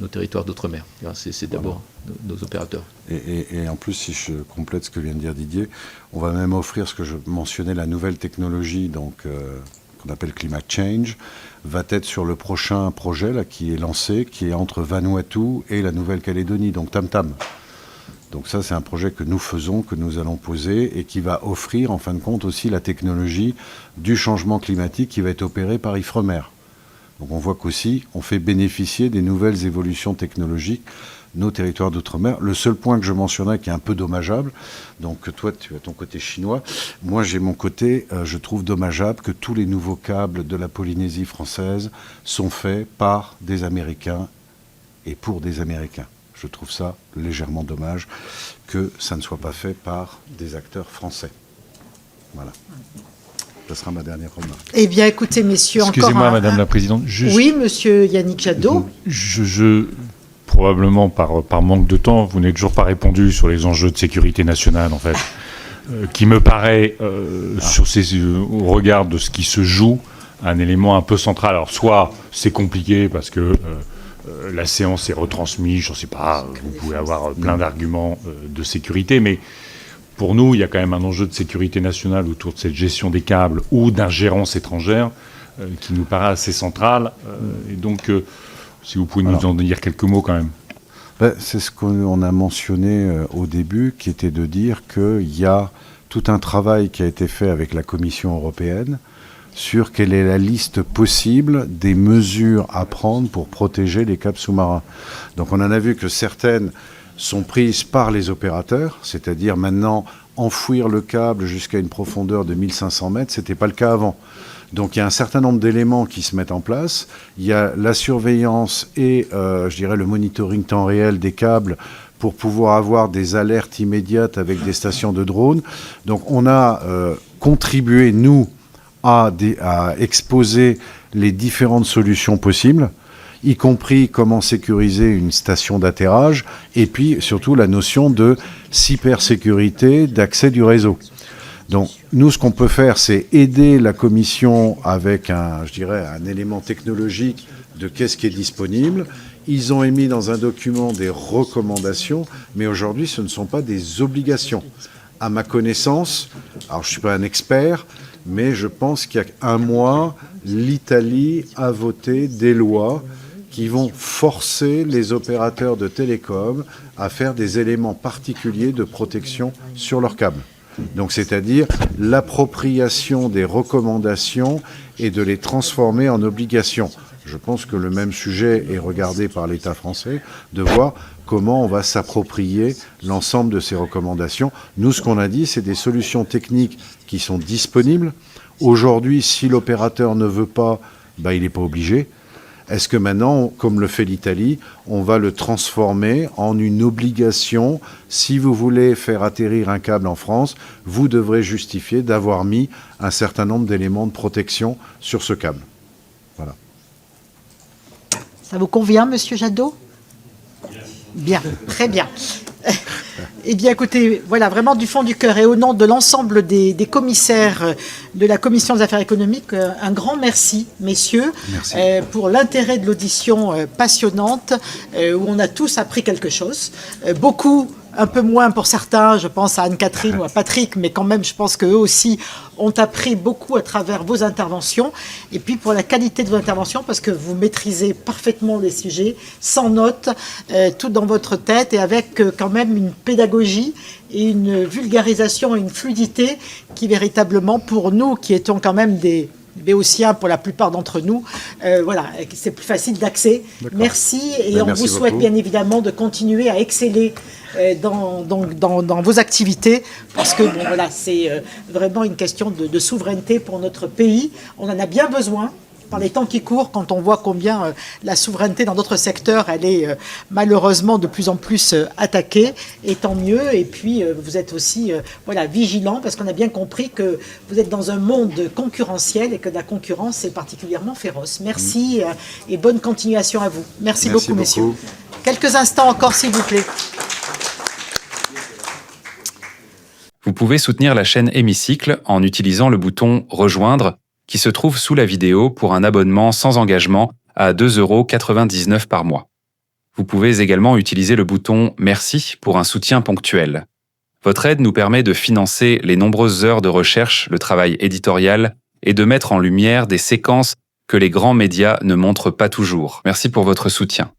nos territoires d'outre-mer. C'est d'abord nos opérateurs. Et en plus, si je complète ce que vient de dire Didier, on va même offrir ce que je mentionnais, la nouvelle technologie qu'on appelle Climate Change, va être sur le prochain projet là, qui est lancé, qui est entre Vanuatu et la Nouvelle-Calédonie, donc Tam Tam. Donc ça, c'est un projet que nous faisons, que nous allons poser et qui va offrir, en fin de compte, aussi la technologie du changement climatique qui va être opérée par Ifremer. Donc on voit qu'aussi, on fait bénéficier des nouvelles évolutions technologiques nos territoires d'outre-mer. Le seul point que je mentionnerais qui est un peu dommageable, donc toi, tu as ton côté chinois, moi j'ai mon côté, je trouve dommageable que tous les nouveaux câbles de la Polynésie française sont faits par des Américains et pour des Américains. Je trouve ça légèrement dommage que ça ne soit pas fait par des acteurs français. Voilà. Ce sera ma dernière remarque. Eh bien, écoutez, messieurs, excusez-moi, Madame la Présidente. Oui, Monsieur Yannick Jadot. Probablement par manque de temps, vous n'avez toujours pas répondu sur les enjeux de sécurité nationale, en fait, qui me paraît, au regard de ce qui se joue, un élément un peu central. Alors, soit c'est compliqué parce que la séance est retransmise, je ne sais pas, vous pouvez avoir plein d'arguments de sécurité, mais pour nous, il y a quand même un enjeu de sécurité nationale autour de cette gestion des câbles ou d'ingérence étrangère qui nous paraît assez centrale. Et donc, si vous pouvez nous en dire quelques mots quand même. C'est ce qu'on a mentionné au début, qui était de dire qu'il y a tout un travail qui a été fait avec la Commission européenne sur quelle est la liste possible des mesures à prendre pour protéger les câbles sous-marins. Donc on en a vu que certaines sont prises par les opérateurs, c'est-à-dire maintenant enfouir le câble jusqu'à une profondeur de 1500 mètres, ce n'était pas le cas avant. Donc il y a un certain nombre d'éléments qui se mettent en place. Il y a la surveillance et, je dirais, le monitoring temps réel des câbles pour pouvoir avoir des alertes immédiates avec des stations de drones. Donc on a contribué, nous, à exposer les différentes solutions possibles, y compris comment sécuriser une station d'atterrage, et puis surtout la notion de cybersécurité, d'accès du réseau. Donc nous, ce qu'on peut faire, c'est aider la Commission avec un élément technologique de qu'est-ce qui est disponible. Ils ont émis dans un document des recommandations, mais aujourd'hui, ce ne sont pas des obligations. À ma connaissance, alors je ne suis pas un expert, mais je pense qu'il y a un mois, l'Italie a voté des lois qui vont forcer les opérateurs de télécom à faire des éléments particuliers de protection sur leurs câbles. Donc, c'est-à-dire l'appropriation des recommandations et de les transformer en obligations. Je pense que le même sujet est regardé par l'État français, de voir comment on va s'approprier l'ensemble de ces recommandations. Nous, ce qu'on a dit, c'est des solutions techniques qui sont disponibles. Aujourd'hui, si l'opérateur ne veut pas, il n'est pas obligé. Est-ce que maintenant, comme le fait l'Italie, on va le transformer en une obligation? Si vous voulez faire atterrir un câble en France, vous devrez justifier d'avoir mis un certain nombre d'éléments de protection sur ce câble. Voilà. Ça vous convient, Monsieur Jadot? Bien, très bien. Eh bien, écoutez, voilà, vraiment du fond du cœur et au nom de l'ensemble des commissaires de la Commission des affaires économiques, un grand merci, messieurs, pour l'intérêt de l'audition passionnante, où on a tous appris quelque chose. Beaucoup, un peu moins pour certains, je pense à Anne-Catherine ou à Patrick, mais quand même, je pense qu'eux aussi ont appris beaucoup à travers vos interventions. Et puis pour la qualité de vos interventions, parce que vous maîtrisez parfaitement les sujets, sans notes, tout dans votre tête, et avec quand même une pédagogie et une vulgarisation et une fluidité qui véritablement, pour nous qui étions quand même des béotiens pour la plupart d'entre nous, voilà, c'est plus facile d'accès. Merci, et on vous souhaite bien évidemment de continuer à exceller dans vos activités, parce que bon, voilà, c'est vraiment une question de souveraineté pour notre pays. On en a bien besoin par les temps qui courent, quand on voit combien la souveraineté dans d'autres secteurs, elle est malheureusement de plus en plus attaquée, et tant mieux. Et puis vous êtes aussi voilà, vigilant, parce qu'on a bien compris que vous êtes dans un monde concurrentiel et que la concurrence est particulièrement féroce. Merci et bonne continuation à vous. Merci beaucoup, messieurs. Quelques instants encore, s'il vous plaît. Vous pouvez soutenir la chaîne Hémicycle en utilisant le bouton « Rejoindre » qui se trouve sous la vidéo pour un abonnement sans engagement à 2,99 € par mois. Vous pouvez également utiliser le bouton « Merci » pour un soutien ponctuel. Votre aide nous permet de financer les nombreuses heures de recherche, le travail éditorial et de mettre en lumière des séquences que les grands médias ne montrent pas toujours. Merci pour votre soutien.